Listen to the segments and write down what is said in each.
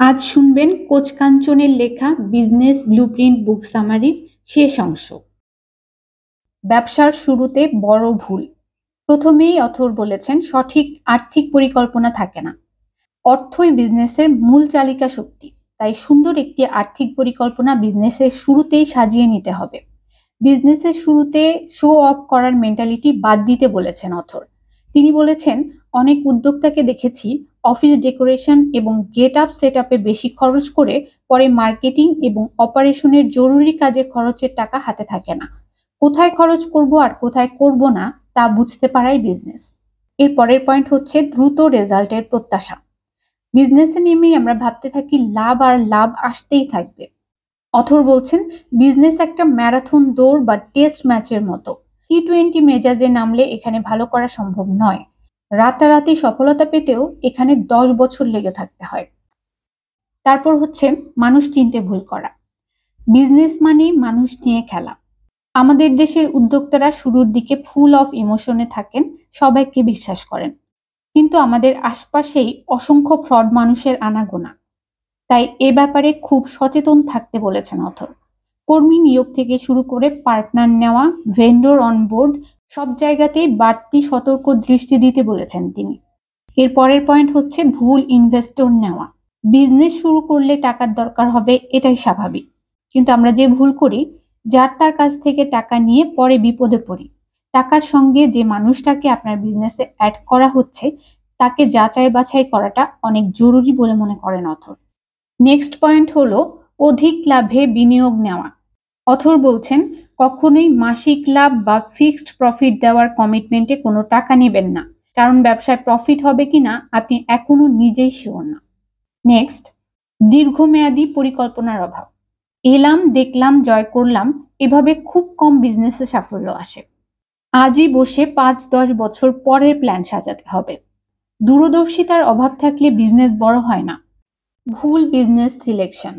আজ শুনবেন কোচ কাঞ্চনের লেখা বিজনেস ব্লুপ্রিন্ট বুক সামারির শেষ অংশ। ব্যবসার শুরুতে বড় ভুল। প্রথমেই অথর বলেছেন সঠিক আর্থিক পরিকল্পনা থাকে না। অর্থই বিজনেসের মূল চালিকা শক্তি। তাই সুন্দর একটি আর্থিক পরিকল্পনা বিজনেসের শুরুতেই সাজিয়ে নিতে হবে। বিজনেসের শুরুতে শো অফ করার মেন্টালিটি বাদ দিতে বলেছেন অথর। তিনি বলেছেন, অনেক উদ্যোক্তাকে দেখেছি অফিস ডেকোরেশন এবং গেট আপ সেট আপে বেশি খরচ করে পরে মার্কেটিং এবং অপারেশনের জরুরি কাজে খরচের টাকা হাতে থাকে না। কোথায় খরচ করব আর কোথায় করব না তা বুঝতে পারাই বিজনেস। এর পরের পয়েন্ট হচ্ছে দ্রুত রেজাল্টের প্রত্যাশা। বিজনেসে নেমেই আমরা ভাবতে থাকি লাভ আর লাভ আসতেই থাকবে। অথর বলছেন, বিজনেস একটা ম্যারাথন দৌড় বা টেস্ট ম্যাচের মতো। টি-20 মেজাজে নামলে এখানে ভালো করা সম্ভব নয়। রাতারাতি সফলতা পেতেও এখানে 10 বছর লেগে থাকতে হয়। তারপর হচ্ছে মানুষ চিনতে ভুল করা। বিজনেস মানে মানুষ নিয়ে খেলা। আমাদের দেশের উদ্যোক্তারা শুরুর দিকে ফুল অফ ইমোশনে থাকেন, সবাইকে বিশ্বাস করেন। কিন্তু আমাদের আশপাশেই অসংখ্য ফ্রড মানুষের আনাগোনা। তাই এ ব্যাপারে খুব সচেতন থাকতে বলেছেন অথর। কর্মী নিয়োগ থেকে শুরু করে পার্টনার নেওয়া, ভেন্ডর অনবোর্ড সব জায়গাতেই বাড়তি সতর্ক দৃষ্টি দিতে বলেছেন তিনি। এর পরের পয়েন্ট হচ্ছে ভুল ইনভেস্টর নেওয়া। বিজনেস শুরু করলে টাকার দরকার হবে, এটাই স্বাভাবিক। কিন্তু আমরা যে ভুল করি, যার তার কাছ থেকে টাকা নিয়ে পরে বিপদে পড়ি। টাকার সঙ্গে যে মানুষটাকে আপনার বিজনেসে অ্যাড করা হচ্ছে তাকে যাচাই বাছাই করাটা অনেক জরুরি বলে মনে করেন অথর। নেক্সট পয়েন্ট হলো অধিক লাভে বিনিয়োগ নেওয়া। অথর বলছেন, কখনোই মাসিক লাভ বা ফিক্সড প্রফিট দেওয়ার কমিটমেন্টে কোনো টাকা নেবেন না, কারণ ব্যবসায় প্রফিট হবে কিনা আপনি এখনো নিজেই শিওর না। নেক্সট, দীর্ঘমেয়াদী পরিকল্পনার অভাব। এলাম দেখলাম জয় করলাম, এভাবে খুব কম বিজনেসে সাফল্য আসে। আজই বসে 5-10 বছর পরের প্ল্যান সাজাতে হবে। দূরদর্শিতার অভাব থাকলে বিজনেস বড় হয় না। ভুল বিজনেস সিলেকশন।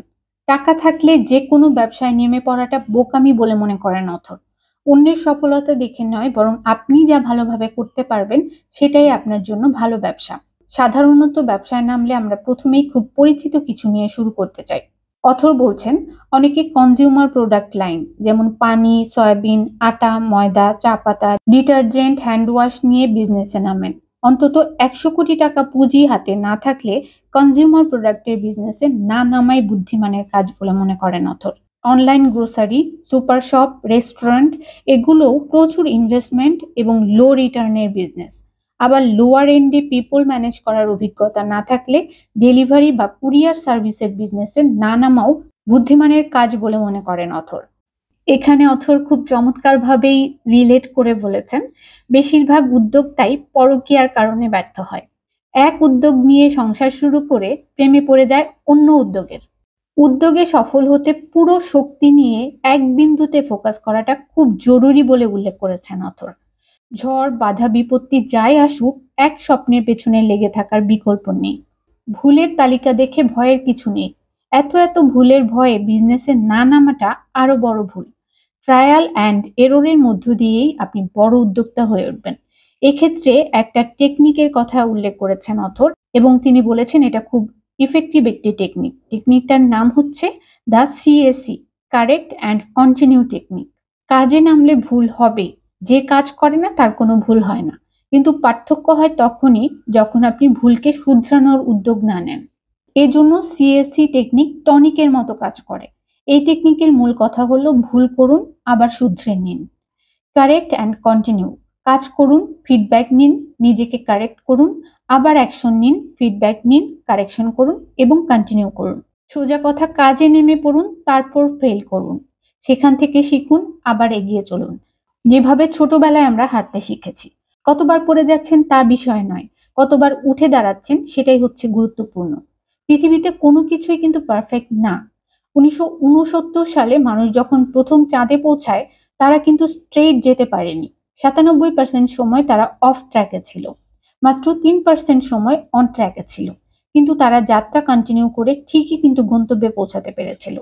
টাকা থাকলে যে কোনো ব্যবসায় নেমে পড়াটা বোকামি বলে মনে করেন অথর। অন্যের সফলতা দেখে নয়, বরং আপনি যা ভালোভাবে করতে পারবেন সেটাই আপনার জন্য ভালো ব্যবসা। সাধারণত ব্যবসায় নামলে আমরা প্রথমেই খুব পরিচিত কিছু নিয়ে শুরু করতে চাই। অথর বলছেন, অনেকে কনজিউমার প্রোডাক্ট লাইন যেমন পানি, সয়াবিন, আটা, ময়দা, চা পাতা, ডিটারজেন্ট, হ্যান্ড ওয়াশ নিয়ে বিজনেসে নামেন। অন্তত 100 কোটি টাকা পুঁজি হাতে না থাকলে কনজিউমার প্রোডাক্টের বিজনেসে না নামাই বুদ্ধিমানের কাজ বলে মনে করেন author. Online grocery, super shop, restaurant এগুলোও প্রচুর ইনভেস্টমেন্ট এবং লো রিটার্নের বিজনেস। আবার লোয়ার এন্ডে পিপল ম্যানেজ করার অভিজ্ঞতা না থাকলে ডেলিভারি বা কুরিয়ার সার্ভিসের বিজনেসে না নামাও বুদ্ধিমানের কাজ বলে মনে করেন অথর। এখানে অথর খুব চমৎকারভাবেই রিলেট করে বলেছেন, বেশিরভাগ উদ্যোক্তাই পরকীয়ার কারণে ব্যর্থ হয়। এক উদ্যোগ নিয়ে সংসার শুরু করে প্রেমে পড়ে যায় অন্য উদ্যোগের। উদ্যোগে সফল হতে পুরো শক্তি নিয়ে এক বিন্দুতে ফোকাস করাটা খুব জরুরি বলে উল্লেখ করেছেন অথর। ঝড় বাধা বিপত্তি যাই আসুক, এক স্বপ্নের পেছনে লেগে থাকার বিকল্প নেই। ভুলের তালিকা দেখে ভয়ের কিছু নেই। এত এত ভুলের ভয়ে বিজনেসে না নামাটা আরো বড় ভুল। ট্রায়াল অ্যান্ড এররের মধ্য দিয়েই আপনি বড় উদ্যোক্তা হয়ে উঠবেন। এক্ষেত্রে একটা টেকনিকের কথা উল্লেখ করেছেন অথর, এবং তিনি বলেছেন এটা খুব ইফেক্টিভ একটি টেকনিক। টেকনিকটার নাম হচ্ছে the CAC, correct and continue technique. কাজে নামলে ভুল হবে, যে কাজ করে না তার কোনো ভুল হয় না। কিন্তু পার্থক্য হয় তখনই যখন আপনি ভুলকে শুধরানোর উদ্যোগ না নেন। এজন্য সিএসসি টেকনিক টনিকের মতো কাজ করে। এই টেকনিকের মূল কথা হলো ভুল করুন, আবার শুধরে নিন। Correct and continue. কাজ করুন, ফিডব্যাক নিন, নিজেকে কারেক্ট করুন, আবার অ্যাকশন নিন, ফিডব্যাক নিন, কারেকশন করুন এবং কন্টিনিউ করুন। সোজা কথা, কাজে নেমে পড়ুন, তারপর ফেল করুন, সেখান থেকে শিখুন, আবার এগিয়ে চলুন। যেভাবে ছোটবেলায় আমরা হাঁটতে শিখেছি। কতবার পড়ে যাচ্ছেন তা বিষয় নয়, কতবার উঠে দাঁড়াচ্ছেন সেটাই হচ্ছে গুরুত্বপূর্ণ। পৃথিবীতে কোনো কিছুই কিন্তু পারফেক্ট না। 1969 সালে মানুষ যখন প্রথম চাঁদে পৌঁছায়, তারা কিন্তু স্ট্রেইট যেতে পারেনি। 97% সময় তারা অফ ট্র্যাকে ছিল, মাত্র 3% সময় অন ট্র্যাকে ছিল। কিন্তু তারা যাত্রা কন্টিনিউ করে ঠিকই কিন্তু গন্তব্যে পৌঁছাতে পেরেছিল।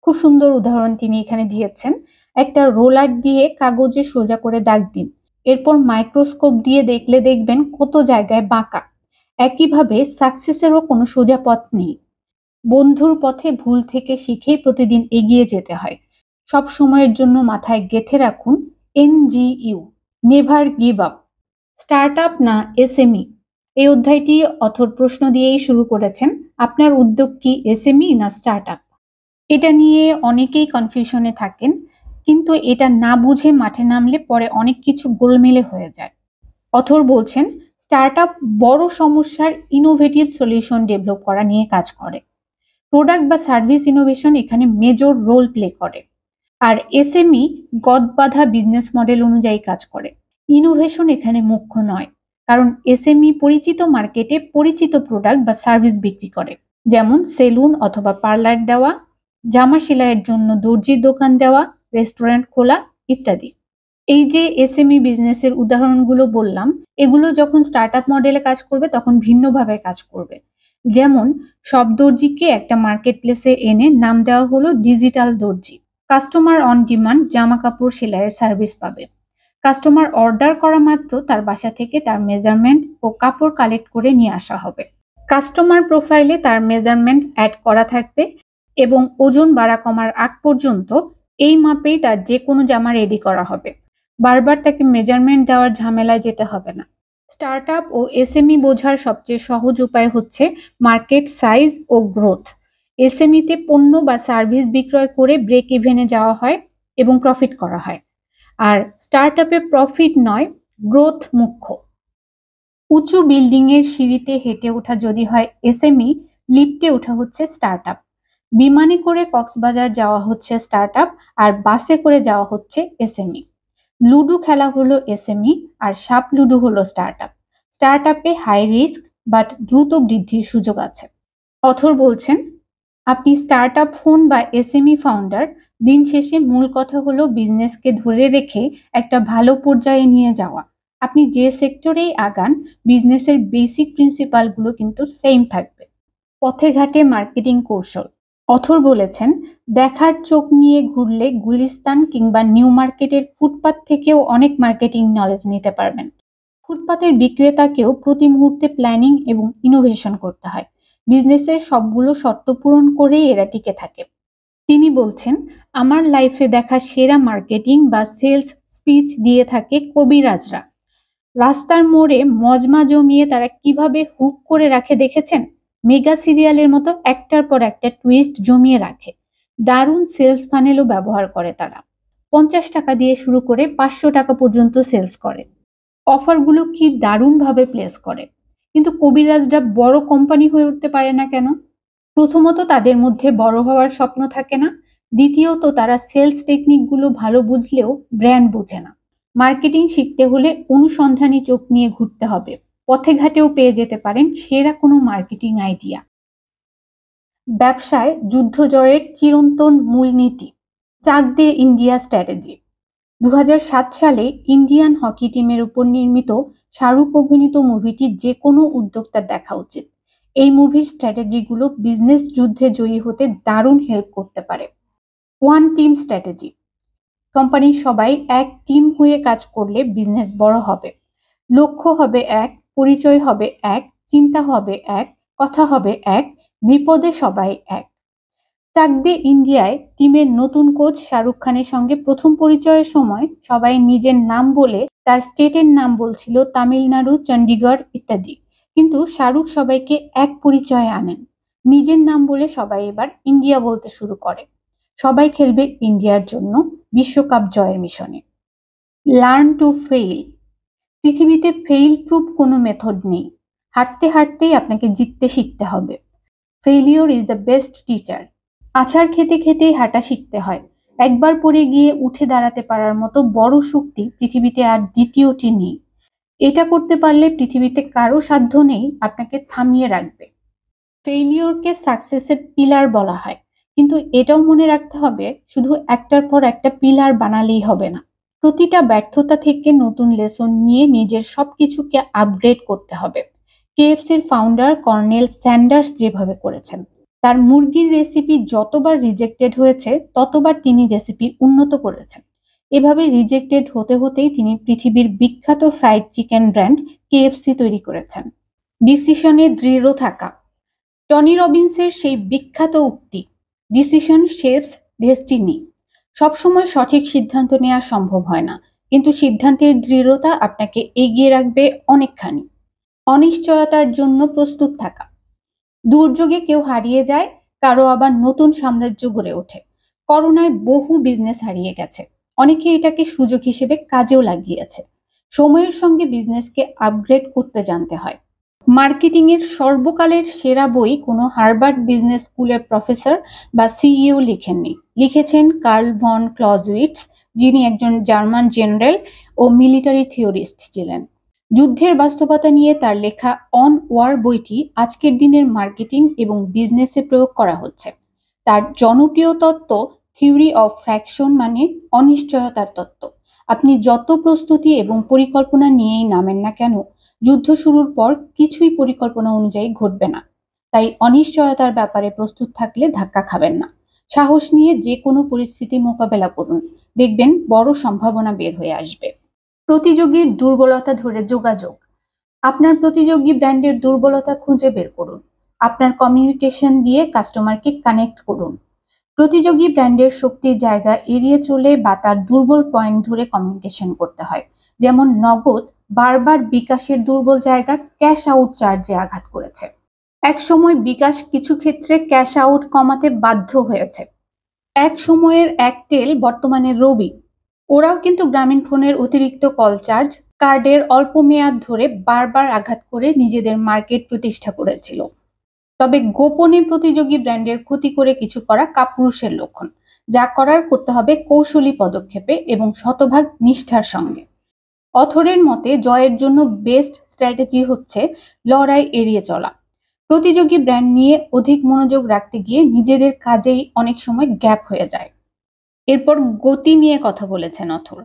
খুব সুন্দর উদাহরণ তিনি এখানে দিয়েছেন। একটা রোলার দিয়ে কাগজে সোজা করে দাগ দিন, এরপর মাইক্রোস্কোপ দিয়ে দেখলে দেখবেন কত জায়গায় বাঁকা। একইভাবে সাকসেসেরও কোনো সোজা পথ নেই। বন্ধুর পথে ভুল থেকে শিখে প্রতিদিন এগিয়ে যেতে হয়। সব সময়ের জন্য মাথায় গেঁথে রাখুন NGU, never give up. Startup না এসএমই? এই অধ্যায়টি অথর প্রশ্ন দিয়েই শুরু করেছেন। আপনার উদ্যোগ কি এসএমই না স্টার্টআপ? এটা নিয়ে অনেকেই কনফিউশনে থাকেন, কিন্তু এটা না বুঝে মাঠে নামলে পরে অনেক কিছু গোলমেলে হয়ে যায়। অথর বলছেন স্টার্টআপ বড় সমস্যার ইনোভেটিভ সলিউশন ডেভেলপ করা নিয়ে কাজ করে। প্রোডাক্ট বা সার্ভিস ইনোভেশন এখানে মেজর রোল প্লে করে। আর এসএমই গদবাঁধা বিজনেস মডেল অনুযায়ী কাজ করে। ইনোভেশন এখানে মুখ্য নয়, কারণ এসএমই পরিচিত মার্কেটে পরিচিত প্রোডাক্ট বা সার্ভিস বিক্রি করে, যেমন সেলুন অথবা পার্লার দেওয়া, জামা সেলাইয়ের জন্য দর্জির দোকান দেওয়া, রেস্টুরেন্ট খোলা ইত্যাদি। এই যে এসএমই বিজনেসের উদাহরণগুলো বললাম, এগুলো যখন স্টার্টআপ মডেলে কাজ করবে তখন ভিন্নভাবে কাজ করবে। যেমন সব দর্জিকে একটা মার্কেট প্লেসে এনে নাম দেওয়া হলো ডিজিটাল দর্জি। কাস্টমার অন ডিমান্ড জামা কাপড় সেলাইয়ের সার্ভিস পাবে। কাস্টমার অর্ডার করা মাত্র তার বাসা থেকে তার মেজারমেন্ট ও কাপড় কালেক্ট করে নিয়ে আসা হবে। কাস্টমার প্রোফাইলে তার মেজারমেন্ট অ্যাড করা থাকবে এবং ওজন বাড়া কমার আগ পর্যন্ত এই মাপেই তার যে কোনো জামা রেডি করা হবে। বারবার তাকে মেজারমেন্ট দেওয়ার ঝামেলায় যেতে হবে না। স্টার্টআপ ও এসএমই বোঝার সবচেয়ে সহজ উপায় হচ্ছে মার্কেট সাইজ ও গ্রোথ। এসএমইতে পণ্য বা সার্ভিস বিক্রয় করে ব্রেক ইভেনে যাওয়া হয় এবং প্রফিট করা হয়। আর স্টার্টআপে প্রফিট নয়, গ্রোথ মুখ্য। উঁচু বিল্ডিং এর সিঁড়িতে হেঁটে ওঠা যদি হয় এসএমই, লিফটে ওঠা হচ্ছে স্টার্টআপ। বিমানে করে কক্সবাজার যাওয়া হচ্ছে স্টার্টআপ, আর বাসে করে যাওয়া হচ্ছে এসএমই। লুডো খেলা হলো এসএমই, আর সাপ লুডো হলো স্টার্টআপ। স্টার্টআপে হাই রিস্ক বাট দ্রুত বৃদ্ধির সুযোগ আছে। অথর বলছেন আপনি স্টার্টআপ হন বা এসএমই ফাউন্ডার, দিন শেষে মূল কথা হলো বিজনেসকে ধরে রেখে একটা ভালো পর্যায়ে নিয়ে যাওয়া। আপনি যে সেক্টরেই আগান, বিজনেসের বেসিক প্রিন্সিপালগুলো কিন্তু সেম থাকবে। পথে ঘাটে মার্কেটিং কৌশল। অথর বলেছেন দেখার চোখ নিয়ে ঘুরলে গুলিস্তান কিংবা নিউ মার্কেটের ফুটপাত থেকেও অনেক মার্কেটিং নলেজ নিতে পারবেন। ফুটপাতের বিক্রেতাকেও প্রতি মুহূর্তে প্ল্যানিং এবং ইনোভেশন করতে হয়। বিজনেসের সবগুলো শর্ত পূরণ করেই এরা টিকে থাকে। তিনি বলছেন আমার লাইফে দেখা সেরা মার্কেটিং বা সেলস স্পিচ দিয়ে থাকে কবিরাজরা। রাস্তার মোড়ে মজমা জমিয়ে তারা কিভাবে হুক করে রাখে দেখেছেন? মেগা সিরিয়ালের মতো একটার পর একটা টুইস্ট জমিয়ে রাখে। দারুণ সেলস ফানেলও ব্যবহার করে তারা। 50 টাকা দিয়ে শুরু করে 500 টাকা পর্যন্ত সেলস করে। অফারগুলো কি দারুণভাবে প্লেস করে। কিন্তু কবিরাজরা বড় কোম্পানি হয়ে উঠতে পারে না কেন? প্রথমত তাদের মধ্যে বড় হওয়ার স্বপ্ন থাকে না। দ্বিতীয়ত তারা সেলস টেকনিকগুলো ভালো বুঝলেও ব্র্যান্ড বোঝে না। মার্কেটিং শিখতে হলে অনুসন্ধানী চোখ নিয়ে ঘুরতে হবে। পথে ঘাটেও পেয়ে যেতে পারেন সেরা কোনো মার্কেটিং আইডিয়া। ব্যবসায় যুদ্ধ জয়ের চিরন্তন মূলনীতি। চাক দে ইন্ডিয়া স্ট্র্যাটেজি। 2007 সালে ইন্ডিয়ান হকি টিমের উপর নির্মিত শাহরুখ অভিনীত মুভিটি যে কোনো উদ্যোক্তার দেখা উচিত। এই মুভির স্ট্র্যাটেজিগুলো বিজনেস যুদ্ধে জয়ী হতে দারুণ হেল্প করতে পারে। One team strategy. কোম্পানির সবাই এক টিম হয়ে কাজ করলে বিজনেস বড় হবে। লক্ষ্য হবে এক, পরিচয় হবে এক, চিন্তা হবে এক, কথা হবে এক, বিপদে সবাই এক। চাক দে ইন্ডিয়ায় টিমের নতুন কোচ শাহরুখ খানের সঙ্গে প্রথম পরিচয়ের সময় সবাই নিজের নাম বলে তার স্টেটের নাম বলছিল তামিলনাড়ু, চণ্ডীগড় ইত্যাদি। কিন্তু শাহরুখ সবাইকে এক পরিচয়ে আনেন। নিজের নাম বলে সবাই এবার ইন্ডিয়া বলতে শুরু করে। সবাই খেলবে ইন্ডিয়ার জন্য, বিশ্বকাপ জয়ের মিশনে। Learn to fail. পৃথিবীতে ফেইল প্রুফ কোনো মেথড নেই। হাঁটতে হাঁটতেই আপনাকে জিততে শিখতে হবে। Failure is the best teacher. আছাড় খেতে খেতেই হাঁটা শিখতে হয়। একবার পড়ে গিয়ে উঠে দাঁড়াতে পারার মতো বড় শক্তি পৃথিবীতে আর দ্বিতীয়টি নেই। এটা করতে পারলে পৃথিবীতে কারো সাধ্য নেই আপনাকে থামিয়ে রাখবে। ফেইলিওরকে সাকসেসের পিলার বলা হয়, কিন্তু এটাও মনে রাখতে হবে শুধু একটার পর একটা পিলার বানালেই হবে না। প্রতিটা ব্যর্থতা থেকে নতুন লেসন নিয়ে নিজের সবকিছুকে আপগ্রেড করতে হবে। কেএফসির ফাউন্ডার কর্নেল স্যান্ডার্স যেভাবে করেছেন। তার মুরগির রেসিপি যতবার রিজেক্টেড হয়েছে ততবার তিনি রেসিপি উন্নত করেছেন। এভাবে রিজেক্টেড হতে হতেই তিনি পৃথিবীর বিখ্যাত ফ্রাইড চিকেন ব্র্যান্ড কেএফসি তৈরি করেছেন। ডিসিশনে দৃঢ় থাকা। টনি রবিন্সের সেই বিখ্যাত উক্তি, ডিসিশন শেপস ডেস্টিনি। সবসময় সঠিক সিদ্ধান্ত নেওয়া সম্ভব হয় না, কিন্তু সিদ্ধান্তের দৃঢ়তা আপনাকে এগিয়ে রাখবে অনেকখানি। অনিশ্চয়তার জন্য প্রস্তুত থাকা। দুর্যোগে কেউ হারিয়ে যায়, কারো আবার নতুন সাম্রাজ্য গড়ে ওঠে। করোনায় বহু বিজনেস হারিয়ে গেছে, অনেকে এটাকে সুযোগ হিসেবে কাজেও লাগিয়েছে। সময়ের সঙ্গে বিজনেসকে আপগ্রেড করতে জানতে হয়। মার্কেটিং এর সর্বকালের সেরা বই কোনো হার্ভার্ড বিজনেস স্কুলের প্রফেসর বা সিইও লিখেননি, লিখেছেন কার্ল ভন ক্লজউইটস, যিনি একজন জার্মান জেনারেল ও মিলিটারি থিওরিস্ট ছিলেন। যুদ্ধের বাস্তবতা নিয়ে তার লেখা অন ওয়ার বইটি আজকের দিনের মার্কেটিং এবং বিজনেসে প্রয়োগ করা হচ্ছে। তার জনপ্রিয় তত্ত্ব থিওরি অফ ফ্র্যাকশন, মানে অনিশ্চয়তার তত্ত্ব। আপনি যত প্রস্তুতি এবং পরিকল্পনা নিয়েই নামেন না কেন, যুদ্ধ শুরুর পর কিছুই পরিকল্পনা অনুযায়ী ঘটবে না। তাই অনিশ্চয়তার ব্যাপারে প্রস্তুত থাকলে ধাক্কা খাবেন না। সাহস নিয়ে যে কোনো পরিস্থিতি মোকাবেলা করুন, দেখবেন বড় সম্ভাবনা বের হয়ে আসবে। প্রতিযোগীর দুর্বলতা ধরে যোগাযোগ। আপনার প্রতিযোগী ব্র্যান্ডের দুর্বলতা খুঁজে বের করুন। আপনার কমিউনিকেশন দিয়ে কাস্টমারকে কানেক্ট করুন। প্রতিযোগী ব্র্যান্ডের শক্তির জায়গা এড়িয়ে চলে বা তার দুর্বল পয়েন্ট ধরে কমিউনিকেশন করতে হয়। যেমন নগদ বারবার বিকাশের দুর্বল জায়গা ক্যাশ আউট চার্জে আঘাত করেছে। একসময় বিকাশ কিছু ক্ষেত্রে ক্যাশ আউট কমাতে বাধ্য হয়েছে। এক সময়ের একটেল, বর্তমানে রবি, ওরাও কিন্তু গ্রামীণ ফোনের অতিরিক্ত কল চার্জ, কার্ডের অল্প মেয়াদ ধরে বারবার আঘাত করে নিজেদের মার্কেট প্রতিষ্ঠা করেছিল। তবে গোপনে প্রতিযোগী ব্র্যান্ডের ক্ষতি করে কিছু করা কাপুরুষের লক্ষণ। যা করার করতে হবে কৌশলী পদক্ষেপে এবং শতভাগ নিষ্ঠার সঙ্গে। অথরের মতে জয়ের জন্য বেস্ট স্ট্র্যাটেজি হচ্ছে লড়াই এড়িয়ে চলা। প্রতিযোগী ব্র্যান্ড নিয়ে অধিক মনোযোগ রাখতে গিয়ে নিজেদের কাজেই অনেক সময় গ্যাপ হয়ে যায়। এরপর গতি নিয়ে কথা বলেছেন অথর।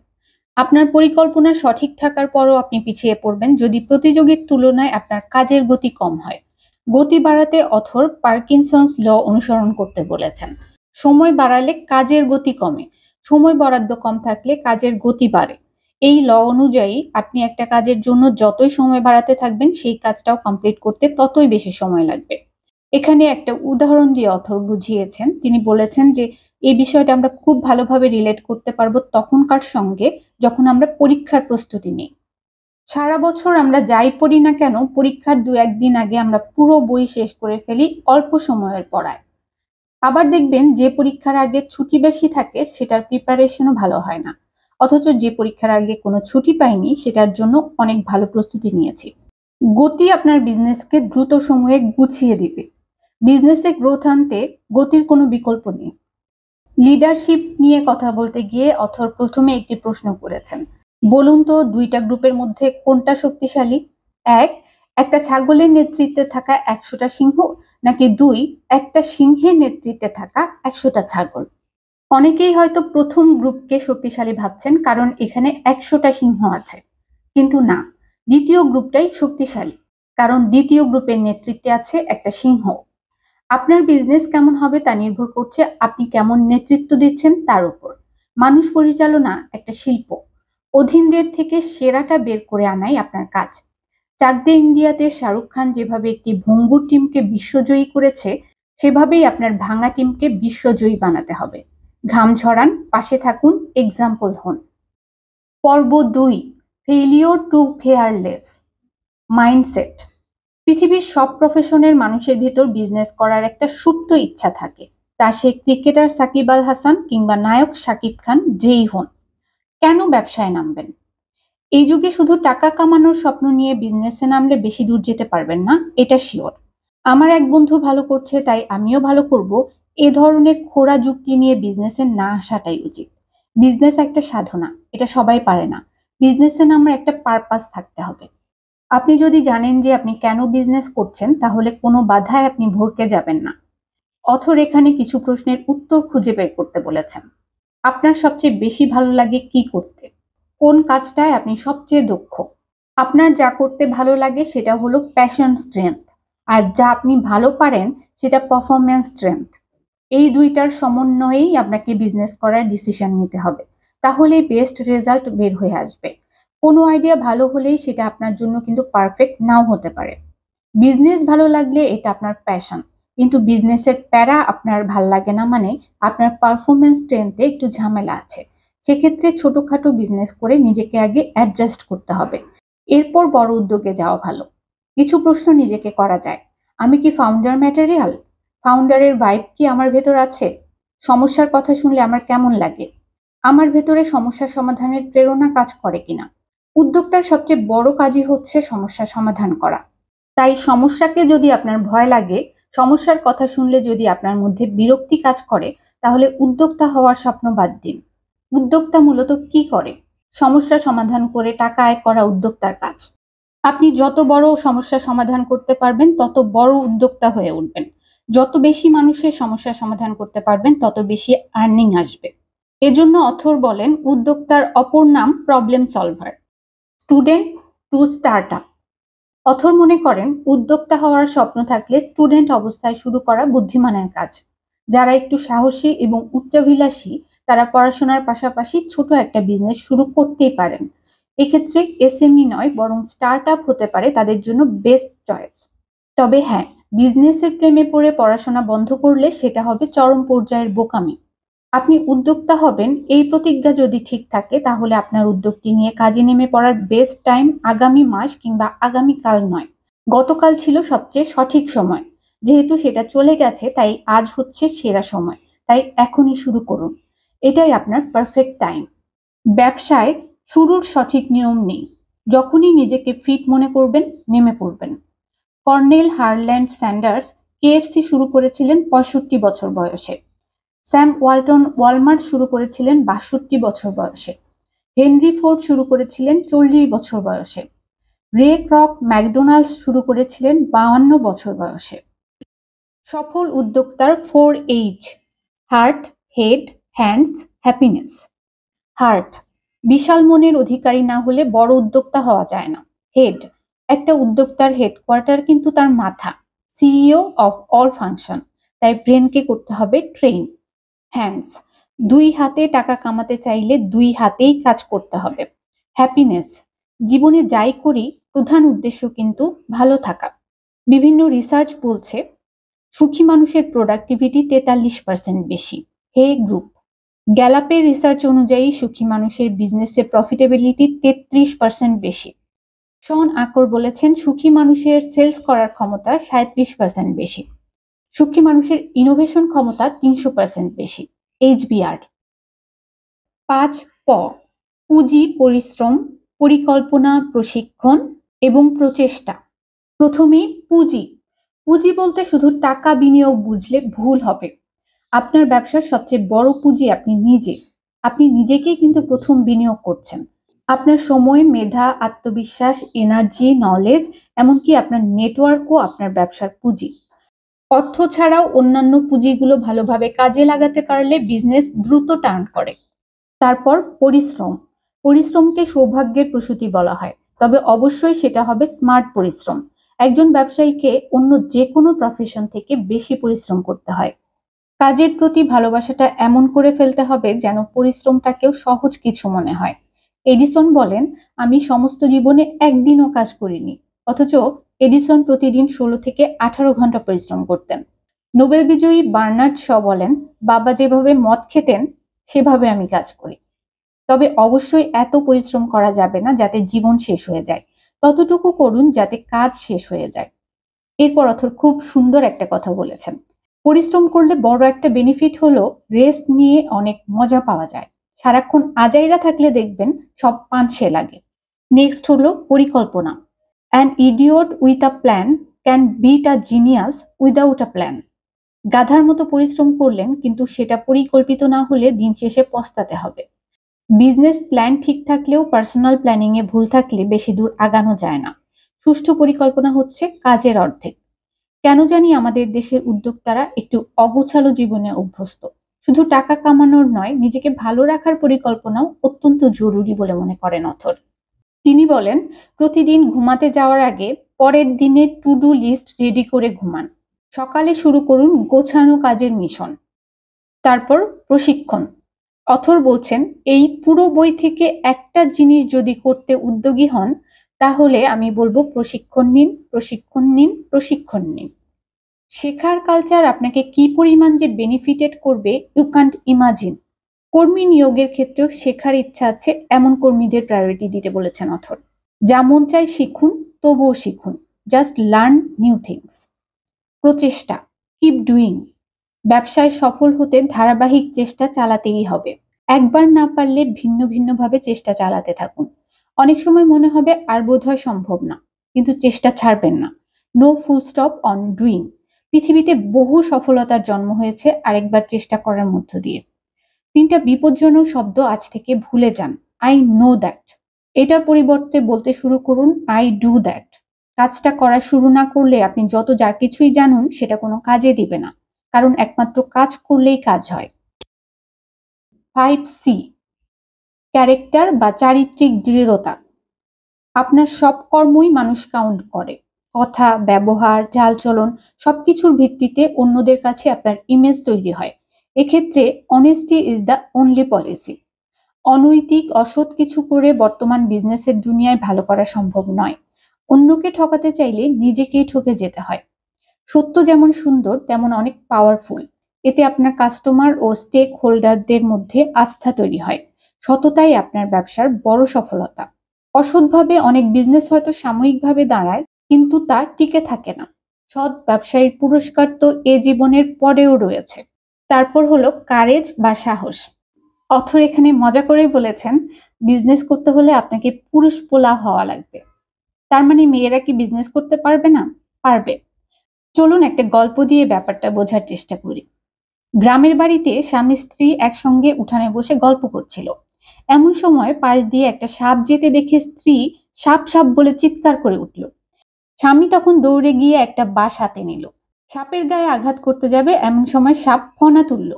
আপনার পরিকল্পনা সঠিক থাকার পরও আপনি পিছিয়ে পড়বেন যদি প্রতিযোগীর তুলনায় আপনার কাজের গতি কম হয়। গতি বাড়াতে অথর পার্কিনসন্স ল অনুসরণ করতে বলেছেন। সময় বাড়ালে কাজের গতি কমে, সময় বরাদ্দ কম থাকলে কাজের গতি বাড়ে। এই ল অনুযায়ী আপনি একটা কাজের জন্য যতই সময় বাড়াতে থাকবেন, সেই কাজটাও কমপ্লিট করতে ততই বেশি সময় লাগবে। এখানে একটা উদাহরণ দিয়ে অথর বুঝিয়েছেন। তিনি বলেছেন যে এই বিষয়টা আমরা খুব ভালোভাবে রিলেট করতে পারবো তখনকার সঙ্গে যখন আমরা পরীক্ষার প্রস্তুতি নিই। সারা বছর আমরা যাই পড়ি না কেন, পরীক্ষার 2-1 দিন আগে আমরা পুরো বই শেষ করে ফেলি অল্প সময়ের পড়ায়। আবার দেখবেন যে পরীক্ষার আগে ছুটি বেশি থাকে সেটার প্রিপারেশনও ভালো হয় না, অথচ যে পরীক্ষার আগে কোনো ছুটি পাইনি সেটার জন্য অনেক ভালো প্রস্তুতি নিয়েছি। গতি আপনার বিজনেসকে দ্রুত সময়ে গুছিয়ে দিবে। বিজনেসে গ্রোথ আনতে গতির কোনো বিকল্প নেই। লিডারশিপ নিয়ে কথা বলতে গিয়ে অথর প্রথমে একটি প্রশ্ন করেছেন, বলুন তো দুইটা গ্রুপের মধ্যে কোনটা শক্তিশালী? একটা ছাগলের নেতৃত্বে থাকা 100টা সিংহ, নাকি 2, একটা সিংহের নেতৃত্বে থাকা 100টা ছাগল? অনেকেই হয়তো প্রথম গ্রুপকে শক্তিশালী ভাবছেন, কারণ এখানে 100টা সিংহ আছে। কিন্তু না, দ্বিতীয় গ্রুপটাই শক্তিশালী, কারণ দ্বিতীয় গ্রুপের নেতৃত্বে আছে একটা সিংহ। আপনার বিজনেস কেমন হবে তা নির্ভর করছে আপনি কেমন নেতৃত্ব দিচ্ছেন তার উপর। মানুষ পরিচালনা একটা শিল্প। অধীনদের থেকে সেরাটা বের করে আনাই আপনার কাজ। চাক দে ইন্ডিয়াতে শাহরুখ খান যেভাবে একটি ভঙ্গুর টিমকে বিশ্বজয়ী করেছে, সেভাবেই আপনার ভাঙা টিমকে বিশ্বজয়ী বানাতে হবে। ঘাম ঝরান, পাশে থাকুন, এক্সাম্পল হন। পর্ব 2, ফেইলিওর টু ফেয়ারলেস মাইন্ডসেট। পৃথিবীর সব প্রফেশনের মানুষের ভিতর বিজনেস করার একটা সুপ্ত ইচ্ছা থাকে, তা সে ক্রিকেটার সাকিব আল হাসান কিংবা নায়ক শাকিব খান যেই হন। কেন ব্যবসায় নামবেন? এই যুগে শুধু টাকা কামানোর স্বপ্ন নিয়ে বিজনেসে নামলে বেশি দূর যেতে পারবেন না, এটা শিওর। আমার এক বন্ধু ভালো করছে তাই আমিও ভালো করব, এ ধরনের খোঁড়া যুক্তি নিয়ে বিজনেসে না আসাটাই উচিত। বিজনেস একটা সাধনা, এটা সবাই পারে না। বিজনেসে নামার একটা পারপাস থাকতে হবে। আপনি যদি জানেন যে আপনি কেন বিজনেস করছেন, তাহলে কোনো বাধায় আপনি ভড়কে যাবেন না। অথর এখানে কিছু প্রশ্নের উত্তর খুঁজে বের করতে বলেছেন। আপনার সবচেয়ে বেশি ভালো লাগে কি করতে? কোন কাজটায় আপনি সবচেয়ে দক্ষ? আপনার যা করতে ভালো লাগে সেটা হলো প্যাশন স্ট্রেংথ, আর যা আপনি ভালো পারেন সেটা পারফরম্যান্স স্ট্রেংথ। এই দুইটার সমন্বয়েই আপনাকে বিজনেস করার ডিসিশন নিতে হবে, তাহলেই বেস্ট রেজাল্ট বের হয়ে আসবে। কোনো আইডিয়া ভালো হলেই সেটা আপনার জন্য কিন্তু পারফেক্ট নাও হতে পারে। বিজনেস ভালো লাগলে এটা আপনার প্যাশন, কিন্তু বিজনেসের প্যারা আপনার ভাল লাগে না মানে আপনার পারফরমেন্স টেনতে একটু ঝামেলা আছে। সেক্ষেত্রে ছোটখাটো বিজনেস করে নিজেকে আগে অ্যাডজাস্ট করতে হবে, এরপর বড় উদ্যোগে যাওয়া ভালো। কিছু প্রশ্ন নিজেকে করা যায়। আমি কি ফাউন্ডার ম্যাটেরিয়াল? ফাউন্ডারের ভাইব কি আমার ভেতর আছে? সমস্যার কথা শুনলে আমার কেমন লাগে? আমার ভেতরে সমস্যা সমাধানের প্রেরণা কাজ করে কিনা? উদ্যোক্তার সবচেয়ে বড় কাজই হচ্ছে সমস্যা সমাধান করা। তাই সমস্যাকে যদি আপনার ভয় লাগে, সমস্যার কথা শুনলে যদি আপনার মধ্যে বিরক্তি কাজ করে, তাহলে উদ্যোক্তা হওয়ার স্বপ্ন বাদ দিন। উদ্যোক্তা মূলত কি করে? সমস্যা সমাধান করে টাকা আয় করা উদ্যোক্তার কাজ। আপনি যত বড় সমস্যা সমাধান করতে পারবেন তত বড় উদ্যোক্তা হয়ে উঠবেন। যত বেশি মানুষের সমস্যা সমাধান করতে পারবেন তত বেশি আর্নিং আসবে। এজন্য অথর বলেন উদ্যোক্তার অপর নাম problem solver, student to start up. Author মনে করেন উদ্যোক্তা হওয়ার স্বপ্ন থাকলে স্টুডেন্ট অবস্থায় শুরু করা বুদ্ধিমানের কাজ। যারা একটু সাহসী এবং উচ্চাভিলাষী তারা পড়াশোনার পাশাপাশি ছোট একটা বিজনেস শুরু করতেই পারেন। এক্ষেত্রে এসএমই নয় বরং স্টার্ট আপ হতে পারে তাদের জন্য বেস্ট চয়েস। তবে হ্যাঁ, বিজনেসের প্রেমে পড়ে পড়াশোনা বন্ধ করলে সেটা হবে চরম পর্যায়ের বোকামি। আপনি উদ্যোক্তা হবেন এই প্রতিজ্ঞা যদি ঠিক থাকে তাহলে আপনার উদ্যোগটি নিয়ে কাজে নেমে পড়ার বেস্ট টাইম আগামী মাস কিংবা আগামীকাল নয়, গতকাল ছিল সবচেয়ে সঠিক সময়। যেহেতু সেটা চলে গেছে তাই আজ হচ্ছে সেরা সময়। তাই এখনই শুরু করুন, এটাই আপনার পারফেক্ট টাইম। ব্যবসায় শুরুর সঠিক নিয়ম নেই, যখনই নিজেকে ফিট মনে করবেন নেমে পড়বেন। কর্নেল হারল্যান্ড স্যান্ডার্স কেএফসি শুরু করেছিলেন 65 বছর বয়সে। স্যাম ওয়ালটন ওয়ালমার্ট শুরু করেছিলেন 62 বছর বয়সে। হেনরি ফোর্ড শুরু করেছিলেন 40 বছর বয়সে। রে ক্রক ম্যাকডোনাল্ডস শুরু করেছিলেন 52 বছর বয়সে। সফল উদ্যোক্তার 4H: heart, head, hands, happiness. Heart, বিশাল মনের অধিকারী না হলে বড় উদ্যোক্তা হওয়া যায় না। হেড, একটা উদ্যোক্তার হেডকোয়ার্টার কিন্তু তার মাথা, সিইও অফ অল ফাংশন, তাই ব্রেনকে করতে হবে ট্রেন। হ্যান্ডস, দুই হাতে টাকা কামাতে চাইলে দুই হাতেই কাজ করতে হবে। হ্যাপিনেস, জীবনে যাই করি প্রধান উদ্দেশ্য কিন্তু ভালো থাকা। বিভিন্ন রিসার্চ বলছে সুখী মানুষের প্রোডাক্টিভিটি 43% বেশি। হে গ্রুপ, গ্যালাপের রিসার্চ অনুযায়ী সুখী মানুষের বিজনেসের প্রফিটেবিলিটি 33% বেশি। শন আকর বলেছেন সুখী মানুষের সেলস করার ক্ষমতা 37% বেশি। সুখী মানুষের ইনোভেশন ক্ষমতা 300% বেশি। HBR। 5 প, পুঁজি, পরিশ্রম, পরিকল্পনা, প্রশিক্ষণ এবং প্রচেষ্টা। প্রথমে পুঁজি। পুঁজি বলতে শুধু টাকা বিনিয়োগ বুঝলে ভুল হবে। আপনার ব্যবসার সবচেয়ে বড় পুঁজি আপনি নিজে। আপনি নিজেকেই কিন্তু প্রথম বিনিয়োগ করছেন। আপনার সময়, মেধা, আত্মবিশ্বাস, এনার্জি, নলেজ, এমনকি আপনার নেটওয়ার্কও আপনার ব্যবসার পুঁজি। অর্থ ছাড়াও অন্যান্য পুঁজিগুলো ভালোভাবে কাজে লাগাতে পারলে বিজনেস দ্রুত টার্ন করে। তারপর পরিশ্রম। পরিশ্রমকে সৌভাগ্যের প্রসূতি বলা হয়, তবে অবশ্যই সেটা হবে স্মার্ট পরিশ্রম। একজন ব্যবসায়ীকে অন্য যে কোনো প্রফেশন থেকে বেশি পরিশ্রম করতে হয়। কাজের প্রতি ভালোবাসাটা এমন করে ফেলতে হবে যেন পরিশ্রমটাকেও সহজ কিছু মনে হয়। এডিসন বলেন, আমি সমস্ত জীবনে একদিনও কাজ করিনি, অথচ এডিসন প্রতিদিন 16 থেকে 18 ঘন্টা পরিশ্রম করতেন। নোবেল বিজয়ী বার্নার্ড শ বলেন, বাবা যেভাবে মদ খেতেন সেভাবে আমি কাজ করি। তবে অবশ্যই এত পরিশ্রম করা যাবে না যাতে জীবন শেষ হয়ে যায়, ততটুকু করুন যাতে কাজ শেষ হয়ে যায়। এরপর অথর খুব সুন্দর একটা কথা বলেছেন, পরিশ্রম করলে বড় একটা বেনিফিট হলো রেস্ট নিয়ে অনেক মজা পাওয়া যায়। সারাক্ষণ আজাইরা থাকলে দেখবেন সব পানসে লাগে। নেক্সট হলো পরিকল্পনা। An idiot with a plan can bit a genius without a plan. গাধার মতো পরিশ্রম করলেন কিন্তু সেটা পরিকল্পিত না হলে দিন শেষে পস্তাতে হবে। বিজনেস প্ল্যান ঠিক থাকলেও পার্সোনাল প্ল্যানিং এ ভুল থাকলে বেশি দূর আগানো যায় না। সুষ্ঠু পরিকল্পনা হচ্ছে কাজের অর্ধেক। কেন জানি আমাদের দেশের উদ্যোক্তারা একটু অগোছালো জীবনে অভ্যস্ত। শুধু টাকা কামানোর নয়, নিজেকে ভালো রাখার পরিকল্পনাও অত্যন্ত জরুরি বলে মনে করেন অথর। তিনি বলেন, প্রতিদিন ঘুমাতে যাওয়ার আগে পরের দিনের টু ডু লিস্ট রেডি করে ঘুমান। সকালে শুরু করুন গোছানো কাজের মিশন। তারপর প্রশিক্ষণ। অথর বলছেন, এই পুরো বই থেকে একটা জিনিস যদি করতে উদ্যোগী হন তাহলে আমি বলবো প্রশিক্ষণ নিন, প্রশিক্ষণ নিন, প্রশিক্ষণ নিন। শেখার কালচার আপনাকে কি পরিমাণ যে বেনিফিটেড করবে ইউ ক্যান্ট ইমাজিন। কর্মী নিয়োগের ক্ষেত্রেও শেখার ইচ্ছা আছে এমন কর্মীদের প্রায়োরিটি দিতে বলেছেন অথর। যা মন চায় শিখুন, তবুও শিখুন, জাস্ট লার্ন নিউ থিংস। প্রচেষ্টা, কিপ ডুইং। ব্যবসায় সফল হতে ধারাবাহিক চেষ্টা চালাতেই হবে। একবার না পারলে ভিন্ন ভিন্নভাবে চেষ্টা চালাতে থাকুন। অনেক সময় মনে হবে আর বোধহয় সম্ভব না, কিন্তু চেষ্টা ছাড়বেন না। No full stop on doing. পৃথিবীতে বহু সফলতার জন্ম হয়েছে আরেকবার চেষ্টা করার মধ্য দিয়ে। 3টা বিপজ্জনক শব্দ আজ থেকে ভুলে যান। I know that. এটার পরিবর্তে বলতে শুরু করুন আই ডু দ্যাট। কাজটা করা শুরু না করলে আপনি যত যা কিছুই জানুন সেটা কোনো কাজে দিবে না, কারণ একমাত্র কাজ করলেই কাজ হয়। 5C, ক্যারেক্টার বা চারিত্রিক দৃঢ়তা। আপনার সব কর্মই মানুষ কাউন্ট করে। কথা, ব্যবহার, চালচলন সবকিছুর ভিত্তিতে অন্যদের কাছে আপনার ইমেজ তৈরি হয়। এক্ষেত্রে honesty is the only policy. অনৈতিক, অসৎ কিছু করে বর্তমান বিজনেসের দুনিয়ায় ভালো করা সম্ভব নয়। অন্যকে ঠকাতে চাইলে নিজেকেই ঠকে যেতে হয়। সত্য যেমন সুন্দর তেমন অনেক পাওয়ারফুল। এতে আপনার কাস্টমার ও স্টেক হোল্ডারদের মধ্যে আস্থা তৈরি হয়। সততাই আপনার ব্যবসার বড় সফলতা। অসৎভাবে অনেক বিজনেস হয়তো সাময়িকভাবে দাঁড়ায়, কিন্তু তা টিকে থাকে না। সৎ ব্যবসায়ীর পুরস্কার তো এ জীবনের পরেও রয়েছে। তারপর হলো কারেজ বা সাহস। অথর এখানে মজা করেই বলেছেন, বিজনেস করতে হলে আপনাকে পুরুষ পোলা হওয়া লাগবে। তার মানে মেয়েরা কি বিজনেস করতে পারবে না? পারবে। চলুন একটা গল্প দিয়ে ব্যাপারটা বোঝার চেষ্টা করি। গ্রামের বাড়িতে স্বামী স্ত্রী একসঙ্গে উঠানে বসে গল্প করছিল। এমন সময় পাশ দিয়ে একটা সাপ যেতে দেখে স্ত্রী সাপ সাপ বলে চিৎকার করে উঠল। স্বামী তখন দৌড়ে গিয়ে একটা বাঁশ হাতে নিল। সাপের গায়ে আঘাত করতে যাবে এমন সময় সাপ ফনা তুলল।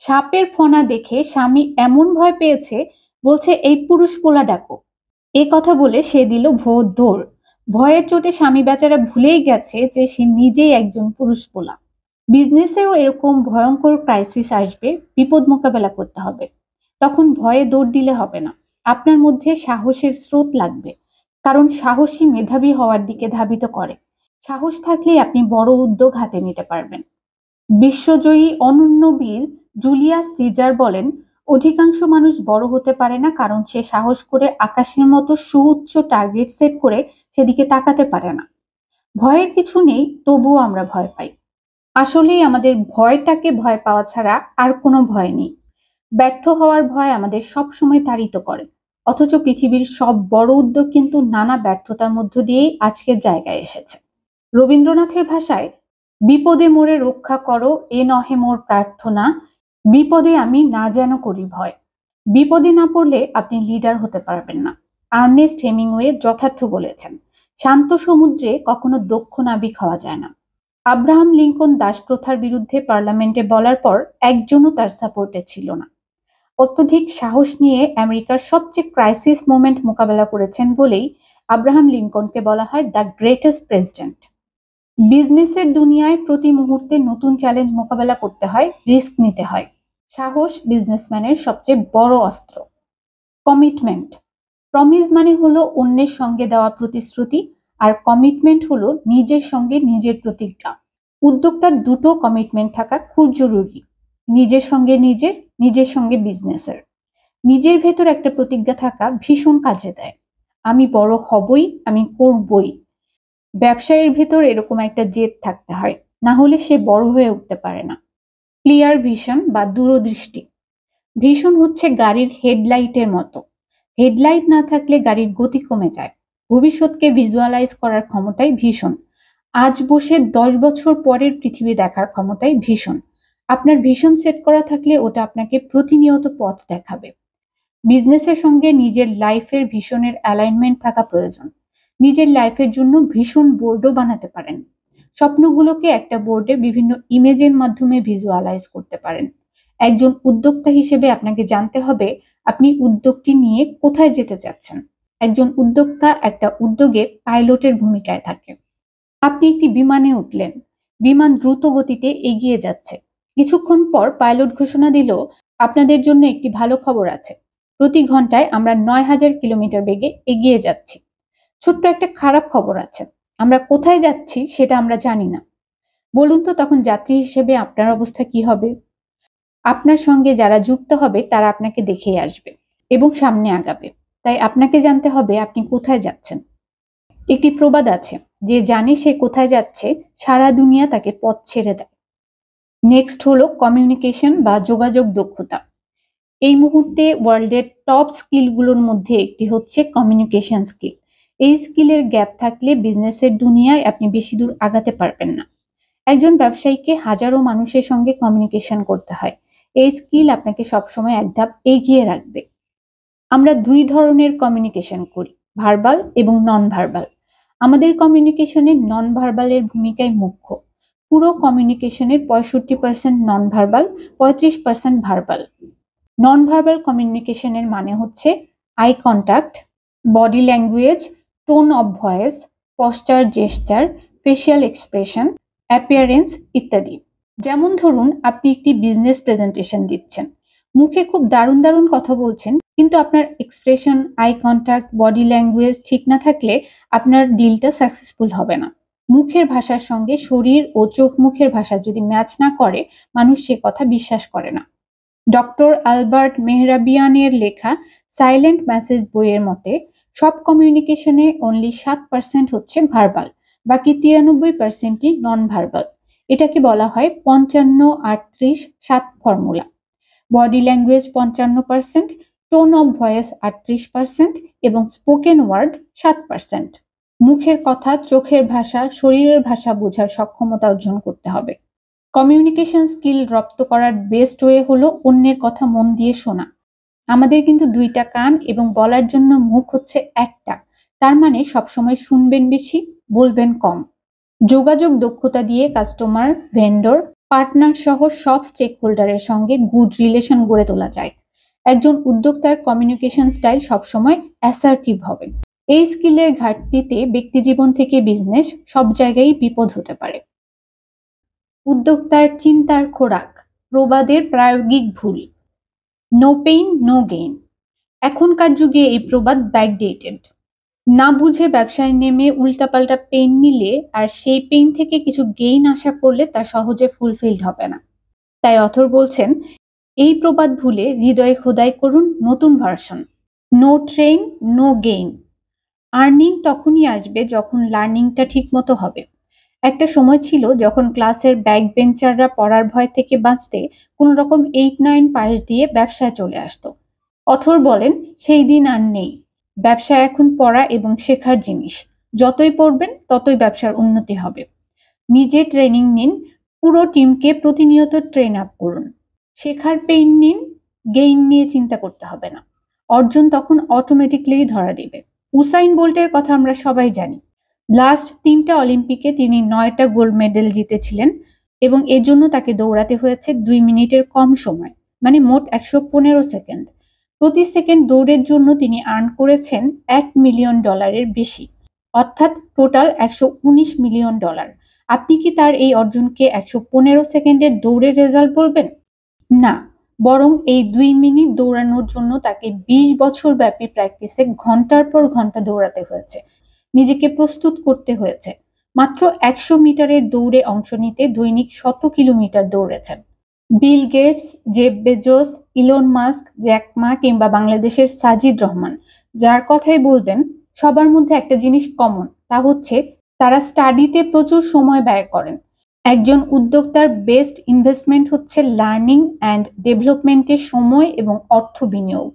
সাপের ফনা দেখে স্বামী এমন ভয় পেয়েছে, বলছে এই পুরুষ পোলা ডাকো। এ কথা বলে সে দিল ভোর দৌড়। ভয়ের চোটে স্বামী বেচারা ভুলেই গেছে যে সে নিজেই একজন পুরুষ পোলা। বিজনেসেও এরকম ভয়ঙ্কর ক্রাইসিস আসবে, বিপদ মোকাবেলা করতে হবে। তখন ভয়ে দৌড় দিলে হবে না, আপনার মধ্যে সাহসের স্রোত লাগবে, কারণ সাহসী মেধাবী হওয়ার দিকে ধাবিত করে। সাহস থাকলেই আপনি বড় উদ্যোগ হাতে নিতে পারবেন। বিশ্বজয়ী অনন্য বীর জুলিয়াস সিজার বলেন, অধিকাংশ মানুষ বড় হতে পারে না কারণ সে সাহস করে আকাশের মতো সুউচ্চ টার্গেট সেট করে সেদিকে তাকাতে পারে না। ভয়ের কিছু নেই, তবুও আমরা ভয় পাই। আসলেই আমাদের ভয়টাকে ভয় পাওয়া ছাড়া আর কোনো ভয় নেই। ব্যর্থ হওয়ার ভয় আমাদের সবসময় তাড়িত করে। অথচ পৃথিবীর সব বড় উদ্যোগ কিন্তু নানা ব্যর্থতার মধ্য দিয়েই আজকের জায়গায় এসেছে। রবীন্দ্রনাথের ভাষায়, বিপদে মোরে রক্ষা করো এ নহে মোর প্রার্থনা, বিপদে আমি না যেন করি ভয়। বিপদে না পড়লে আপনি লিডার হতে পারবেন না। আর্নেস্ট হেমিংওয়ে যথার্থ বলেছেন, শান্ত সমুদ্রে কখনো দক্ষ নাবিক হওয়া যায় না। আব্রাহাম লিঙ্কন দাসপ্রথার বিরুদ্ধে পার্লামেন্টে বলার পর একজনও তার সাপোর্টে ছিল না। অত্যধিক সাহস নিয়ে আমেরিকার সবচেয়ে ক্রাইসিস মোমেন্ট মোকাবেলা করেছেন বলেই আব্রাহাম লিঙ্কনকে বলা হয় দ্য গ্রেটেস্ট প্রেসিডেন্ট। বিজনেসের দুনিয়ায় প্রতি মুহূর্তে নতুন চ্যালেঞ্জ মোকাবেলা করতে হয়, রিস্ক নিতে হয়। সাহস বিজনেসম্যানের সবচেয়ে বড় অস্ত্র। কমিটমেন্ট। প্রমিস মানে হলো অন্যের সঙ্গে দেওয়া প্রতিশ্রুতি, আর কমিটমেন্ট হলো নিজের সঙ্গে নিজের প্রতিজ্ঞা। উদ্যোক্তার দুটো কমিটমেন্ট থাকা খুব জরুরি, নিজের সঙ্গে নিজের, নিজের সঙ্গে বিজনেসের। নিজের ভেতর একটা প্রতিজ্ঞা থাকা ভীষণ কাজে দেয়। আমি বড় হবই, আমি করবই। ব্যবসায়ের ভেতর এরকম একটা জেদ থাকতে হয়, না হলে সে বড় হয়ে উঠতে পারে না। ক্লিয়ার ভিশন বা দূরদৃষ্টি। ভিশন হচ্ছে গাড়ির হেডলাইটের মতো। হেডলাইট না থাকলে গাড়ির গতি কমে যায়। ভবিষ্যৎকে ভিজুয়ালাইজ করার ক্ষমতাই ভীষণ। আজ বসে 10 বছর পরের পৃথিবী দেখার ক্ষমতাই ভীষণ। আপনার ভিশন সেট করা থাকলে ওটা আপনাকে প্রতিনিয়ত পথ দেখাবে। বিজনেসের সঙ্গে নিজের লাইফের ভিশনের অ্যালাইনমেন্ট থাকা প্রয়োজন। নিজের লাইফের জন্য ভিশন বোর্ডও বানাতে পারেন। স্বপ্নগুলোকে একটা বোর্ডে বিভিন্ন ইমেজের মাধ্যমে ভিজুয়ালাইজ করতে পারেন। একজন উদ্যোক্তা হিসেবে আপনাকে জানতে হবে আপনি উদ্যোগটি নিয়ে কোথায় যেতে চাচ্ছেন। একজন উদ্যোক্তা একটা উদ্যোগে পাইলটের ভূমিকায় থাকে। আপনি একটি বিমানে উঠলেন, বিমান দ্রুত গতিতে এগিয়ে যাচ্ছে। কিছুক্ষণ পর পাইলট ঘোষণা দিল, আপনাদের জন্য একটি ভালো খবর আছে, প্রতি ঘন্টায় আমরা 9000 কিলোমিটার বেগে এগিয়ে যাচ্ছি। ছোট্ট একটা খারাপ খবর আছে, আমরা কোথায় যাচ্ছি সেটা আমরা জানি না। বলুন তো তখন যাত্রী হিসেবে আপনার অবস্থা কি হবে? আপনার সঙ্গে যারা যুক্ত হবে তারা আপনাকে দেখেই আসবে এবং সামনে আগাবে। তাই আপনাকে জানতে হবে আপনি কোথায় যাচ্ছেন। একটি প্রবাদ আছে, যে জানে সে কোথায় যাচ্ছে সারা দুনিয়া তাকে পথ ছেড়ে দেয়। নেক্সট হলো কমিউনিকেশন বা যোগাযোগ দক্ষতা। এই মুহূর্তে ওয়ার্ল্ডের টপ স্কিলগুলোর মধ্যে একটি হচ্ছে কমিউনিকেশন স্কিল। এই স্কিলের গ্যাপ থাকলে বিজনেসের দুনিয়ায় আপনি বেশি দূর আগাতে পারবেন না। একজন ব্যবসায়ীকে হাজারো মানুষের সঙ্গে কমিউনিকেশন করতে হয়। এই স্কিল আপনাকে সবসময় এক ধাপ এগিয়ে রাখবে। আমরা দুই ধরনের কমিউনিকেশন করি, ভার্বাল এবং নন ভার্বাল। আমাদের কমিউনিকেশনে নন ভার্বালের ভূমিকাই মুখ্য। পুরো কমিউনিকেশনের 65% non verbal, 35% verbal. Non verbal কমিউনিকেশনের মানে হচ্ছে eye contact, body language, tone of voice, posture gesture, facial expression, appearance ইত্যাদি। যেমন ধরুন আপনি একটি বিজনেস প্রেজেন্টেশন দিচ্ছেন, মুখে খুব দারুণ দারুণ কথা বলছেন, কিন্তু আপনার expression, eye contact, body language ঠিক না থাকলে আপনার ডিলটা সাকসেসফুল হবে না। মুখের ভাষার সঙ্গে শরীর ও চোখ মুখের ভাষা যদি ম্যাচ না করে, মানুষ সে কথা বিশ্বাস করে না। ডক্টর আলবার্ট মেহরাবিয়ানের লেখা সাইলেন্ট মেসেজ বইয়ের মতে সব কমিউনিকেশনে অনলি 7% হচ্ছে ভার্বাল, বাকি 93%ই নন ভার্বাল। এটাকে বলা হয় 55-38-7 formula. Body language 55%, tone of voice 38% এবং স্পোকেন ওয়ার্ড 7%। মুখের কথা, চোখের ভাষা, শরীরের ভাষা বোঝার সক্ষমতা অর্জন করতে হবে। কমিউনিকেশন স্কিল রপ্ত করার বেস্ট ওয়ে হলো অন্যের কথা মন দিয়ে শোনা। আমাদের কিন্তু দুইটা কান এবং বলার জন্য মুখ হচ্ছে একটা। তার মানে সবসময় শুনবেন বেশি, বলবেন কম। যোগাযোগ দক্ষতা দিয়ে কাস্টমার, ভেন্ডর, পার্টনার সহ সব স্টেক হোল্ডারের সঙ্গে গুড রিলেশন গড়ে তোলা যায়। একজন উদ্যোক্তার কমিউনিকেশন স্টাইল সবসময় অ্যাসার্টিভ হবে। এই স্কিলের ঘাটতিতে ব্যক্তিজীবন থেকে বিজনেস সব জায়গায় বিপদ হতে পারে। উদ্যোক্তার চিন্তার খোরাক, প্রবাদের প্রায়োগিক ভুল। No pain no gain. এখনকার যুগে এই প্রবাদ ব্যাকডেটেড। না বুঝে ব্যবসায় নেমে উল্টাপাল্টা পেইন নিলে আর সেই পেইন থেকে কিছু গেইন আশা করলে তা সহজে ফুলফিলড হবে না। তাই অথর বলছেন, এই প্রবাদ ভুলে হৃদয়ে খোদাই করুন নতুন version. No train no gain. Earning তখনই আসবে যখন লার্নিংটা ঠিক মতো হবে। একটা সময় ছিল যখন ক্লাসের ব্যাক বেঞ্চাররা পড়ার ভয় থেকে বাঁচতে কোনো রকম 8-9 পাশ দিয়ে ব্যবসায় চলে আসতো। অথর বলেন, সেই দিন আর নেই। ব্যবসা এখন পড়া এবং শেখার জিনিস। যতই পড়বেন ততই ব্যবসার উন্নতি হবে। নিজে ট্রেনিং নিন, পুরো টিমকে প্রতিনিয়ত ট্রেন আপ করুন। শেখার পেইন নিন, গেইন নিয়ে চিন্তা করতে হবে না। অর্জন তখন অটোমেটিকলি ধরা দিবে। উসাইন বোল্টের কথা আমরা সবাই জানি। লাস্ট 3টা অলিম্পিকে তিনি 9টা গোল্ড মেডেল জিতেছিলেন এবং এজন্য তাকে দৌড়াতে হয়েছে 2 মিনিটের কম সময়, মানে মোট 115 সেকেন্ড। প্রতি সেকেন্ড দৌড়ের জন্য তিনি আর্ন করেছেন $1 মিলিয়ন বেশি, অর্থাৎ টোটাল $119 মিলিয়ন। আপনি কি তার এই অর্জনকে 115 সেকেন্ডের দৌড়ের রেজাল্ট বলবেন? না, বরং এই 2 মিনিট দৌড়ানোর জন্য তাকে 20 বছর ব্যাপী প্র্যাকটিসে ঘন্টার পর ঘন্টা দৌড়াতে হয়েছে, নিজেকে প্রস্তুত করতে হয়েছে। মাত্র 100 মিটারের দৌড়ে অংশ নিতে দৈনিক 100 কিলোমিটার দৌড়েছেন। Bill Gates, Jeff Bezos, Elon Musk, Jack Ma কিংবা বাংলাদেশের সাজিদ রহমান, যার কথাই বলবেন, সবার মধ্যে একটা জিনিস কমন, তা হচ্ছে তারা স্টাডিতে প্রচুর সময় ব্যয় করেন। একজন উদ্যোক্তার বেস্ট ইনভেস্টমেন্ট হচ্ছে লার্নিং অ্যান্ড ডেভেলপমেন্টে সময় এবং অর্থ বিনিয়োগ।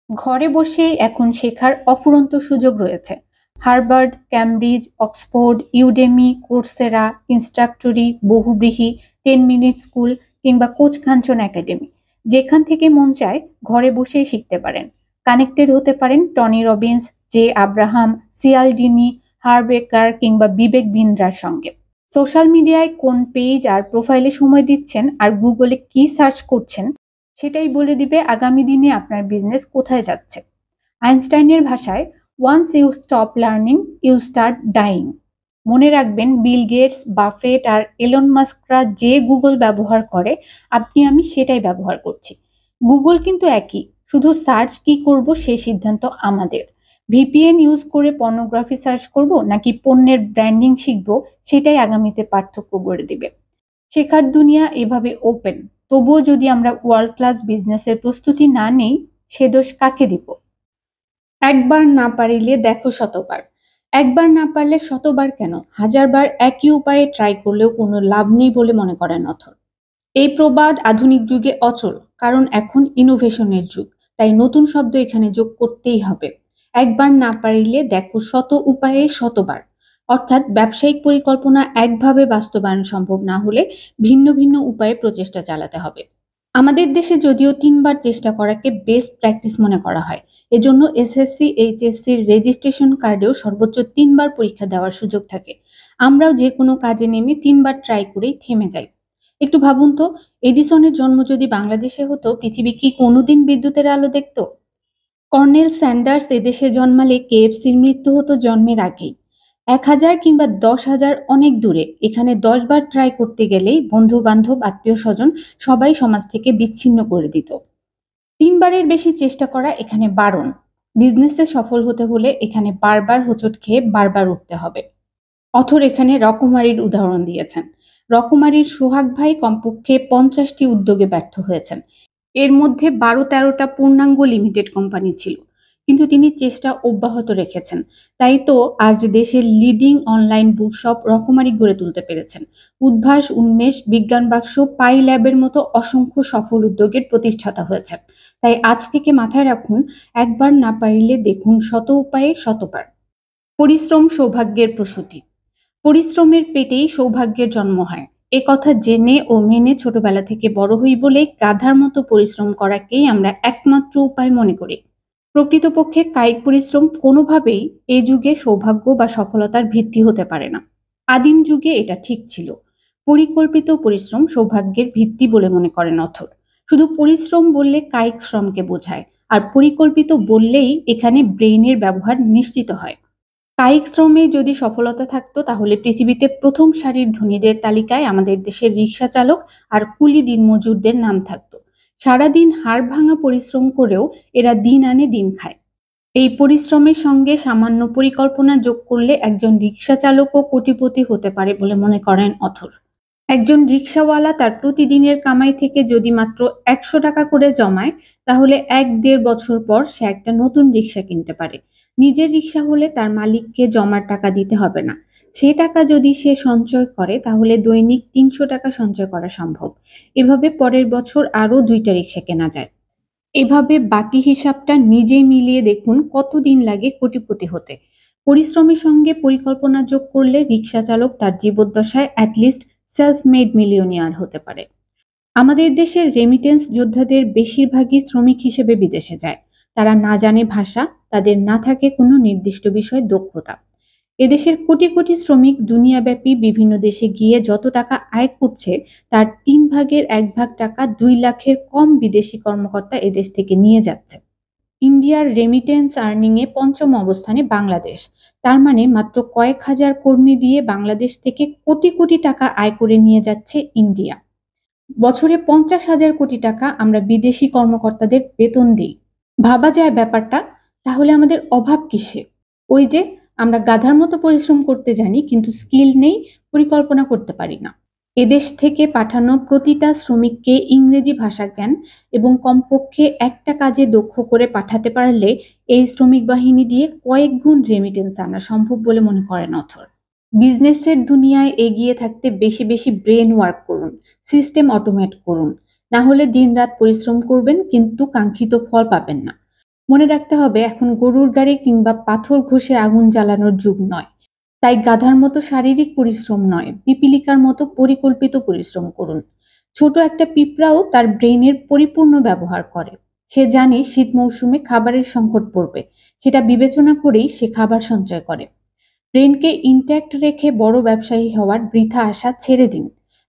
ঘরে বসেই এখন শেখার অফুরন্ত সুযোগ রয়েছে। Harvard, Cambridge, Oxford, Udemy, Coursera, Instructory, Bohubrihi, 10 minute school কিংবা কোচ কাঞ্চন একাডেমি। যেখান থেকে মন চায় ঘরে বসেই শিখতে পারেন। কানেক্টেড হতে পারেন টনি রবিন্স, জে আব্রাহাম, সিয়ালডিনি, হারবেকার কিংবা বিবেক বিন্দ্রার সঙ্গে। সোশ্যাল মিডিয়ায় কোন পেজ আর প্রোফাইলে সময় দিচ্ছেন আর গুগলে কি সার্চ করছেন, সেটাই বলে দিবে আগামী দিনে আপনার বিজনেস কোথায় যাচ্ছে। আইনস্টাইনের ভাষায়, once you stop learning you start dying. মনে রাখবেন, বিল গেটস, বাফেট আর এলন মাস্করা যে গুগল ব্যবহার করে, আপনি আমি সেটাই ব্যবহার করছি। গুগল কিন্তু একই, শুধু সার্চ কি করব সে সিদ্ধান্ত আমাদের। ভিপিএন ইউজ করে পর্নোগ্রাফি সার্চ করব নাকি পণ্যের ব্র্যান্ডিং শিখব, সেটাই আগামীতে পার্থক্য গড়ে দিবে। শেখার দুনিয়া এভাবে ওপেন, তবুও যদি আমরা ওয়ার্ল্ড ক্লাস বিজনেসের প্রস্তুতি না নেই, সে দোষ কাকে দিব? একবার না পারিলে দেখো শতবার। একবার না পারলে শতবার কেন, হাজারবার একই উপায়ে ট্রাই করলেও কোনো লাভ নেই বলে মনে করেন অথর। এই প্রবাদ আধুনিক যুগে অচল, কারণ এখন ইনোভেশনের যুগ। তাই নতুন শব্দ এখানে যোগ করতেই হবে। একবার না পারিলে দেখো শত উপায়ে শতবার। অর্থাৎ ব্যবসায়িক পরিকল্পনা একভাবে বাস্তবায়ন সম্ভব না হলে ভিন্ন ভিন্ন উপায়ে প্রচেষ্টা চালাতে হবে। আমাদের দেশে যদিও ৩ বার চেষ্টা করাকে বেস্ট প্র্যাকটিস মনে করা হয়, এজন্য এসএসসি এইচএসসির রেজিস্ট্রেশন কার্ডেও সর্বোচ্চ ৩ বার পরীক্ষা দেওয়ার সুযোগ থাকে। আমরাও যে কোনো কাজে নেমে ৩ বার ট্রাই করেই থেমে যাই। একটু ভাবুন তো, এডিসনের জন্ম যদি বাংলাদেশে হতো, পৃথিবী কি কোনোদিন বিদ্যুতের আলো দেখত? কর্নেল স্যান্ডার্স এদেশে জন্মালে কেএফসির মৃত্যু হতো জন্মের আগেই। ১,০০০ কিংবা ১০,০০০ অনেক দূরে, এখানে ১০ বার ট্রাই করতে গেলেই বন্ধু বান্ধব আত্মীয় স্বজন সবাই সমাজ থেকে বিচ্ছিন্ন করে দিত। ৩ বারের বেশি চেষ্টা করা এখানে বারণ। বিজনেসে সফল হতে হলে এখানে বারবার হোঁচট খেয়ে বারবার উঠতে হবে। অথর এখানে রকমারির উদাহরণ দিয়েছেন। রকমারির সোহাগ ভাই কমপক্ষে ৫০টি উদ্যোগে ব্যর্থ হয়েছেন। এর মধ্যে ১২-১৩টা পূর্ণাঙ্গ লিমিটেড কোম্পানি ছিল, কিন্তু তিনি চেষ্টা অব্যাহত রেখেছেন। তাই তো আজ দেশের লিডিং অনলাইন বুকশপ রকমারি গড়ে তুলতে পেরেছেন। উদ্ভাস, উন্মেষ, বিজ্ঞান বাক্স, পাই ল্যাবের মতো অসংখ্য সফল উদ্যোগের প্রতিষ্ঠাতা হয়েছেন। তাই আজ থেকে মাথায় রাখুন, একবার না পারিলে দেখুন শত উপায়ে শতবার। পরিশ্রম সৌভাগ্যের প্রসূতি। পরিশ্রমের পেটেই সৌভাগ্যের জন্ম হয়, এ কথা জেনে ও মেনে ছোটবেলা থেকে বড় হই বলে গাধার মতো পরিশ্রম করাকেই আমরা একমাত্র উপায় মনে করি। প্রকৃতপক্ষে কায়িক পরিশ্রম কোনোভাবেই এই যুগে সৌভাগ্য বা সফলতার ভিত্তি হতে পারে না। আদিম যুগে এটা ঠিক ছিল। পরিকল্পিত পরিশ্রম সৌভাগ্যের ভিত্তি বলে মনে করেন অথর। শুধু পরিশ্রম বললে কায়িক শ্রমকে বোঝায়, আর পরিকল্পিত বললেই এখানে ব্রেইনের ব্যবহার নিশ্চিত হয়। কায়িক শ্রমে যদি সফলতা থাকতো, তাহলে পৃথিবীতে প্রথম সারির ধনীদের তালিকায় আমাদের দেশের রিক্সা চালক আর কুলি দিনমজুরদের নাম থাকতো। সারাদিন হাড় ভাঙা পরিশ্রম করেও এরা দিন আনে দিন খায়। এই পরিশ্রমের সঙ্গে সামান্য পরিকল্পনা যোগ করলে একজন রিক্সা চালকও কোটিপতি হতে পারে বলে মনে করেন অথর। একজন রিক্সাওয়ালা তার প্রতিদিনের কামাই থেকে যদি মাত্র ১০০ টাকা করে জমায়, তাহলে ১-১.৫ বছর পর সে একটা নতুন রিক্সা কিনতে পারে। নিজের রিক্সা হলে তার মালিককে জমার টাকা দিতে হবে না। সে টাকা যদি সে সঞ্চয় করে, তাহলে দৈনিক ৩০০ টাকা সঞ্চয় করা সম্ভব। এভাবে পরের বছর আরও ২টা রিক্সা কেনা যায়। এভাবে বাকি হিসাবটা নিজেই মিলিয়ে দেখুন কতদিন লাগে কোটিপতি হতে। পরিশ্রমের সঙ্গে পরিকল্পনা যোগ করলে রিক্সা চালক তার জীবদ্দশায় অ্যাটলিস্ট সেলফ মেড মিলিয়নিয়ার হতে পারে। আমাদের দেশের রেমিটেন্স যোদ্ধাদের বেশিরভাগই শ্রমিক হিসেবে বিদেশে যায়। তারা না জানে ভাষা, তাদের না থাকে কোনো নির্দিষ্ট বিষয়ে দক্ষতা। এদেশের কোটি কোটি শ্রমিক দুনিয়াব্যাপী বিভিন্ন দেশে গিয়ে যত টাকা আয় করছে, তার 1/3 টাকা ২ লাখের কম বিদেশি কর্মকর্তা এদেশ থেকে নিয়ে যাচ্ছে। ইন্ডিয়ার রেমিটেন্স আর্নিংয়ে পঞ্চম অবস্থানে বাংলাদেশ। তার মানে মাত্র কয়েক হাজার কর্মী দিয়ে বাংলাদেশ থেকে কোটি কোটি টাকা আয় করে নিয়ে যাচ্ছে ইন্ডিয়া। বছরে ৫০,০০০ কোটি টাকা আমরা বিদেশি কর্মকর্তাদের বেতন দিই। ভাবা যায় ব্যাপারটা? তাহলে আমাদের অভাব কিসে? ওই যে, আমরা গাধার মতো পরিশ্রম করতে জানি, কিন্তু স্কিল নেই, পরিকল্পনা করতে পারি না। এদেশ থেকে পাঠানো প্রতিটা শ্রমিককে ইংরেজি ভাষা জ্ঞান এবং কমপক্ষে একটা কাজে দক্ষ করে পাঠাতে পারলে এই শ্রমিক বাহিনী দিয়ে কয়েক গুণ রেমিটেন্স আনা সম্ভব বলে মনে করেন অথর। বিজনেসের দুনিয়ায় এগিয়ে থাকতে বেশি বেশি ব্রেন ওয়ার্ক করুন, সিস্টেম অটোমেট করুন। না হলে দিনরাত পরিশ্রম করবেন, কিন্তু কাঙ্ক্ষিত ফল পাবেন না। মনে রাখতে হবে, এখন গরুর গাড়ি কিংবা পাথর ঘষে আগুন জ্বালানোর যুগ নয়। তাই গাধার মতো শারীরিক পরিশ্রম নয়, পিপীলিকার মতো পরিকল্পিত পরিশ্রম করুন। ছোট একটা পিঁপড়াও তার ব্রেইনের পরিপূর্ণ ব্যবহার করে। সে জানে শীত মৌসুমে খাবারের সংকট পড়বে, সেটা বিবেচনা করেই সে খাবার সঞ্চয় করে। ব্রেইনকে ইনট্যাক্ট রেখে বড় ব্যবসায়ী হওয়ার বৃথা আশা ছেড়ে দিন।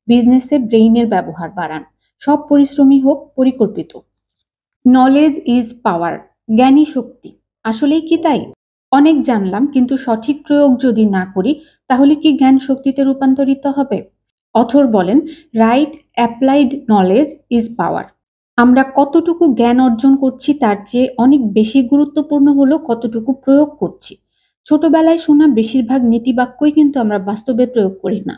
বিজনেসে ব্রেইনের ব্যবহার বাড়ান। সব পরিশ্রমই হোক পরিকল্পিত। Knowledge is power. জ্ঞানী শক্তি। আসলেই কি তাই? অনেক জানলাম, কিন্তু সঠিক প্রয়োগ যদি না করি, তাহলে কি জ্ঞান শক্তিতে রূপান্তরিত হবে? অথর বলেন, right applied knowledge is power. আমরা কতটুকু জ্ঞান অর্জন করছি তার চেয়ে অনেক বেশি গুরুত্বপূর্ণ হলো কতটুকু প্রয়োগ করছি। ছোটবেলায় শোনা বেশিরভাগ নীতিবাক্যই কিন্তু আমরা বাস্তবে প্রয়োগ করি না।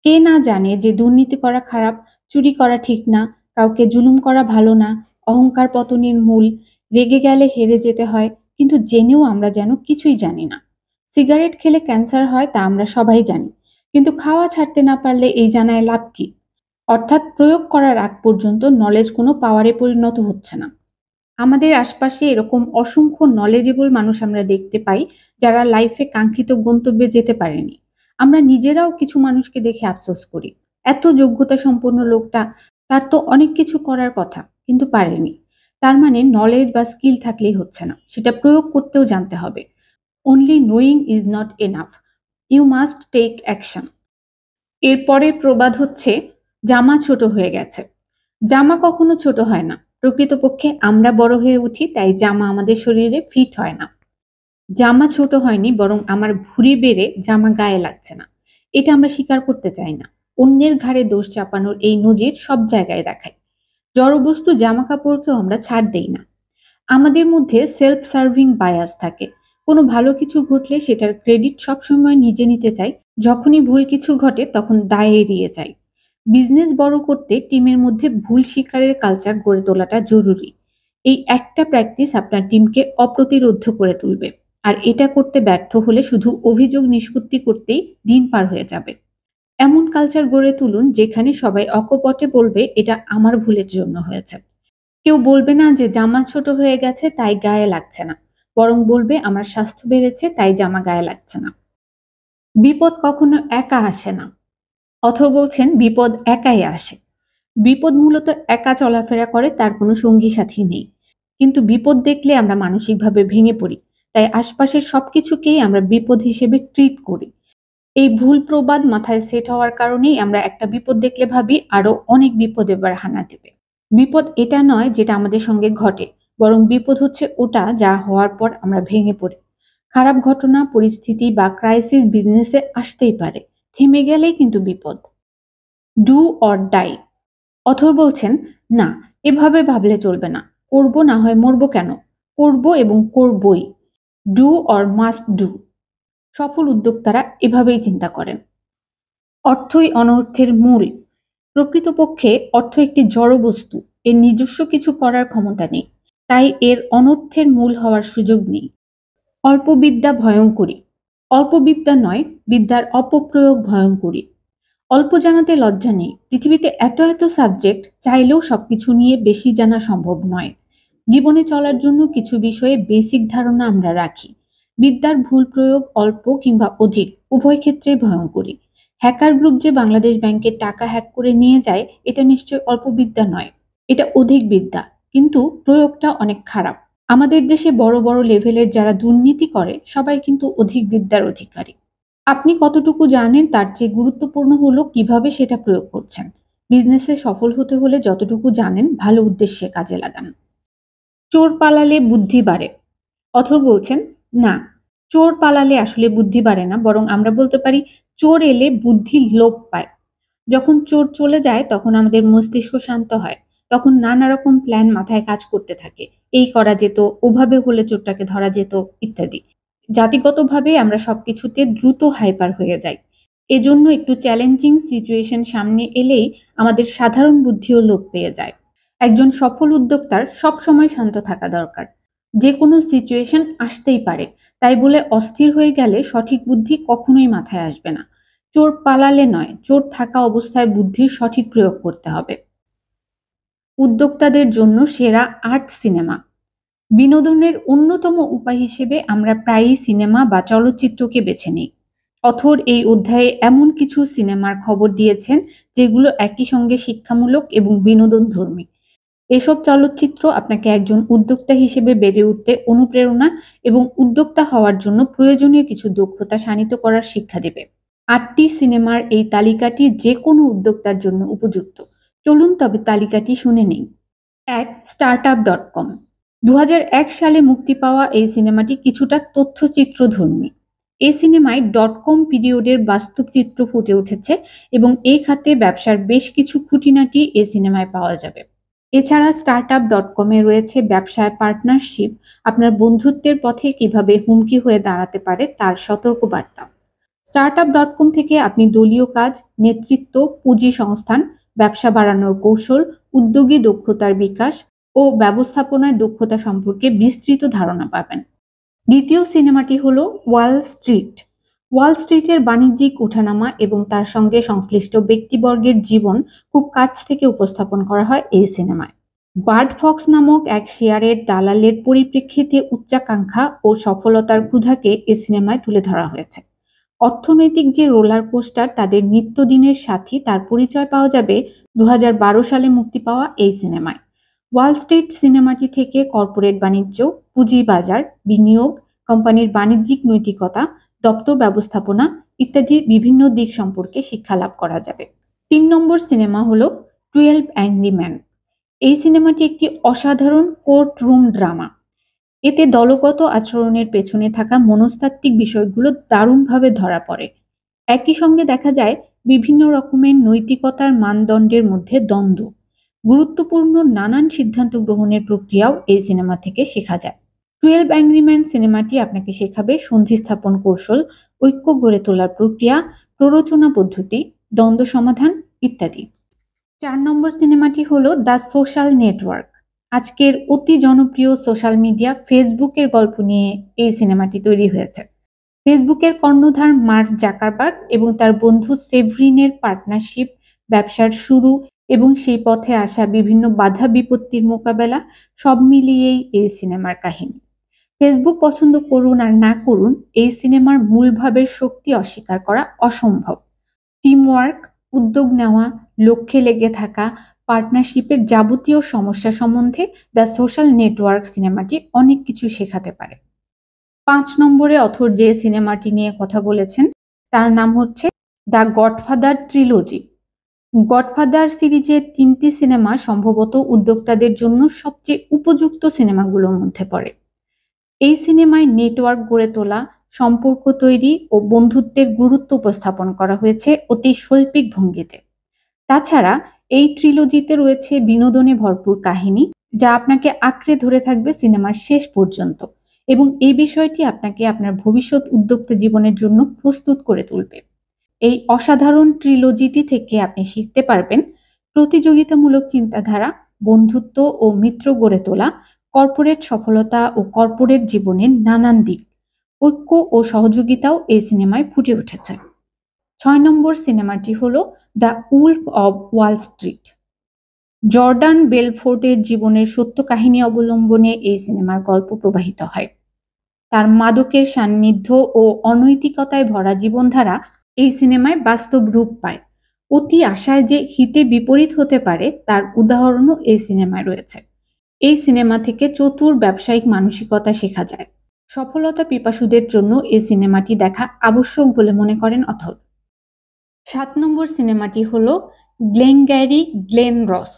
কে না জানে যে দুর্নীতি করা খারাপ, চুরি করা ঠিক না, কাউকে জুলুম করা ভালো না, অহংকার পতনের মূল, রেগে গেলে হেরে যেতে হয়, কিন্তু জেনেও আমরা যেন কিছুই জানি না। সিগারেট খেলে ক্যান্সার হয় তা আমরা সবাই জানি, কিন্তু খাওয়া ছাড়তে না পারলে এই জানায় লাভ কি? অর্থাৎ প্রয়োগ করার আগ পর্যন্ত নলেজ কোনো পাওয়ারে পরিণত হচ্ছে না। আমাদের আশপাশে এরকম অসংখ্য নলেজেবল মানুষ আমরা দেখতে পাই যারা লাইফে কাঙ্ক্ষিত গন্তব্যে যেতে পারেনি। আমরা নিজেরাও কিছু মানুষকে দেখে আফসোস করি, এত যোগ্যতা সম্পন্ন লোকটা, তার তো অনেক কিছু করার কথা কিন্তু পারেনি। তার মানে নলেজ বা স্কিল থাকলেই হচ্ছে না, সেটা প্রয়োগ করতেও জানতে হবে। Only knowing is not enough, you must take action. এরপরের প্রবাদ হচ্ছে, জামা ছোট হয়ে গেছে। জামা কখনো ছোট হয় না, প্রকৃতপক্ষে আমরা বড় হয়ে উঠি, তাই জামা আমাদের শরীরে ফিট হয় না। জামা ছোট হয়নি, বরং আমার ভুঁড়ি বেড়ে জামা গায়ে লাগছে না, এটা আমরা স্বীকার করতে চাই না। অন্যের ঘাড়ে দোষ চাপানোর এই নজির সব জায়গায় দেখায়। জড়বস্তু জামা কাপড়কেও আমরা ছাড় দেই না। আমাদের মধ্যে সেলফ সার্ভিং বায়াস থাকে। কোনো ভালো কিছু ঘটলে সেটার ক্রেডিট সবসময় নিজে নিতে চাই, যখনই ভুল কিছু ঘটে তখন দায় এড়িয়ে যাই। বিজনেস বড় করতে টিমের মধ্যে ভুল স্বীকারের কালচার গড়ে তোলাটা জরুরি। এই একটা প্র্যাকটিস আপনার টিমকে অপ্রতিরোধ্য করে তুলবে। আর এটা করতে ব্যর্থ হলে শুধু অভিযোগ নিষ্পত্তি করতেই দিন পার হয়ে যাবে। এমন কালচার গড়ে তুলুন যেখানে সবাই অকপটে বলবে এটা আমার ভুলের জন্য হয়েছে। কেউ বলবে না যে জামা ছোট হয়ে গেছে তাই গায়ে লাগছে না, বরং বলবে আমার স্বাস্থ্য বেড়েছে তাই জামা গায়ে লাগছে না। বিপদ কখনো একা আসে না। অথর বলছেন বিপদ একাই আসে। বিপদ মূলত একা চলাফেরা করে, তার কোনো সঙ্গী সাথী নেই। কিন্তু বিপদ দেখলে আমরা মানসিকভাবে ভেঙে পড়ি, তাই আশপাশের সবকিছুকেই আমরা বিপদ হিসেবে ট্রিট করি। এই ভুল প্রবাদ মাথায় সেট হওয়ার কারণেই আমরা একটা বিপদ দেখলে ভাবি আরো অনেক বিপদ এবার হানা দেবে। বিপদ এটা নয় যেটা আমাদের সঙ্গে ঘটে, বরং বিপদ হচ্ছে ওটা যা হওয়ার পর আমরা ভেঙে পড়ি। খারাপ ঘটনা, পরিস্থিতি বা ক্রাইসিস বিজনেসে আসতেই পারে, থেমে গেলেই কিন্তু বিপদ। Do or die. অথর বলছেন, না, এভাবে ভাবলে চলবে না। করব না হয় মরবো কেন, করব এবং করবই। Do or must do. সফল উদ্যোক্তারা এভাবেই চিন্তা করেন। অর্থই অনর্থের মূল। প্রকৃতপক্ষে অর্থ একটি জড় বস্তু, এর নিজস্ব কিছু করার ক্ষমতা নেই, তাই এর অনর্থের মূল হওয়ার সুযোগ নেই। অল্প বিদ্যা ভয়ঙ্করী। অল্প বিদ্যা নয়, বিদ্যার অপপ্রয়োগ ভয়ঙ্করী। অল্প জানাতে লজ্জা নেই, পৃথিবীতে এত এত সাবজেক্ট, চাইলেও সবকিছু নিয়ে বেশি জানা সম্ভব নয়। জীবনে চলার জন্য কিছু বিষয়ে বেসিক ধারণা আমরা রাখি। বিদ্যার ভুল প্রয়োগ অল্প কিংবা অধিক উভয় ক্ষেত্রে ভয়ঙ্করী। হ্যাকার গ্রুপ যে বাংলাদেশ ব্যাংকের টাকা হ্যাক করে নিয়ে যায়, এটা নিশ্চয় অল্প বিদ্যা নয়, এটা অধিক বিদ্যা, কিন্তু প্রয়োগটা অনেক খারাপ। আমাদের দেশে বড় বড় লেভেলের যারা দুর্নীতি করে সবাই কিন্তু অধিক বিদ্যার অধিকারী। আপনি কতটুকু জানেন তার চেয়ে গুরুত্বপূর্ণ হলো কিভাবে সেটা প্রয়োগ করছেন। বিজনেসে সফল হতে হলে যতটুকু জানেন ভালো উদ্দেশ্যে কাজে লাগান। চোর পালালে বুদ্ধি বাড়ে। অথর বলছেন, না, চোর পালালে আসলে বুদ্ধি বাড়ে না, বরং আমরা বলতে পারি চোর এলে বুদ্ধি লোপ পায়। যখন চোর চলে যায় তখন আমাদের মস্তিষ্ক শান্ত হয়, তখন নানা রকম প্ল্যান মাথায় কাজ করতে থাকে। এই করা যেত, ওভাবে হলে চোরটাকে ধরা যেত, ইত্যাদি। জাতিগতভাবে আমরা সবকিছুতে দ্রুত হাইপার হয়ে যাই। এজন্য একটু চ্যালেঞ্জিং সিচুয়েশন সামনে এলেই আমাদের সাধারণ বুদ্ধিও লোপ পেয়ে যায়। একজন সফল উদ্যোক্তার সবসময় শান্ত থাকা দরকার। যে কোনো সিচুয়েশন আসতেই পারে, তাই বলে অস্থির হয়ে গেলে সঠিক বুদ্ধি কখনোই মাথায় আসবে না। চোর পালালে নয়, চোর থাকা অবস্থায় বুদ্ধির সঠিক প্রয়োগ করতে হবে। উদ্যোক্তাদের জন্য সেরা আর্ট সিনেমা। বিনোদনের অন্যতম উপায় হিসেবে আমরা প্রায়ই সিনেমা বা চলচ্চিত্রকে বেছে নিই। অথর এই অধ্যায়ে এমন কিছু সিনেমার খবর দিয়েছেন যেগুলো একই সঙ্গে শিক্ষামূলক এবং বিনোদনধর্মী। এসব চলচ্চিত্র আপনাকে একজন উদ্যোক্তা হিসেবে বেড়ে উঠতে অনুপ্রেরণা এবং উদ্যোক্তা হওয়ার জন্য প্রয়োজনীয় কিছু দক্ষতা শানিত করার শিক্ষা দেবে। ৮টি সিনেমার এই তালিকাটি যে কোনো উদ্যোক্তার জন্য উপযুক্ত। চলুন তবে তালিকাটি শুনে নেই। ১. startup.com। ২০০১ সালে মুক্তি পাওয়া এই সিনেমাটি কিছুটা তথ্যচিত্রধর্মী। এই সিনেমায় .com পিরিয়ডের বাস্তব চিত্র ফুটে উঠেছে এবং এই খাতে ব্যবসার বেশ কিছু খুঁটিনাটি এই সিনেমায় পাওয়া যাবে। এছাড়া startup.com এ রয়েছে ব্যবসায় পার্টনারশিপ, আপনার বন্ধুত্বের পথে কিভাবে হুমকি হয়ে দাঁড়াতে পারে তার সতর্কবার্তা। startup.com থেকে আপনি দলীয় কাজ, নেতৃত্ব, পুঁজি সংস্থান, ব্যবসা বাড়ানোর কৌশল, উদ্যোগী দক্ষতার বিকাশ ও ব্যবস্থাপনায় দক্ষতা সম্পর্কে বিস্তৃত ধারণা পাবেন। দ্বিতীয় সিনেমাটি হলো ওয়াল স্ট্রিট। ওয়াল স্ট্রিটের বাণিজ্যিক ওঠানামা এবং তার সঙ্গে সংশ্লিষ্ট ব্যক্তিবর্গের জীবন খুব কাছ থেকে উপস্থাপন করা হয় এই সিনেমায়। বার্ড ফক্স নামক এক শেয়ারের দালালের পরিপ্রেক্ষিতে উচ্চাকাঙ্ক্ষা ও সফলতার ক্ষুধাকে এ সিনেমায় তুলে ধরা হয়েছে। অর্থনৈতিক যে রোলার কোস্টার তাদের নিত্যদিনের সাথী তার পরিচয় পাওয়া যাবে 2012 সালে মুক্তি পাওয়া এই সিনেমায়। ওয়াল স্ট্রিট সিনেমাটি থেকে কর্পোরেট বাণিজ্য, পুঁজিবাজার, বিনিয়োগ, কোম্পানির বাণিজ্যিক নৈতিকতা, দপ্তর ব্যবস্থাপনা ইত্যাদি বিভিন্ন দিক সম্পর্কে শিক্ষা লাভ করা যাবে। 3 নম্বর সিনেমা হলো 12 অ্যাংরি ম্যান। এই সিনেমাটি একটি অসাধারণ কোর্ট রুম ড্রামা। এতে দলগত আচরণের পেছনে থাকা মনস্তাত্ত্বিক বিষয়গুলো দারুণভাবে ধরা পড়ে। একই সঙ্গে দেখা যায় বিভিন্ন রকমের নৈতিকতার মানদণ্ডের মধ্যে দ্বন্দ্ব। গুরুত্বপূর্ণ নানান সিদ্ধান্ত গ্রহণের প্রক্রিয়াও এই সিনেমা থেকে শেখা যায়। 12 অ্যাংরি ম্যান সিনেমাটি আপনাকে শেখাবে সন্ধি স্থাপন কৌশল, ঐক্য গড়ে তোলার প্রক্রিয়া, প্ররোচনা পদ্ধতি, দ্বন্দ্ব সমাধান ইত্যাদি। 4 নম্বর সিনেমাটি হলো দ্য সোশ্যাল নেটওয়ার্ক। আজকের অতি জনপ্রিয় সোশ্যাল মিডিয়া ফেসবুকের গল্প নিয়ে এই সিনেমাটি তৈরি হয়েছে। ফেসবুকের কর্ণধার মার্ক জাকারবার্গ এবং তার বন্ধু সেভরিনের পার্টনারশিপ, ব্যবসার শুরু এবং সেই পথে আসা বিভিন্ন বাধা বিপত্তির মোকাবেলা সব মিলিয়েই এই সিনেমার কাহিনী। ফেসবুক পছন্দ করুন আর না করুন, এই সিনেমার মূল ভাবের শক্তি অস্বীকার করা অসম্ভব। টিমওয়ার্ক, উদ্যোগ নেওয়া, লক্ষ্যে লেগে থাকা, পার্টনারশিপের যাবতীয় সমস্যা সম্বন্ধে দ্য সোশ্যাল নেটওয়ার্ক সিনেমাটি অনেক কিছু শেখাতে পারে। 5 নম্বরে অথর যে সিনেমাটি নিয়ে কথা বলেছেন তার নাম হচ্ছে দ্য গডফাদার ট্রিলজি। গডফাদার সিরিজের 3টি সিনেমা সম্ভবত উদ্যোক্তাদের জন্য সবচেয়ে উপযুক্ত সিনেমাগুলোর মধ্যে পড়ে। এই সিনেমায় নেটওয়ার্ক গড়ে তোলা, সম্পর্ক তৈরি ও বন্ধুত্বের গুরুত্ব উপস্থাপন করা হয়েছে অতি শৈল্পিক ভঙ্গিতে। তাছাড়া এই ট্রিলজিতে রয়েছে বিনোদনে ভরপুর কাহিনী, যা আপনাকে আঁকড়ে ধরে থাকবে সিনেমার শেষ পর্যন্ত এবং এই বিষয়টি আপনাকে আপনার ভবিষ্যৎ উদ্যোক্তা জীবনের জন্য প্রস্তুত করে তুলবে। এই অসাধারণ ট্রিলজিটি থেকে আপনি শিখতে পারবেন প্রতিযোগিতামূলক চিন্তাধারা, বন্ধুত্ব ও মিত্র গড়ে তোলা, কর্পোরেট সফলতা ও কর্পোরেট জীবনের নানান দিক। ঐক্য ও সহযোগিতাও এই সিনেমায় ফুটে উঠেছে। 6 নম্বর সিনেমাটি হলো the wolf of Wall Street. Jordan বেলফোর্টের জীবনের সত্য কাহিনী অবলম্বনে এই সিনেমার গল্প প্রবাহিত হয়। তার মাদকের সান্নিধ্য ও অনৈতিকতায় ভরা জীবনধারা এই সিনেমায় বাস্তব রূপ পায়। অতি আশায় যে হিতে বিপরীত হতে পারে তার উদাহরণও এই সিনেমায় রয়েছে। এই সিনেমা থেকে চতুর ব্যবসায়িক মানসিকতা শেখা যায়। সফলতা পিপাসুদের জন্য এই সিনেমাটি দেখা আবশ্যক বলে মনে করেন অথর। 7 নম্বর সিনেমাটি হলো গ্লেনগ্যারি গ্লেন রস।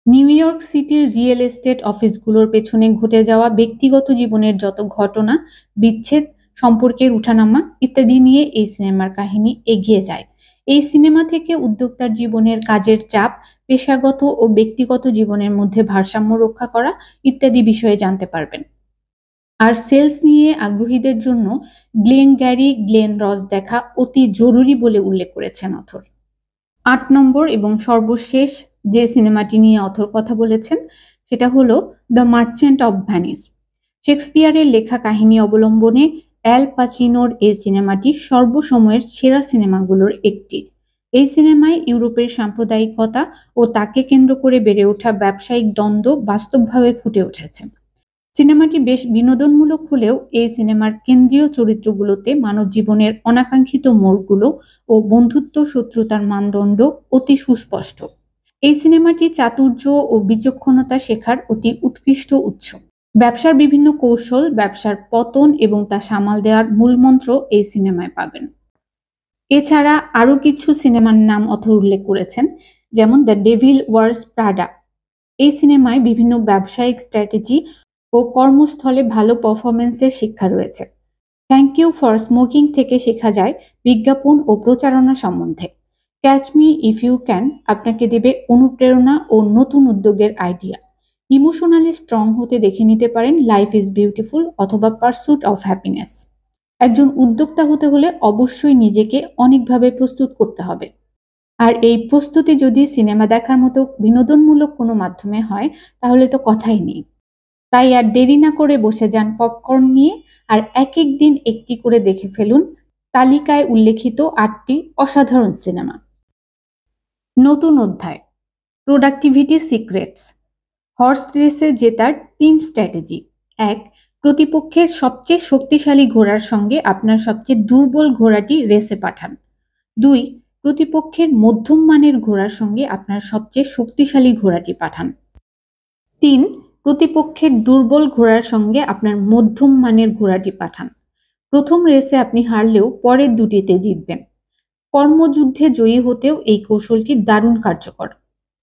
নিউ ইয়র্ক সিটির রিয়েল এস্টেট অফিসগুলোর পেছনে ঘটে যাওয়া ব্যক্তিগত জীবনের যত ঘটনা, বিচ্ছেদ, সম্পর্কের উঠানামা ইত্যাদি নিয়ে এই সিনেমার কাহিনী এগিয়ে যায়। এই সিনেমা থেকে উদ্যোক্তার জীবনের কাজের চাপ, পেশাগত ও ব্যক্তিগত জীবনের মধ্যে ভারসাম্য রক্ষা করা ইত্যাদি বিষয়ে জানতে পারবেন। আর সেলস নিয়ে আগ্রহীদের জন্য গ্লেনগ্যারি গ্লেন রস দেখা অতি জরুরি বলে উল্লেখ করেছেন অথর। 8 নম্বর এবং সর্বশেষ যে সিনেমাটি নিয়ে অথর কথা বলেছেন সেটা হলো দ্য মার্চেন্ট অব ভ্যানিস। শেক্সপিয়ারের লেখা কাহিনী অবলম্বনে অ্যাল পাচিনোর এই সিনেমাটি সর্বসময়ের সেরা সিনেমাগুলোর একটি। এই সিনেমায় ইউরোপের সাম্প্রদায়িকতা ও তাকে কেন্দ্র করে বেড়ে ওঠা ব্যবসায়িক দ্বন্দ্ব বাস্তবভাবে ফুটে উঠেছে। সিনেমাটি বেশ বিনোদনমূলক হলেও এই সিনেমার কেন্দ্রীয় চরিত্রগুলোতে মানব জীবনের অনাকাঙ্ক্ষিত মোড়গুলো ও বন্ধুত্ব শত্রুতার মানদণ্ড অতি সুস্পষ্ট। এই সিনেমাটি চাতুর্য ও বিচক্ষণতা শেখার অতি উৎকৃষ্ট উৎস। ব্যবসার বিভিন্ন কৌশল, ব্যবসার পতন এবং তা সামাল দেওয়ার মূলমন্ত্র এই সিনেমায় পাবেন। এছাড়া আরও কিছু সিনেমার নাম অথর উল্লেখ করেছেন, যেমন দ্য ডেভিল ওয়ার্স প্রাডা। এই সিনেমায় বিভিন্ন ব্যবসায়িক স্ট্র্যাটেজি ও কর্মস্থলে ভালো পারফরমেন্সের শিক্ষা রয়েছে। থ্যাংক ইউ ফর স্মোকিং থেকে শেখা যায় বিজ্ঞাপন ও প্রচারণা সম্বন্ধে। Catch me if you can আপনাকে দেবে অনুপ্রেরণা ও নতুন উদ্যোগের আইডিয়া। ইমোশনালি স্ট্রং হতে দেখে নিতে পারেন লাইফ ইজ বিউটিফুল অথবা পারসুট অফ হ্যাপিনেস। একজন উদ্যোক্তা হতে হলে অবশ্যই নিজেকে অনেকভাবে প্রস্তুত করতে হবে। আর এই প্রস্তুতি যদি সিনেমা দেখার মতো বিনোদনমূলক কোনো মাধ্যমে হয়, তাহলে তো কথাই নেই। তাই আর দেরি না করে বসে যান পপকর্ন নিয়ে, আর একেক দিন একটি করে দেখে ফেলুন তালিকায় উল্লেখিত ৮টি অসাধারণ সিনেমা। নতুন অধ্যায়, প্রোডাক্টিভিটি সিক্রেটস। হর্স রেসে জেতার ৩ স্ট্র্যাটেজি। ১. প্রতিপক্ষের সবচেয়ে শক্তিশালী ঘোড়ার সঙ্গে আপনার সবচেয়ে দুর্বল ঘোড়াটি রেসে পাঠান। ২. প্রতিপক্ষের মধ্যম মানের ঘোড়ার সঙ্গে আপনার সবচেয়ে শক্তিশালী ঘোড়াটি পাঠান। ৩. প্রতিপক্ষের দুর্বল ঘোড়ার সঙ্গে আপনার মধ্যম মানের ঘোড়াটি পাঠান। প্রথম রেসে আপনি হারলেও পরের দুটিতে জিতবেন। কর্মযুদ্ধে জয়ী হতেও এই কৌশলটি দারুণ কার্যকর।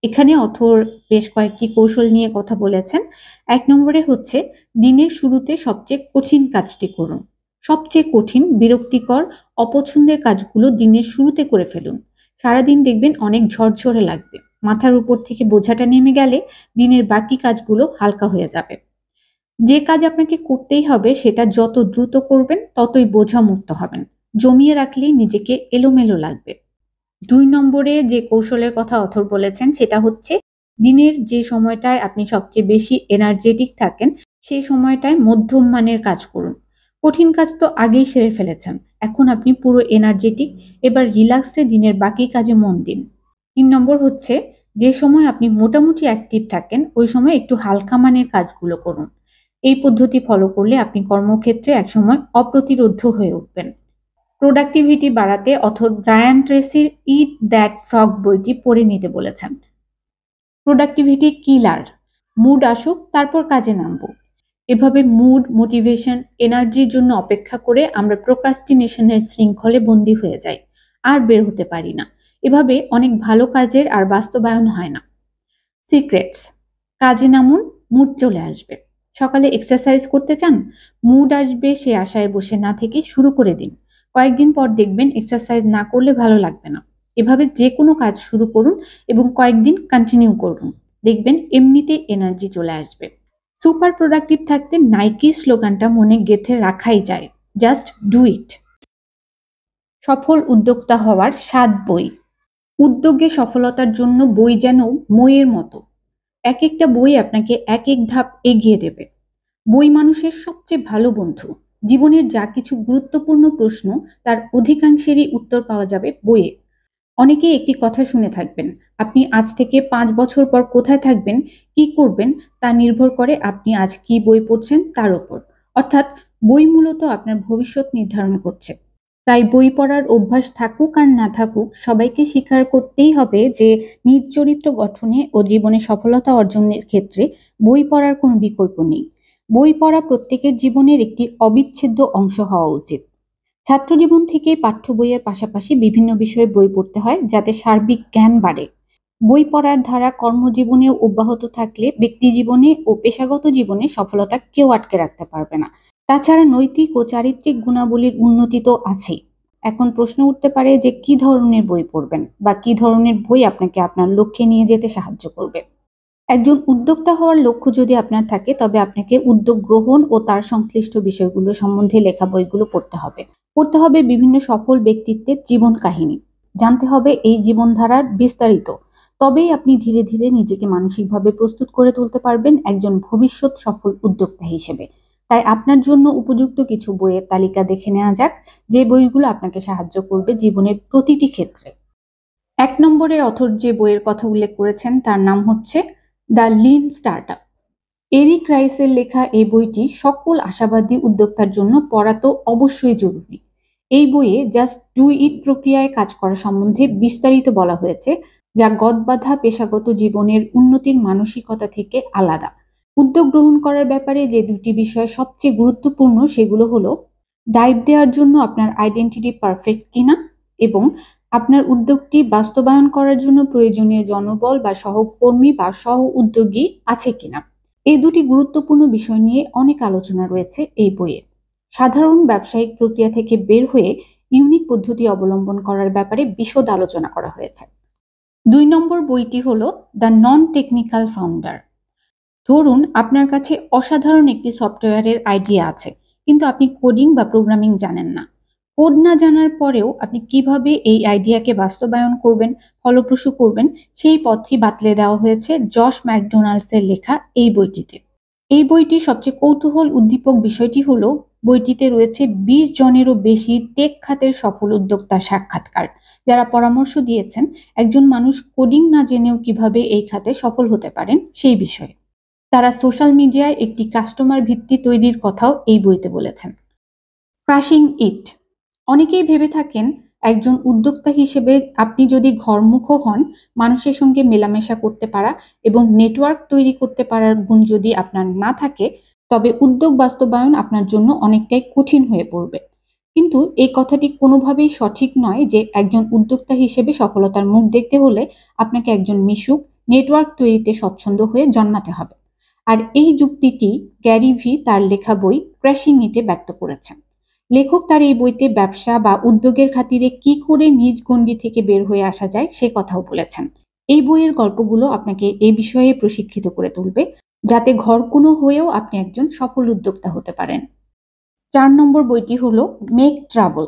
এখানে অথর বেশ কয়েকটি কৌশল নিয়ে কথা বলেছেন। ১ নম্বরে হচ্ছে, দিনের শুরুতে সবচেয়ে কঠিন কাজটি করুন। সবচেয়ে কঠিন, বিরক্তিকর, অপছন্দের কাজগুলো দিনের শুরুতে করে ফেলুন। সারাদিন দেখবেন অনেক ঝরঝরে লাগবে। মাথার উপর থেকে বোঝাটা নেমে গেলে দিনের বাকি কাজগুলো হালকা হয়ে যাবে। যে কাজ আপনাকে করতেই হবে সেটা যত দ্রুত করবেন ততই বোঝামুক্ত হবেন। জমিয়ে রাখলেই নিজেকে এলোমেলো লাগবে। ২ নম্বরে যে কৌশলের কথা অথর বলেছেন সেটা হচ্ছে, দিনের যে সময়টায় আপনি সবচেয়ে বেশি এনার্জেটিক থাকেন সেই সময়টায় মধ্যম মানের কাজ করুন। কঠিন কাজ তো আগেই সেরে ফেলেছেন, এখন আপনি পুরো এনার্জেটিক, এবার রিল্যাক্সে দিনের বাকি কাজে মন দিন। ৩ নম্বর হচ্ছে, যে সময় আপনি মোটামুটি অ্যাক্টিভ থাকেন ওই সময় একটু হালকা মানের কাজগুলো করুন। এই পদ্ধতি ফলো করলে আপনি কর্মক্ষেত্রে একসময় অপ্রতিরোধ্য হয়ে উঠবেন। প্রোডাক্টিভিটি বাড়াতে অথর ব্রায়ান ট্রেসির ইট দ্যাট ফ্রগ বইটি পড়ে নিতে বলেছেন। প্রোডাক্টিভিটি কিলার। মুড আসুক তারপর কাজে নামবো। এভাবে মুড, মোটিভেশন, এনার্জির জন্য অপেক্ষা করে আমরা প্রোক্রাস্টিনেশনের শৃঙ্খলে বন্দী হয়ে যাই, আর বের হতে পারি না। এভাবে অনেক ভালো কাজের আর বাস্তবায়ন হয় না। সিক্রেটস। কাজে নামুন, মুড চলে আসবে। সকালে এক্সারসাইজ করতে চান, মুড আসবে সে আশায় বসে না থেকে শুরু করে দিন। কয়েকদিন পর দেখবেন এক্সারসাইজ না করলে ভালো লাগবে না। এভাবে যে কোনো কাজ শুরু করুন এবং কয়েকদিন কন্টিনিউ করুন, দেখবেন এমনিতে এনার্জি চলে আসবে। সুপার প্রোডাক্টিভ থাকতে নাইকির স্লোগানটা মনে গেঁথে রাখাই যায়, জাস্ট ডু ইট। সফল উদ্যোক্তা হওয়ার ৭ বই। উদ্যোগে সফলতার জন্য বই যেন মইয়ের মতো। এক একটা বই আপনাকে এক এক ধাপ এগিয়ে দেবে। বই মানুষের সবচেয়ে ভালো বন্ধু। জীবনের যা কিছু গুরুত্বপূর্ণ প্রশ্ন তার অধিকাংশেরই উত্তর পাওয়া যাবে বইয়ে। অনেকেই একটি কথা শুনে থাকবেন, আপনি আজ থেকে ৫ বছর পর কোথায় থাকবেন, কি করবেন তা নির্ভর করে আপনি আজ কি বই পড়ছেন তার উপর। অর্থাৎ বই মূলত আপনার ভবিষ্যৎ নির্ধারণ করছে। তাই বই পড়ার অভ্যাস থাকুক আর না থাকুক, সবাইকে স্বীকার করতেই হবে যে নিজ চরিত্র গঠনে ও জীবনে সফলতা অর্জনের ক্ষেত্রে বই পড়ার কোনো বিকল্প নেই। বই পড়া প্রত্যেকের জীবনের একটি অবিচ্ছেদ্য অংশ হওয়া উচিত। ছাত্রজীবন থেকেই পাঠ্য বইয়ের পাশাপাশি বিভিন্ন বিষয়ে বই পড়তে হয় যাতে সার্বিক জ্ঞান বাড়ে। বই পড়ার ধারা কর্মজীবনেও অব্যাহত থাকলে ব্যক্তিজীবনে ও পেশাগত জীবনে সফলতা কেউ আটকে রাখতে পারবে না। তাছাড়া নৈতিক ও চারিত্রিক গুণাবলীর উন্নতি তো আছেই। এখন প্রশ্ন উঠতে পারে যে কি ধরনের বই পড়বেন বা কি ধরনের বই আপনাকে আপনার লক্ষ্যে নিয়ে যেতে সাহায্য করবে। একজন উদ্যোক্তা হওয়ার লক্ষ্য যদি আপনার থাকে তবে আপনাকে উদ্যোগ গ্রহণ ও তার সংশ্লিষ্ট বিষয়গুলো সম্বন্ধে লেখা বইগুলো পড়তে হবে। পড়তে হবে বিভিন্ন সফল ব্যক্তিত্বের জীবন কাহিনী। জানতে হবে এই জীবনধারার বিস্তারিত। তবেই আপনি ধীরে ধীরে নিজেকে মানসিকভাবে প্রস্তুত করে তুলতে পারবেন একজন ভবিষ্যৎ সফল উদ্যোক্তা হিসেবে। তাই আপনার জন্য উপযুক্ত কিছু বইয়ের তালিকা দেখে নেওয়া যাক, যে বইগুলো আপনাকে সাহায্য করবে জীবনের প্রতিটি ক্ষেত্রে। ১ নম্বরে অথর যে বইয়ের কথা উল্লেখ করেছেন তার নাম হচ্ছে দ্য লিন স্টার্টআপ। এরিক রাইসের লেখা এই বইটি সকল আশাবাদী উদ্যোক্তার জন্য পড়া তো অবশ্যই জরুরি। এই বইয়ে জাস্ট ডু ইট প্রক্রিয়ায় কাজ করা সম্বন্ধে বিস্তারিত বলা হয়েছে, যা গদবাঁধা পেশাগত জীবনের উন্নতির মানসিকতা থেকে আলাদা। উদ্যোগ গ্রহণ করার ব্যাপারে যে দুটি বিষয় সবচেয়ে গুরুত্বপূর্ণ সেগুলো হলো, ডাইভ দেওয়ার জন্য আপনার আইডেন্টিটি পারফেক্ট কিনা এবং আপনার উদ্যোগটি বাস্তবায়ন করার জন্য প্রয়োজনীয় জনবল বা সহকর্মী বা সহ উদ্যোগী আছে কিনা। এই দুটি গুরুত্বপূর্ণ বিষয় নিয়ে অনেক আলোচনা রয়েছে এই বইয়ে। সাধারণ ব্যবসায়িক প্রক্রিয়া থেকে বের হয়ে ইউনিক পদ্ধতি অবলম্বন করার ব্যাপারে বিশদ আলোচনা করা হয়েছে। ২ নম্বর বইটি হলো দ্য নন টেকনিক্যাল ফাউন্ডার। ধরুন আপনার কাছে অসাধারণ একটি সফটওয়্যারের আইডিয়া আছে, কিন্তু আপনি কোডিং বা প্রোগ্রামিং জানেন না। কোড না জানার পরেও আপনি কিভাবে এই আইডিয়াকে বাস্তবায়ন করবেন, ফলপ্রসূ করবেন, সেই পথই বাতলে দেওয়া হয়েছে জশ ম্যাকডোনাল্ডসের লেখা এই বইটিতে। এই বইটির সবচেয়ে কৌতূহল উদ্দীপক বিষয়টি হলো বইটিতে রয়েছে ২০ জনেরও বেশি টেক খাতের সফল উদ্যোক্তার সাক্ষাৎকার, যারা পরামর্শ দিয়েছেন একজন মানুষ কোডিং না জেনেও কিভাবে এই খাতে সফল হতে পারেন সেই বিষয়ে। তারা সোশ্যাল মিডিয়ায় একটি কাস্টমার ভিত্তি তৈরির কথাও এই বইতে বলেছেন। ক্রাশিং ইট। অনেকেই ভেবে থাকেন একজন উদ্যোক্তা হিসেবে আপনি যদি ঘরমুখো হন, মানুষের সঙ্গে মেলামেশা করতে পারা এবং নেটওয়ার্ক তৈরি করতে পারার গুণ যদি আপনার না থাকে, তবে উদ্যোগ বাস্তবায়ন আপনার জন্য অনেকটাই কঠিন হয়ে পড়বে। কিন্তু এই কথাটি কোনোভাবেই সঠিক নয় যে একজন উদ্যোক্তা হিসেবে সফলতার মুখ দেখতে হলে আপনাকে একজন মিশুক, নেটওয়ার্ক তৈরিতে স্বচ্ছন্দ হয়ে জন্মাতে হবে। আর এই যুক্তিটি গ্যারি ভি তার লেখা বই ক্র্যাশিং ইটে ব্যক্ত করেছেন। লেখক তার এই বইতে ব্যবসা বা উদ্যোগের খাতিরে কি করে নিজ গণ্ডি থেকে বের হয়ে আসা যায় সে কথাও বলেছেন। এই বইয়ের গল্পগুলো আপনাকে এই বিষয়ে প্রশিক্ষিত করে তুলবে, যাতে ঘরকুনো হয়েও আপনি একজন সফল উদ্যোক্তা হতে পারেন। ৪ নম্বর বইটি হলো মেক ট্রাবল।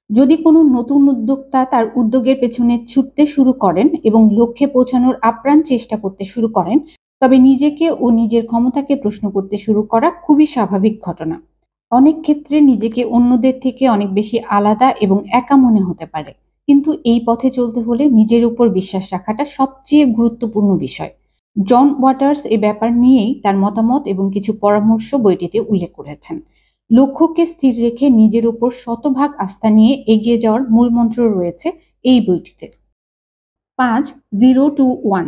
যদি কোনো নতুন উদ্যোক্তা তার উদ্যোগের পেছনে ছুটতে শুরু করেন এবং লক্ষ্যে পৌঁছানোর আপ্রাণ চেষ্টা করতে শুরু করেন, তবে নিজেকে ও নিজের ক্ষমতাকে প্রশ্ন করতে শুরু করা খুবই স্বাভাবিক ঘটনা। অনেক ক্ষেত্রে নিজেকে অন্যদের থেকে অনেক বেশি আলাদা এবং একা মনে হতে পারে, কিন্তু এই পথে চলতে হলে নিজের উপর বিশ্বাস রাখাটা সবচেয়ে গুরুত্বপূর্ণ বিষয়। জন ওয়াটার্স এ ব্যাপার নিয়েই তার মতামত এবং কিছু পরামর্শ বইটিতে উল্লেখ করেছেন। লক্ষ্যকে স্থির রেখে নিজের উপর শতভাগ আস্থা নিয়ে এগিয়ে যাওয়ার মূলমন্ত্র রয়েছে এই বইটিতে। ৫. 0 to 1।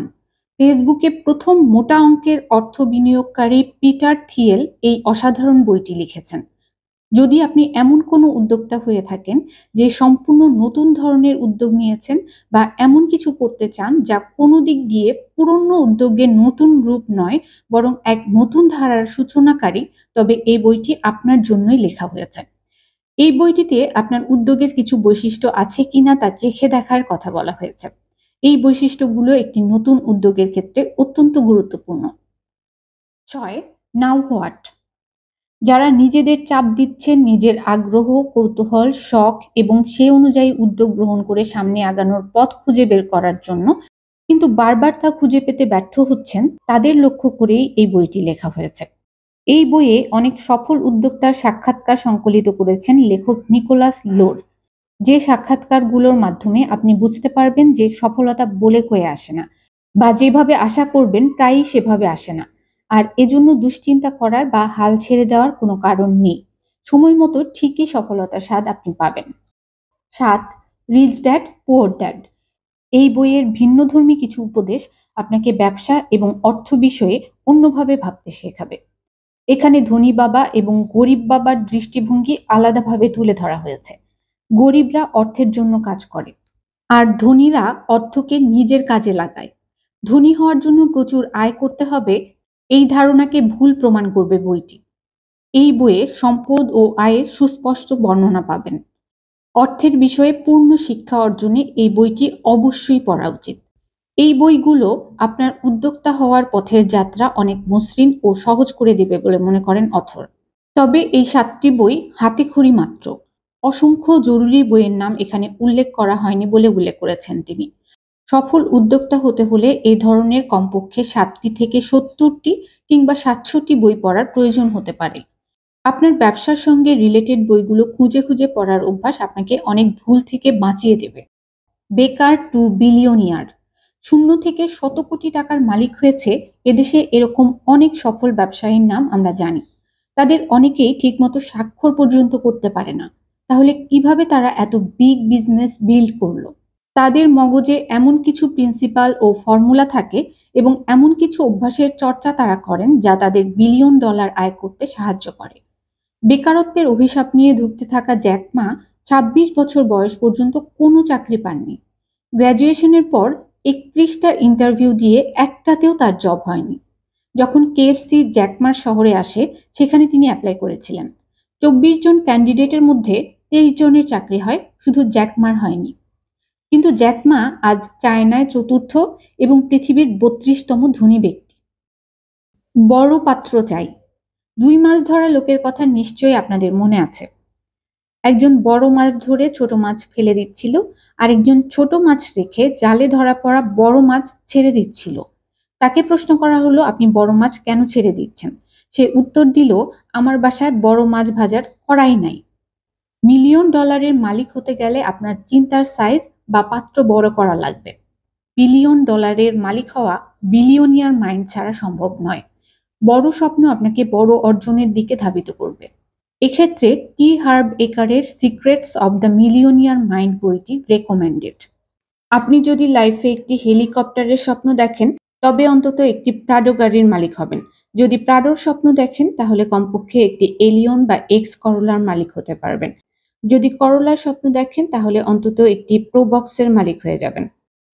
ফেসবুকে প্রথম মোটা অঙ্কের অর্থ বিনিয়োগকারী পিটার থিয়েল এই অসাধারণ বইটি লিখেছেন। যদি আপনি এমন কোনো উদ্যোক্তা হয়ে থাকেন যে সম্পূর্ণ নতুন ধরনের উদ্যোগ নিয়েছেন বা এমন কিছু করতে চান যা কোনো দিক দিয়ে পুরনো উদ্যোগের নতুন রূপ নয়, বরং এক নতুন ধারার সূচনাকারী, তবে এই বইটি আপনার জন্যই লেখা হয়েছে। এই বইটিতে আপনার উদ্যোগের কিছু বৈশিষ্ট্য আছে কিনা তা চেখে দেখার কথা বলা হয়েছে। এই বৈশিষ্ট্যগুলো একটি নতুন উদ্যোগের ক্ষেত্রে অত্যন্ত গুরুত্বপূর্ণ। ৬. Now what. যারা নিজেদের চাপ দিচ্ছেন নিজের আগ্রহ, কৌতূহল, শখ এবং সে অনুযায়ী উদ্যোগ গ্রহণ করে সামনে আগানোর পথ খুঁজে বের করার জন্য, কিন্তু বারবার তা খুঁজে পেতে ব্যর্থ হচ্ছেন, তাদের লক্ষ্য করেই এই বইটি লেখা হয়েছে। এই বইয়ে অনেক সফল উদ্যোক্তার সাক্ষাৎকার সংকলিত করেছেন লেখক নিকোলাস লোর, যে সাক্ষাৎকারগুলোর মাধ্যমে আপনি বুঝতে পারবেন যে সফলতা বলে কয়ে আসে না, বা যেভাবে আশা করবেন প্রায়ই সেভাবে আসে না। আর এজন্য দুশ্চিন্তা করার বা হাল ছেড়ে দেওয়ার কোনো কারণ নেই। সময় মতো ঠিকই সফলতার স্বাদ আপনি পাবেন। ৭. Rich dad poor dad. এই বইয়ের ভিন্নধর্মী কিছু উপদেশ আপনাকে ব্যবসা এবং অর্থ বিষয়ে অন্যভাবে ভাবতে শেখাবে। এখানে ধনী বাবা এবং গরিব বাবার দৃষ্টিভঙ্গি আলাদাভাবে তুলে ধরা হয়েছে। গরিবরা অর্থের জন্য কাজ করে, আর ধনীরা অর্থকে নিজের কাজে লাগায়। ধনী হওয়ার জন্য প্রচুর আয় করতে হবে, এই ধারণাকে ভুল প্রমাণ করবে বইটি। এই বইয়ে সম্পদ ও আয়ের সুস্পষ্ট বর্ণনা পাবেন। অর্থের বিষয়ে পূর্ণ শিক্ষা অর্জনে এই বইটি অবশ্যই পড়া উচিত। এই বইগুলো আপনার উদ্যোক্তা হওয়ার পথের যাত্রা অনেক মসৃণ ও সহজ করে দেবে বলে মনে করেন অথর। তবে এই ৭টি বই হাতেখড়ি মাত্র। অসংখ্য জরুরি বইয়ের নাম এখানে উল্লেখ করা হয়নি বলে উল্লেখ করেছেন তিনি। সফল উদ্যোক্তা হতে হলে এই ধরনের কমপক্ষে ৭টি থেকে ৭০টি কিংবা ৭০০টি বই পড়ার প্রয়োজন হতে পারে। আপনার ব্যবসার সঙ্গে রিলেটেড বইগুলো খুঁজে খুঁজে পড়ার অভ্যাস আপনাকে অনেক ভুল থেকে বাঁচিয়ে দেবে। বেকার টু বিলিয়নিয়ার। শূন্য থেকে শত কোটি টাকার মালিক হয়েছে এদেশে এরকম অনেক সফল ব্যবসায়ীর নাম আমরা জানি। তাদের অনেকেই ঠিকমতো স্বাক্ষর পর্যন্ত করতে পারে না। তাহলে কিভাবে তারা এত বিগ বিজনেস বিল্ড করলো? তাদের মগজে এমন কিছু প্রিন্সিপাল ও ফর্মুলা থাকে এবং এমন কিছু অভ্যাসের চর্চা তারা করেন যা তাদের বিলিয়ন ডলার আয় করতে সাহায্য করে। বেকারত্বের অভিশাপ নিয়ে ধুঁকতে থাকা জ্যাক মা ২৬ বছর বয়স পর্যন্ত কোনো চাকরি পাননি। গ্র্যাজুয়েশনের পর ৩১টা ইন্টারভিউ দিয়ে একটাতেও তার জব হয়নি। যখন কেএফসি জ্যাক মার শহরে আসে, সেখানে তিনি অ্যাপ্লাই করেছিলেন। ২৪ জন ক্যান্ডিডেটের মধ্যে ২৩ জনের চাকরি হয়, শুধু জ্যাক মার হয়নি। কিন্তু জ্যাক মা আজ চায়নায় চতুর্থ এবং পৃথিবীর ৩২তম ধনী ব্যক্তি। বড় পাত্র চাই। 2 মাছ ধরা লোকের কথা নিশ্চয়ই আপনাদের মনে আছে। একজন বড় মাছ ধরে ছোট মাছ ফেলে দিচ্ছিল, আরেকজন ছোট মাছ রেখে জালে ধরা পড়া বড় মাছ ছেড়ে দিচ্ছিল। তাকে প্রশ্ন করা হলো, আপনি বড় মাছ কেন ছেড়ে দিচ্ছেন? সে উত্তর দিল, আমার বাসায় বড় মাছ ভাজার কড়াই নাই। মিলিয়ন ডলারের মালিক হতে গেলে আপনার চিন্তার সাইজ বা পাত্র বড় করা লাগবে। বিলিয়ন ডলারের মালিক হওয়া বিলিয়নিয়ার মাইন্ড ছাড়া সম্ভব নয়। বড় স্বপ্ন আপনাকে বড় অর্জনের দিকে ধাবিত করবে। এক্ষেত্রে টি হার্ব একারের secrets of the millionaire mind বইটি রেকমেন্ডেড। আপনি যদি লাইফে একটি হেলিকপ্টারের স্বপ্ন দেখেন, তবে অন্তত একটি প্রাডো গাড়ির মালিক হবেন। যদি প্রাডোর স্বপ্ন দেখেন, তাহলে কমপক্ষে একটি এলিয়ন বা এক্স করোলার মালিক হতে পারবেন। যদি করোলার স্বপ্ন দেখেন, তাহলে অন্তত একটি প্রোবক্সের মালিক হয়ে যাবেন।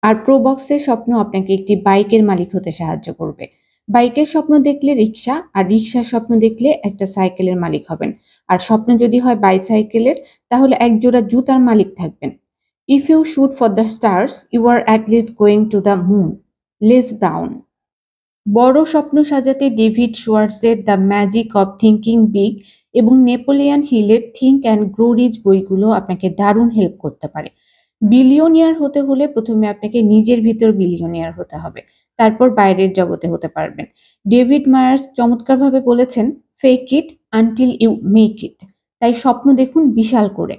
আর প্রোবক্সের স্বপ্ন আপনাকে একটি বাইকের মালিক হতে সাহায্য করবে। বাইকের স্বপ্ন দেখলে রিক্সা, আর রিক্সার স্বপ্ন দেখলে একটা সাইকেলের মালিক হবেন। আর স্বপ্ন যদি হয় বাইসাইকেলের, তাহলে একজোড়া জুতার মালিক থাকবেন। If you shoot for the stars, you are at least going to the moon. Les Brown। বড় স্বপ্ন সাজাতে ডেভিড শোয়ার্টজের the magic of thinking big এবং নেপোলিয়ন হিলের থিঙ্ক অ্যান্ড গ্রো রিচ বইগুলো আপনাকে দারুণ হেল্প করতে পারে। বিলিয়নিয়ার হতে হলে প্রথমে আপনাকে নিজের ভিতর বিলিয়নিয়ার হতে হবে, তারপর বাইরের জগতে হতে পারবেন। ডেভিড মায়ার্স চমৎকারভাবে বলেছেন, fake it until you make it. তাই স্বপ্ন দেখুন বিশাল করে।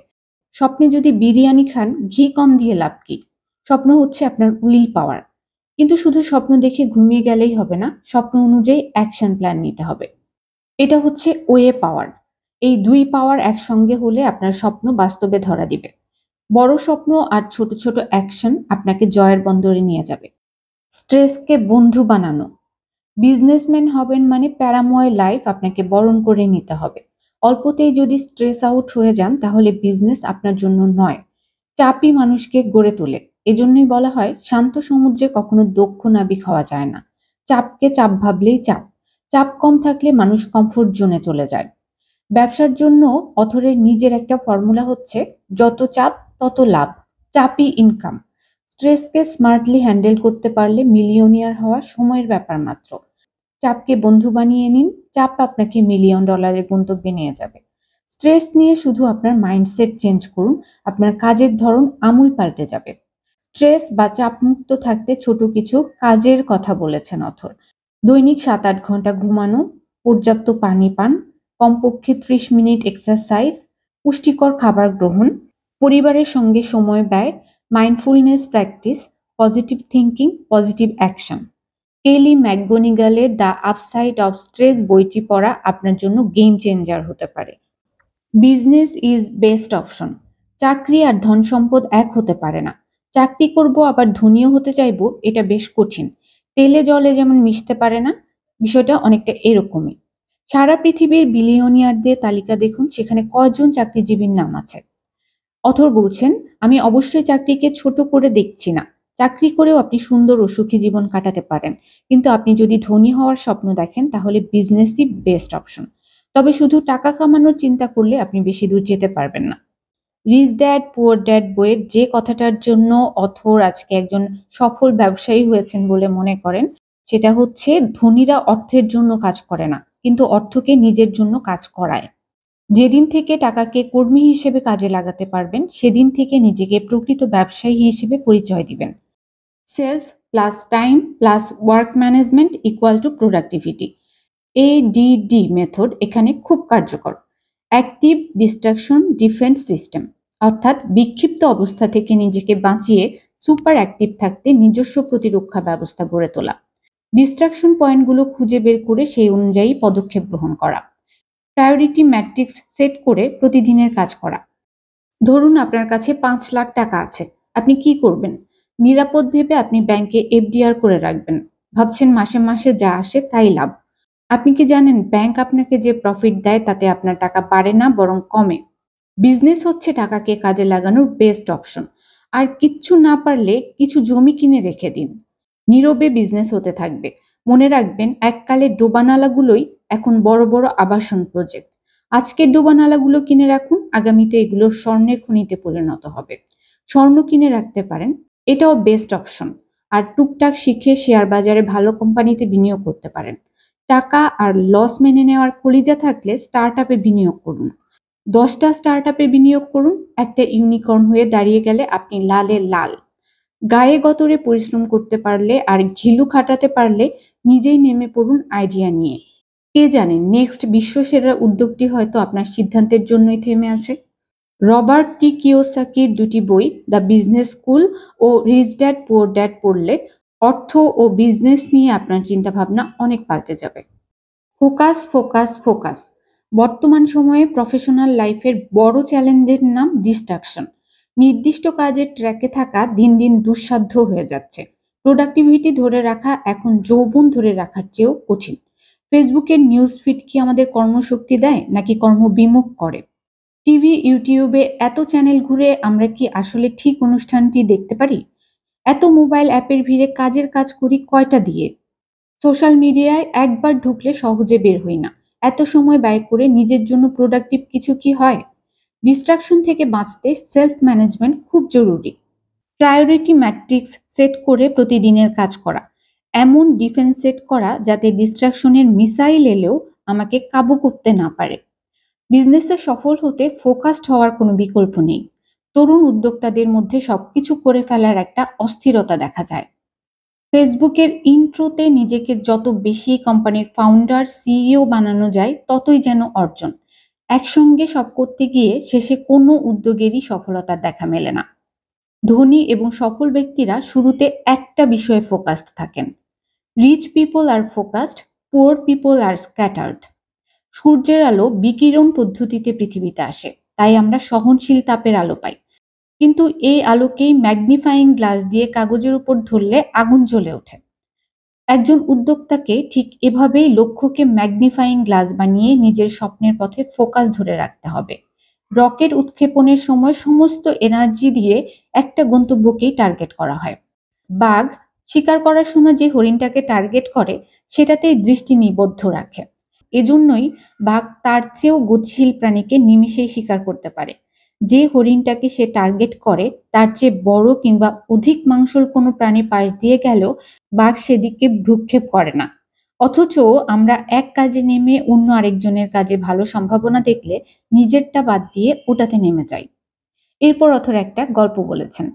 স্বপ্নে যদি বিরিয়ানি খান, ঘি কম দিয়ে লাভ কি? স্বপ্ন হচ্ছে আপনার উইল পাওয়ার। কিন্তু শুধু স্বপ্ন দেখে ঘুমিয়ে গেলেই হবে না, স্বপ্ন অনুযায়ী অ্যাকশন প্ল্যান নিতে হবে। এটা হচ্ছে ওয়ে পাওয়ার। এই 2 পাওয়ার একসঙ্গে হলে আপনার স্বপ্ন বাস্তবে ধরা দিবে। বড় স্বপ্ন আর ছোট ছোট অ্যাকশন আপনাকে জয়ের বন্দরে নিয়ে যাবে। স্ট্রেসকে বন্ধু বানানো। বিজনেসম্যান হবেন মানে প্যারাময় লাইফ আপনাকে বরণ করে নিতে হবে। অল্পতেই যদি স্ট্রেস আউট হয়ে যান, তাহলে বিজনেস আপনার জন্য নয়। চাপই মানুষকে গড়ে তোলে। এজন্যই বলা হয়, শান্ত সমুদ্রে কখনো দক্ষ নাবিক হওয়া যায় না। চাপকে চাপ ভাবলেই চাপ। চাপ কম থাকলে মানুষ কমফোর্ট জোনে চলে যায়। ব্যবসার জন্য অথরের নিজের একটা ফর্মুলা হচ্ছে, যত চাপ তত লাভ। চাপই ইনকাম। স্ট্রেসকে স্মার্টলি হ্যান্ডেল করতে পারলে মিলিয়নিয়ার হওয়া সময়ের ব্যাপার মাত্র। চাপকে বন্ধু বানিয়ে নিন, চাপ আপনাকে মিলিয়ন ডলারের গন্তব্যে নিয়ে যাবে। স্ট্রেস নিয়ে শুধু আপনার মাইন্ডসেট চেঞ্জ করুন, আপনার কাজের ধরন আমূল পাল্টে যাবে। স্ট্রেস বা চাপমুক্ত থাকতে ছোট কিছু কাজের কথা বলেছেন অথর। দৈনিক 7-8 ঘন্টা ঘুমানো, পর্যাপ্ত পানি পান, কমপক্ষে 30 মিনিট এক্সারসাইজ, পুষ্টিকর খাবার গ্রহণ, পরিবারের সঙ্গে সময় ব্যয়, mindfulness practice, positive thinking, positive action. Kelly ম্যাকগোনিগালের দ্য আপসাইড অফ স্ট্রেস বইটি পড়া আপনার জন্য গেম চেঞ্জার হতে পারে। Business is best option. চাকরি আর ধন সম্পদ এক হতে পারে না। চাকরি করব আবার ধনীও হতে চাইবো, এটা বেশ কঠিন। তেলে জলে যেমন মিশতে পারে না, বিষয়টা অনেকটা এরকমই। সারা পৃথিবীর বিলিয়নিয়ারদের তালিকা দেখুন, সেখানে কয়জন চাকরিজীবীর নাম আছে। অথর বলছেন, আমি অবশ্যই চাকরিকে ছোট করে দেখছি না। চাকরি করেও আপনি সুন্দর ও সুখী জীবন কাটাতে পারেন। কিন্তু আপনি যদি ধনী হওয়ার স্বপ্ন দেখেন, তাহলে বিজনেসই বেস্ট অপশন। তবে শুধু টাকা কামানোর চিন্তা করলে আপনি বেশি দূর যেতে পারবেন না। রিচ ড্যাড পুয়ার ড্যাড বইয়ের যে কথাটার জন্য অথর আজকে একজন সফল ব্যবসায়ী হয়েছেন বলে মনে করেন, সেটা হচ্ছে, ধনীরা অর্থের জন্য কাজ করে না, কিন্তু অর্থকে নিজের জন্য কাজ করায়। যেদিন থেকে টাকাকে কর্মী হিসেবে কাজে লাগাতে পারবেন, সেদিন থেকে নিজেকে প্রকৃত ব্যবসায়ী হিসেবে পরিচয় দিবেন। Self plus time plus work management equal to productivity. ADD method এখানে খুব কার্যকর। অ্যাক্টিভ ডিস্ট্রাকশন ডিফেন্স সিস্টেম, অর্থাৎ বিক্ষিপ্ত অবস্থা থেকে নিজেকে বাঁচিয়ে সুপার অ্যাক্টিভ থাকতে নিজস্ব প্রতিরক্ষা ব্যবস্থা গড়ে তোলা। ডিস্ট্রাকশন পয়েন্টগুলো খুঁজে বের করে সেই অনুযায়ী পদক্ষেপ গ্রহণ করা। প্রায়োরিটি ম্যাট্রিক্স সেট করে প্রতিদিনের কাজ করা। ধরুন আপনার কাছে 5 লাখ টাকা আছে, আপনি কি করবেন? নিরাপদ ভেবে আপনি ব্যাংকে FDR করে রাখবেন। ভাবছেন মাসে মাসে যা আসে তাই লাভ। আপনি কি জানেন, ব্যাংক আপনাকে যে প্রফিট দেয় তাতে আপনার টাকা বাড়ে না, বরং কমে। বিজনেস হচ্ছে টাকাকে কাজে লাগানোর বেস্ট অপশন। আর কিচ্ছু না পারলে কিছু জমি কিনে রেখে দিন। নীরবে বিজনেস হতে থাকবে। মনে রাখবেন, এককালে ডোবানালাগুলোই এখন বড় বড় আবাসন প্রজেক্ট। আজকের ডোবানালাগুলো কিনে রাখুন, আগামীতে এগুলো স্বর্ণের খনিতে পরিণত হবে। স্বর্ণ কিনে রাখতে পারেন, এটাও বেস্ট অপশন। আর টুকটাক শিখে শেয়ার বাজারে ভালো কোম্পানিতে বিনিয়োগ করতে পারেন। টাকা আর লস মেনে নেওয়ার কলিজা থাকলে স্টার্টআপে বিনিয়োগ করুন। 10টা স্টার্টআপে বিনিয়োগ করুন, একটা ইউনিকর্ন হয়ে দাঁড়িয়ে গেলে আপনি লালে লাল। গায়ে গতরে পরিশ্রম করতে পারলে আর ঘিলু খাটাতে পারলে নিজেই নেমে পড়ুন আইডিয়া নিয়ে। কে জানে নেক্সট বিশ্বসেরা উদ্যোগটি হয়তো আপনার সিদ্ধান্তের জন্যই থেমে আছে। রবার্ট টি কিওসাকির দুটি বই দ্য বিজনেস স্কুল ও রিচ ড্যাড পুয়ার ড্যাড পড়লে অর্থ ও বিজনেস নিয়ে আপনার চিন্তাভাবনা অনেক পাল্টে যাবে। Focus, focus, focus. বর্তমান সময়ে প্রফেশনাল লাইফের বড় চ্যালেঞ্জের নাম ডিস্ট্রাকশন। নির্দিষ্ট কাজের ট্র্যাকে থাকা দিন দিন দুঃসাধ্য হয়ে যাচ্ছে। প্রোডাক্টিভিটি ধরে রাখা এখন যৌবন ধরে রাখার চেয়েও কঠিন। ফেসবুকের নিউজ ফিড কি আমাদের কর্মশক্তি দেয় নাকি কর্মবিমুখ করে? টিভি, ইউটিউবে এত চ্যানেল ঘুরে আমরা কি আসলে ঠিক অনুষ্ঠানটি দেখতে পারি? এত মোবাইল অ্যাপের ভিড়ে কাজের কাজ করি কয়টা দিয়ে? সোশ্যাল মিডিয়ায় একবার ঢুকলে সহজে বের হই না। এত সময় ব্যয় করে নিজের জন্য প্রোডাক্টিভ কিছু কি হয়? ডিস্ট্রাকশন থেকে বাঁচতে সেলফ ম্যানেজমেন্ট খুব জরুরি। প্রায়োরিটি ম্যাট্রিক্স সেট করে প্রতিদিনের কাজ করা। এমন ডিফেন্স সেট করা যাতে ডিস্ট্রাকশনের মিসাইল এলেও আমাকে কাবু করতে না পারে। বিজনেসে সফল হতে ফোকাসড হওয়ার কোনো বিকল্প নেই। তরুণ উদ্যোক্তাদের মধ্যে সবকিছু করে ফেলার একটা অস্থিরতা দেখা যায়। ফেসবুকের ইন্ট্রোতে নিজেকে যত বেশি কোম্পানির ফাউন্ডার, সিইও বানানো যায় ততই যেন অর্জন। একসঙ্গে সব করতে গিয়ে শেষে কোনো উদ্যোগেরই সফলতার দেখা মেলে না। ধনী এবং সফল ব্যক্তিরা শুরুতে একটা বিষয়ে ফোকাসড থাকেন। রিচ পিপল আর ফোকাসড, পুয়ার পিপল আর স্ক্যাটার্ড। সূর্যের আলো বিকিরণ পদ্ধতিতে পৃথিবীতে আসে, তাই আমরা সহনশীল তাপের আলো পাই। কিন্তু এই আলোকেই ম্যাগনিফাইং গ্লাস দিয়ে কাগজের উপর ধরলে আগুন জ্বলে ওঠে। একজন উদ্যোক্তাকে ঠিক এভাবেই লক্ষ্যকে ম্যাগনিফাইং গ্লাস বানিয়ে নিজের স্বপ্নের পথে ফোকাস ধরে রাখতে হবে। রকেট উৎক্ষেপণের সময় সমস্ত এনার্জি দিয়ে একটা গন্তব্যকেই টার্গেট করা হয়। বাঘ শিকার করার সময় যে হরিণটাকে টার্গেট করে সেটাতেই দৃষ্টি নিবদ্ধ রাখে। এজন্যই বাঘ তার চেয়েও গতিশীল প্রাণীকে নিমিষেই শিকার করতে পারে। যে হরিণটাকে সে টার্গেট করে তার চেয়ে বড় কিংবা অধিক মাংসল কোনো প্রাণী পাশ দিয়ে গেলেও বাঘ সেদিকে ভ্রূক্ষেপ করে না। অথচ আমরা এক কাজে নেমে অন্য আরেকজনের কাজে ভালো সম্ভাবনা দেখলে নিজেরটা বাদ দিয়ে ওটাতে নেমে যাই। এরপর অথর একটা গল্প বলেছেন।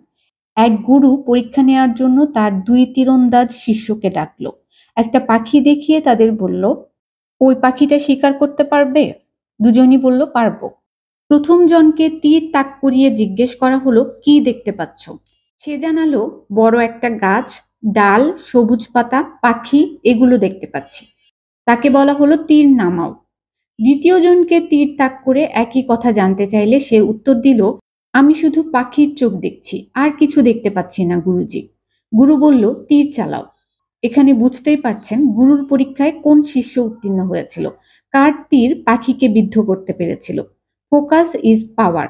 এক গুরু পরীক্ষা নেওয়ার জন্য তার 2 তীরন্দাজ শিষ্যকে ডাকলো। একটা পাখি দেখিয়ে তাদের বলল, ওই পাখিটা শিকার করতে পারবে? দুজনই বলল, পারবো। প্রথম জনকে তীর তাক করিয়ে জিজ্ঞেস করা হলো, কি দেখতে পাচ্ছ? সে জানালো, বড় একটা গাছ, ডাল, সবুজ পাতা, পাখি এগুলো দেখতে পাচ্ছি। তাকে বলা হলো, তীর নামাও। দ্বিতীয় জনকে তীর তাক করে একই কথা জানতে চাইলে সে উত্তর দিল, আমি শুধু পাখির চোখ দেখছি, আর কিছু দেখতে পাচ্ছি না গুরুজি। গুরু বলল, তীর চালাও। এখানে বুঝতেই পারছেন গুরুর পরীক্ষায় কোন শিষ্য উত্তীর্ণ হয়েছিল, কার তীর পাখিকে বিদ্ধ করতে পেরেছিল। Focus is power.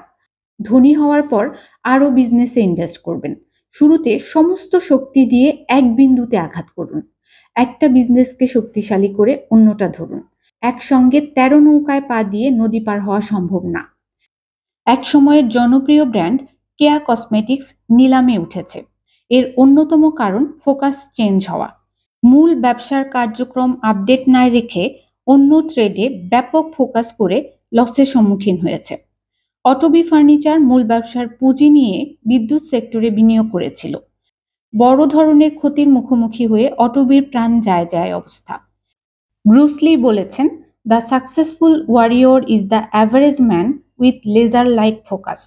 ধনী হওয়ার পর আরও বিজনেসে ইনভেস্ট করবেন। শুরুতে সমস্ত শক্তি দিয়ে এক বিন্দুতে আঘাত করুন। একটা বিজনেসকে শক্তিশালী করে অন্যটা ধরুন। একসঙ্গে 13 নৌকায় পা দিয়ে নদী পার হওয়া সম্ভব না। এক সময়ের জনপ্রিয় ব্র্যান্ড কেয়া কসমেটিক্স নিলামে উঠেছে। এর অন্যতম কারণ ফোকাস চেঞ্জ হওয়া। মূল ব্যবসার কার্যক্রম আপডেট না রেখে অন্য ট্রেডে ব্যাপক ফোকাস করে লসের সম্মুখীন হয়েছে। অটোবি ফার্নিচার মূল ব্যবসার পুঁজি নিয়ে বিদ্যুৎ সেক্টরে বিনিয়োগ করেছিল। বড় ধরনের ক্ষতির মুখোমুখি হয়ে অটোবির প্রাণ যায় যায় অবস্থা। ব্রুস লি বলেছেন, the successful warrior is the average man with laser like focus.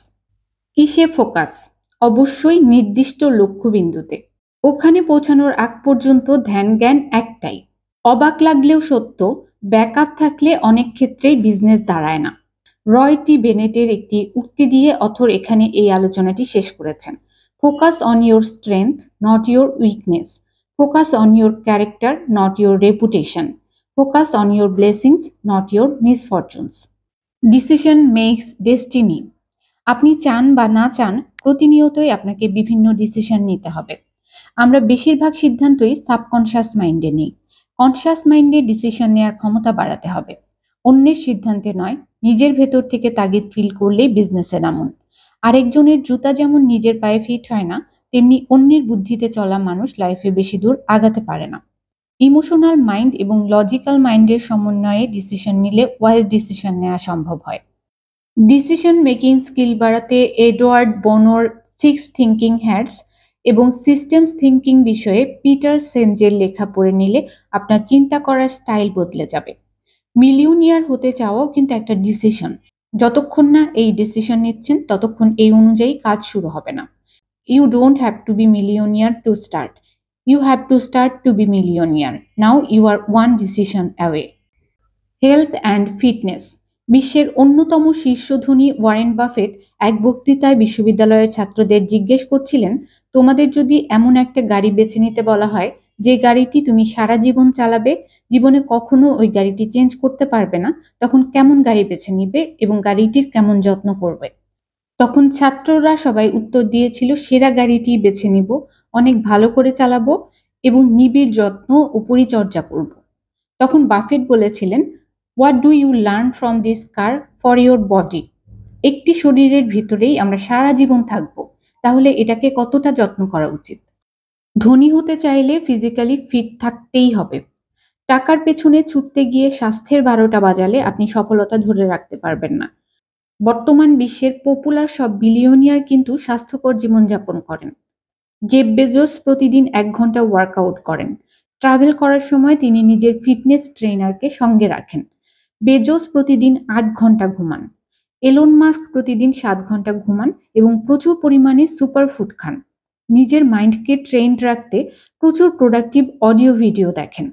কিসে ফোকাস? অবশ্যই নির্দিষ্ট লক্ষ্যবিন্দুতে। ওখানে পৌঁছানোর আগ পর্যন্ত ধ্যান জ্ঞান একটাই। অবাক লাগলেও সত্য, ব্যাকআপ থাকলে অনেক ক্ষেত্রেই বিজনেস দাঁড়ায় না। রয় টি বেনেটের একটি উক্তি দিয়ে অথর এখানে এই আলোচনাটি শেষ করেছেন। Focus on your strength, not your weakness. Focus on your character, not your reputation. Focus on your blessings, not your misfortunes. Decision makes destiny. আপনি চান বা না চান, প্রতিনিয়তই আপনাকে বিভিন্ন ডিসিশন নিতে হবে। আমরা বেশিরভাগ সিদ্ধান্তই সাবকনশিয়াস মাইন্ডে নিই। কনশিয়াস মাইন্ডে ডিসিশন নেওয়ার ক্ষমতা বাড়াতে হবে। অন্যের সিদ্ধান্তে নয়, নিজের ভেতর থেকে তাগিদ ফিল করলেই বিজনেসে নামুন। আরেকজনের জুতা যেমন নিজের পায়ে ফিট হয় না, তেমনি অন্যের বুদ্ধিতে চলা মানুষ লাইফে বেশি দূর আগাতে পারে না। ইমোশনাল মাইন্ড এবং লজিক্যাল মাইন্ডের সমন্বয়ে ডিসিশন নিলে ওয়াইজ ডিসিশন নেওয়া সম্ভব হয়। ডিসিশন মেকিং স্কিল বাড়াতে এডওয়ার্ড বনোর 6 থিঙ্কিং হ্যাটস এবং সিস্টেমস থিঙ্কিং বিষয়ে পিটার সেনজের লেখা পড়ে নিলে আপনার চিন্তা করার স্টাইল বদলে যাবে। মিলিয়নিয়ার হতে চাওয়াও কিন্তু একটা ডিসিশন। যতক্ষণ না এই ডিসিশন নিচ্ছেন ততক্ষণ এই অনুযায়ী কাজ শুরু হবে না। You don't have to be millionaire to start, you have to start to be millionaire. Now you are one decision away. Health and fitness. বিশ্বের অন্যতম শীর্ষধনী ওয়ারেন বাফেট এক বক্তৃতায় বিশ্ববিদ্যালয়ের ছাত্রদের জিজ্ঞেস করছিলেন, তোমাদের যদি এমন একটা গাড়ি বেছে নিতে বলা হয় যে গাড়িটি তুমি সারা জীবন চালাবে, জীবনে কখনো ওই গাড়িটি চেঞ্জ করতে পারবে না, তখন কেমন গাড়ি বেছে নিবে এবং গাড়িটির কেমন যত্ন করবে? তখন ছাত্ররা সবাই উত্তর দিয়েছিল, সেরা গাড়িটি বেছে নিব, অনেক ভালো করে চালাবো এবং নিবিড় যত্ন ও পরিচর্যা করব। তখন বাফেট বলেছিলেন, what do you learn from this car for your body? একটি শরীরের ভিতরেই আমরা সারা জীবন থাকবো, তাহলে এটাকে কতটা যত্ন করা উচিত? ধনী হতে চাইলে ফিজিক্যালি ফিট থাকতেই হবে। টাকার পেছনে ছুটতে গিয়ে স্বাস্থ্যের 12টা বাজালে আপনি সফলতা ধরে রাখতে পারবেন না। বর্তমান বিশ্বের পপুলার সব বিলিয়নিয়ার কিন্তু স্বাস্থ্যকর জীবনযাপন করেন। জেফ বেজোস প্রতিদিন 1 ঘন্টা ওয়ার্কআউট করেন। ট্রাভেল করার সময় তিনি নিজের ফিটনেস ট্রেনারকে সঙ্গে রাখেন। বেজোস প্রতিদিন 8 ঘন্টা ঘুমান। এলন মাস্ক প্রতিদিন 7 ঘন্টা ঘুমান এবং প্রচুর পরিমাণে সুপারফুড খান। নিজের মাইন্ডকে ট্রেন্ড রাখতে প্রচুর প্রোডাক্টিভ অডিও ভিডিও দেখেন।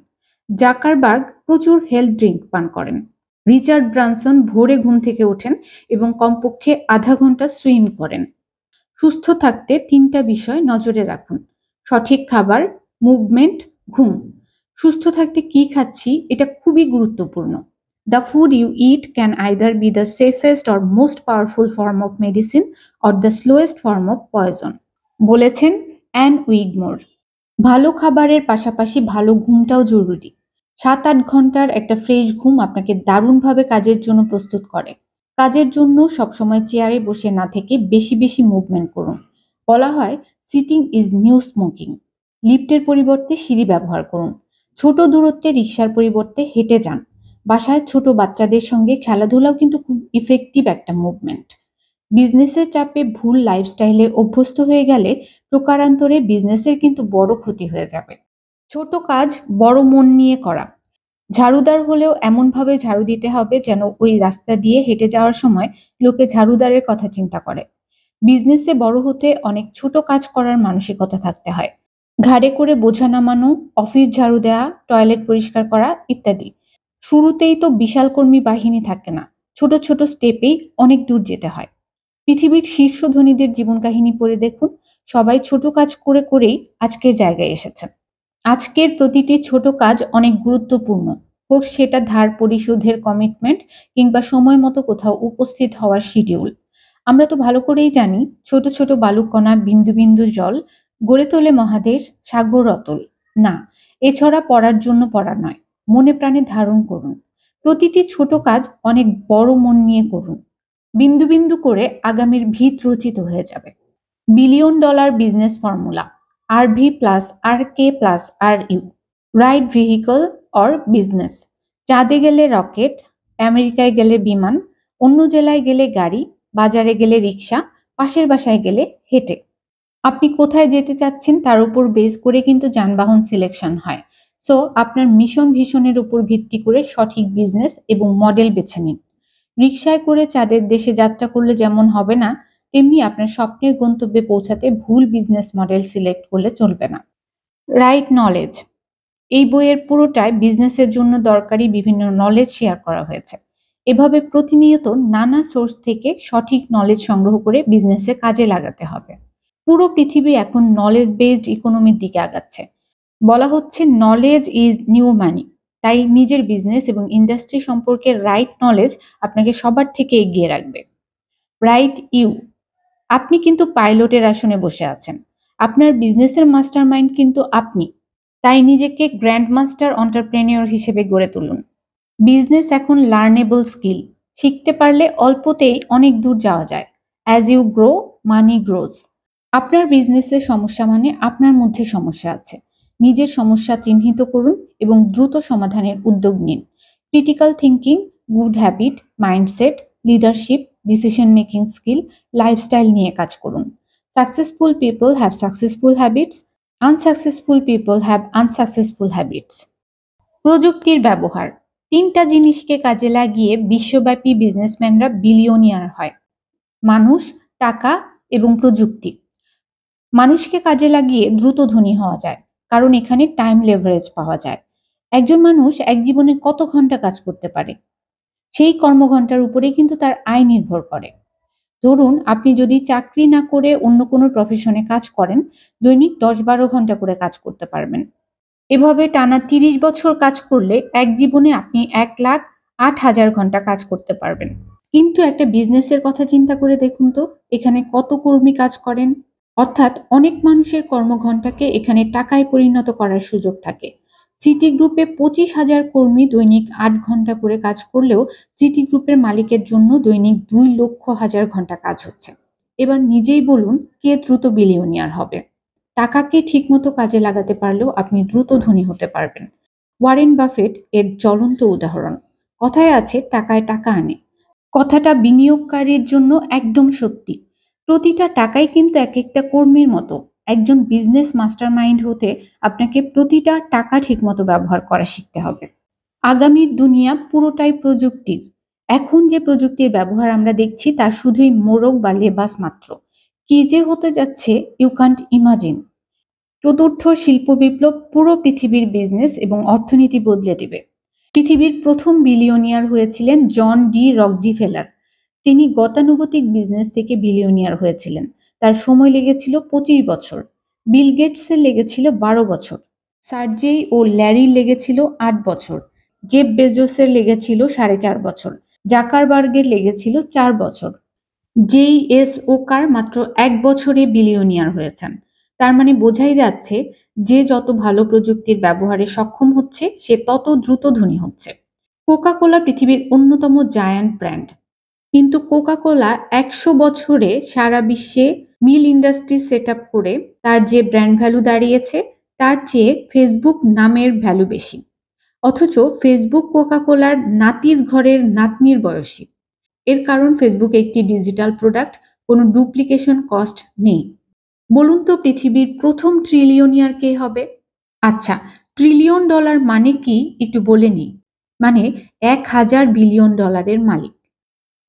জাকারবার্গ প্রচুর হেলথ ড্রিঙ্ক পান করেন। রিচার্ড ব্রানসন ভোরে ঘুম থেকে ওঠেন এবং কমপক্ষে আধা ঘন্টা সুইম করেন। সুস্থ থাকতে 3টা বিষয় নজরে রাখুন: সঠিক খাবার, মুভমেন্ট, ঘুম। সুস্থ থাকতে কি খাচ্ছি এটা খুবই গুরুত্বপূর্ণ। The food you eat can either be the safest or most powerful form of medicine or the slowest form of poison, বলেছেন অ্যান উইগমোর। ভালো খাবারের পাশাপাশি ভালো ঘুমটাও জরুরি। 7-8 ঘন্টার একটা ফ্রেশ ঘুম আপনাকে দারুণভাবে কাজের জন্য প্রস্তুত করে। কাজের জন্য সবসময় চেয়ারে বসে না থেকে বেশি বেশি মুভমেন্ট করুন। বলা হয় সিটিং ইজ নিউ স্মোকিং। লিফটের পরিবর্তে সিঁড়ি ব্যবহার করুন। ছোট দূরত্বে রিক্সার পরিবর্তে হেঁটে যান। বাসায় ছোট বাচ্চাদের সঙ্গে খেলাধুলাও কিন্তু খুব ইফেক্টিভ একটা মুভমেন্ট। বিজনেসের চাপে ভুল লাইফস্টাইলে অভ্যস্ত হয়ে গেলে প্রকারান্তরে বিজনেসের কিন্তু বড় ক্ষতি হয়ে যাবে। ছোট কাজ বড় মন নিয়ে করা। ঝাড়ুদার হলেও এমনভাবে ঝাড়ু দিতে হবে যেন ওই রাস্তা দিয়ে হেঁটে যাওয়ার সময় লোকে ঝাড়ুদারের কথা চিন্তা করে। বিজনেসে বড় হতে অনেক ছোট কাজ করার মানসিকতা থাকতে হয়। ঘাড়ে করে বোঝা নামানো, অফিস ঝাড়ু দেওয়া, টয়লেট পরিষ্কার করা ইত্যাদি। শুরুতেই তো বিশাল কর্মী বাহিনী থাকে না, ছোট ছোট স্টেপেই অনেক দূর যেতে হয়। পৃথিবীর শীর্ষ ধনীদের জীবন কাহিনী পড়ে দেখুন, সবাই ছোট কাজ করে করেই আজকের জায়গায় এসেছেন। আজকের প্রতিটি ছোট কাজ অনেক গুরুত্বপূর্ণ, হোক সেটা ধার পরিশোধের কমিটমেন্ট কিংবা সময় মতো কোথাও উপস্থিত হওয়ার শিডিউল। আমরা তো ভালো করেই জানি, ছোট ছোট বালুকণা, বিন্দু বিন্দু জল গড়ে তোলে মহাদেশ, সাগর অতল। না, এছাড়া পড়ার জন্য পড়া নয়, মনে প্রাণে ধারণ করুন। প্রতিটি ছোট কাজ অনেক বড় মন নিয়ে করুন। বিন্দু বিন্দু করে আগামীর ভিত রচিত হয়ে যাবে। Billion dollar business formula: RV plus RK plus RU। Right vehicle or business. চাঁদে গেলে রকেট, আমেরিকায় গেলে বিমান, অন্য জেলায় গেলে গাড়ি, বাজারে গেলে রিক্সা, পাশের বাসায় গেলে হেঁটে। আপনি কোথায় যেতে চাচ্ছেন তার উপর বেস করে কিন্তু যানবাহন সিলেকশন হয়। সো আপনার মিশন ভিশনের উপর ভিত্তি করে সঠিক বিজনেস এবং মডেল বেছে নিন। রিকশায় করে চাঁদের দেশে যাত্রা করলে যেমন হবে না, তেমনি আপনার স্বপ্নের গন্তব্যে পৌঁছাতে ভুল বিজনেস মডেল সিলেক্ট করলে চলবে না। Right knowledge. এই বইয়ের পুরোটাই বিজনেসের জন্য দরকারি বিভিন্ন নলেজ শেয়ার করা হয়েছে। এভাবে প্রতিনিয়ত নানা সোর্স থেকে সঠিক নলেজ সংগ্রহ করে বিজনেসে কাজে লাগাতে হবে। পুরো পৃথিবী এখন নলেজ বেসড ইকোনমির দিকে আগাচ্ছে। বলা হচ্ছে নলেজ ইজ নিউ মানি। তাই নিজের বিজনেস এবং ইন্ডাস্ট্রি সম্পর্কে রাইট নলেজ আপনাকে সবার থেকে এগিয়ে রাখবে। Right you. আপনি কিন্তু পাইলটের আসনে বসে আছেন। আপনার বিজনেসের মাস্টারমাইন্ড কিন্তু আপনি। তাই নিজেকে গ্র্যান্ড মাস্টার এন্টারপ্রেনিউর হিসেবে গড়ে তুলুন। বিজনেস এখন লার্নেবল স্কিল। শিখতে পারলে অল্পতেই অনেক দূর যাওয়া যায়। As you grow, money grows. আপনার বিজনেসের সমস্যা মানে আপনার মধ্যে সমস্যা আছে। নিজের সমস্যা চিহ্নিত করুন এবং দ্রুত সমাধানের উদ্যোগ নিন। Critical thinking, good habit, mindset, leadership, decision making skill, lifestyle নিয়ে কাজ করুন। Successful people have successful habits, unsuccessful people have unsuccessful habits. প্রযুক্তির ব্যবহার। ৩টা জিনিসকে কাজে লাগিয়ে বিশ্বব্যাপী বিজনেসম্যানরা বিলিয়নিয়ার হয়: মানুষ, টাকা এবং প্রযুক্তি। মানুষকে কাজে লাগিয়ে দ্রুত ধনী হওয়া যায়, কারণ এখানে টাইম লেভারেজ পাওয়া যায়। একজন মানুষ এক জীবনে কত ঘন্টা কাজ করতে পারে, সেই কর্মঘণ্টার উপরেই কিন্তু তার আয় নির্ভর করে। ধরুন, আপনি যদি চাকরি না করে অন্য কোনো প্রফেশনে কাজ করেন, দৈনিক ১০-১২ ঘন্টা করে কাজ করতে পারবেন। এভাবে টানা ৩০ বছর কাজ করলে এক জীবনে আপনি ১,০৮,০০০ ঘন্টা কাজ করতে পারবেন। কিন্তু একটা বিজনেসের কথা চিন্তা করে দেখুন তো, এখানে কত কর্মী কাজ করেন। অর্থাৎ অনেক মানুষের কর্মঘণ্টাকে এখানে টাকায় পরিণত করার সুযোগ থাকে। সিটি গ্রুপে ২৫,০০০ কর্মী দৈনিক ৮ ঘন্টা করে কাজ করলেও সিটি গ্রুপের মালিকের জন্য দৈনিক ২,০০,০০০ ঘন্টা কাজ হচ্ছে। এবার নিজেই বলুন, কে দ্রুত বিলিয়নিয়ার হবে? টাকাকে ঠিকমতো কাজে লাগাতে পারলেও আপনি দ্রুত ধনী হতে পারবেন। ওয়ারেন বাফেট এর জ্বলন্ত উদাহরণ। কথায় আছে, টাকায় টাকা আনে। কথাটা বিনিয়োগকারীর জন্য একদম সত্যি। প্রতিটা টাকাই কিন্তু এক একটা কর্মীর মতো। একজন বিজনেস মাস্টারমাইন্ড হতে আপনাকে প্রতিটা টাকা ঠিকমতো ব্যবহার করা শিখতে হবে। আগামীর দুনিয়া পুরোটাই প্রযুক্তির। এখন যে প্রযুক্তির ব্যবহার আমরা দেখছি তা শুধুই মোড়ক বা লেবাস মাত্র। কি যে হতে যাচ্ছে, ইউ কান্ট ইমাজিন। চতুর্থ শিল্প বিপ্লব পুরো পৃথিবীর বিজনেস এবং অর্থনীতি বদলে দেবে। পৃথিবীর প্রথম বিলিয়নিয়ার হয়েছিলেন জন ডি রকফেলার। তিনি গতানুগতিক বিজনেস থেকে বিলিয়নিয়ার হয়েছিলেন। তার সময় লেগেছিল ২৫ বছর। বিল গেটসের লেগেছিল ১২ বছর। সার্জেই ও ল্যারির লেগেছিল ৮ বছর। জেফ বেজোসের লেগেছিল ৪.৫ বছর। জাকারবার্গের লেগেছিল ৪ বছর। জেইএস ওকার মাত্র ১ বছরে বিলিয়নিয়ার হয়েছেন। তার মানে বোঝাই যাচ্ছে, যে যত ভালো প্রযুক্তির ব্যবহারে সক্ষম হচ্ছে, সে তত দ্রুত ধনী হচ্ছে। কোকা-কোলা পৃথিবীর অন্যতম জায়ান্ট ব্র্যান্ড। কিন্তু কোকা-কোলা ১০০ বছরে সারা বিশ্বে মিল ইন্ডাস্ট্রি সেট আপ করে তার যে ব্র্যান্ড ভ্যালু দাঁড়িয়েছে, তার চেয়ে ফেসবুক নামের ভ্যালু বেশি। অথচ ফেসবুক কোকা-কোলার নাতির ঘরের নাতনির বয়সী। এর কারণ ফেসবুক একটি ডিজিটাল প্রোডাক্ট, কোনো ডুপ্লিকেশন কস্ট নেই। বলুন তো, পৃথিবীর প্রথম ট্রিলিয়নিয়ার কে হবে? আচ্ছা, ট্রিলিয়ন ডলার মানে কি একটু বলে নিই। মানে ১,০০০ বিলিয়ন ডলারের মালিক।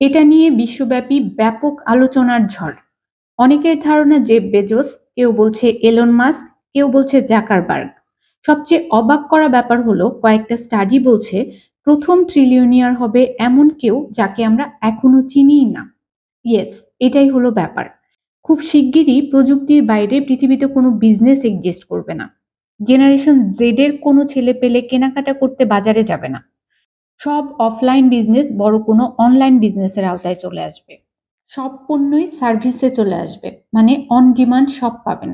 এটা নিয়ে বিশ্বব্যাপী ব্যাপক আলোচনার ঝড়। অনেকের ধারণা জেফ বেজোস, কেউ বলছে এলন মাস্ক, কেউ বলছে জাকারবার্গ। সবচেয়ে অবাক করা ব্যাপার হলো, কয়েকটা স্টাডি বলছে প্রথম ট্রিলিয়নিয়ার হবে এমন কেউ যাকে আমরা এখনো চিনিই না। ইয়েস, এটাই হলো ব্যাপার। খুব শিগগিরই প্রযুক্তির বাইরে পৃথিবীতে কোনো বিজনেস এক্সিস্ট করবে না। জেনারেশন জেড এর কোনো ছেলে পেলে কেনাকাটা করতে বাজারে যাবে না। সব অফলাইন বিজনেস বড় কোনো অনলাইন বিজনেসের আওতায় চলে আসবে। সব পণ্যই সার্ভিসে চলে আসবে, মানে অন ডিমান্ড সব পাবেন।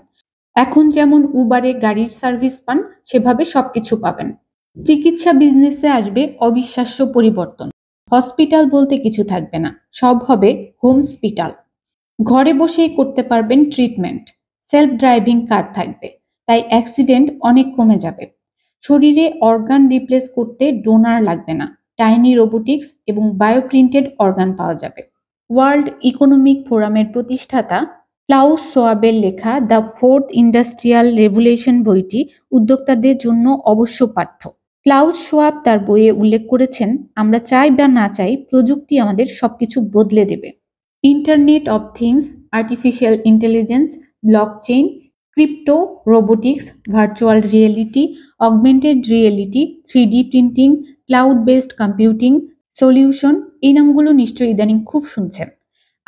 এখন যেমন উবারে গাড়ির সার্ভিস পান, সেভাবে সবকিছু পাবেন। চিকিৎসা বিজনেসে আসবে অবিশ্বাস্য পরিবর্তন। হসপিটাল বলতে কিছু থাকবে না, সব হবে হোমস্পিটাল। ঘরে বসেই করতে পারবেন ট্রিটমেন্ট। সেলফ ড্রাইভিং কার থাকবে, তাই অ্যাক্সিডেন্ট অনেক কমে যাবে। শরীরে অর্গান রিপ্লেস করতে ডোনার লাগবে না। টাইনি রোবোটিক্স এবং বায়োপ্রিন্টেড অর্গান পাওয়া যাবে। ওয়ার্ল্ড ইকোনমিক ফোরামের প্রতিষ্ঠাতা ক্লাউস সোয়াবের লেখা দ্য ফোর্থ ইন্ডাস্ট্রিয়াল রেভলিউশন বইটি উদ্যোক্তাদের জন্য অবশ্য পাঠ্য। ক্লাউস সোয়াব তার বইয়ে উল্লেখ করেছেন, আমরা চাই বা না চাই, প্রযুক্তি আমাদের সবকিছু বদলে দেবে। Internet of things, artificial intelligence, blockchain, crypto, robotics, virtual reality, augmented reality, 3D printing, cloud based computing solution, এই নামগুলো নিশ্চয়ই ইদানিং খুব শুনছেন।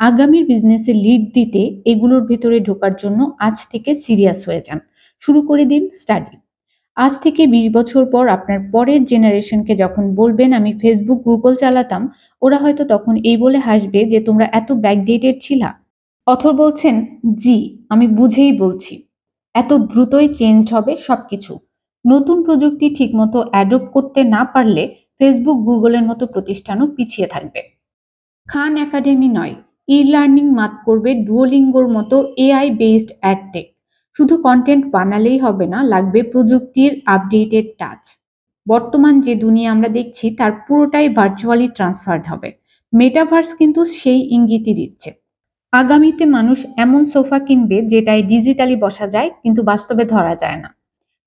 আগামীর বিজনেসে লিড দিতে এগুলোর ভেতরে ঢোকার জন্য আজ থেকে সিরিয়াস হয়ে যান। শুরু করে দিন স্টাডি। আজ থেকে ২০ বছর পর আপনার পরের জেনারেশনকে যখন বলবেন আমি ফেসবুক গুগল চালাতাম, ওরা হয়তো তখন এই বলে হাসবে যে তোমরা এত ব্যাকডেটেড ছিলা। অথর বলছেন, জি আমি বুঝেই বলছি। এত দ্রুতই চেঞ্জড হবে সবকিছু। নতুন প্রযুক্তি ঠিকমতো অ্যাডপ্ট করতে না পারলে ফেসবুক গুগলের মতো প্রতিষ্ঠানও পিছিয়ে থাকবে। খান একাডেমি নয়, ই লার্নিং মাত করবে ডুওলিঙ্গোর মতো এআই বেসড অ্যাডটেক। শুধু কন্টেন্ট বানালেই হবে না, লাগবে প্রযুক্তির আপডেটেড টাচ। বর্তমান যে দুনিয়া আমরা দেখছি তার পুরোটাই ভার্চুয়ালি ট্রান্সফার্ড হবে। মেটাভার্স কিন্তু সেই ইঙ্গিতই দিচ্ছে। আগামীতে মানুষ এমন সোফা কিনবে যেটায় ডিজিটালি বসা যায় কিন্তু বাস্তবে ধরা যায় না।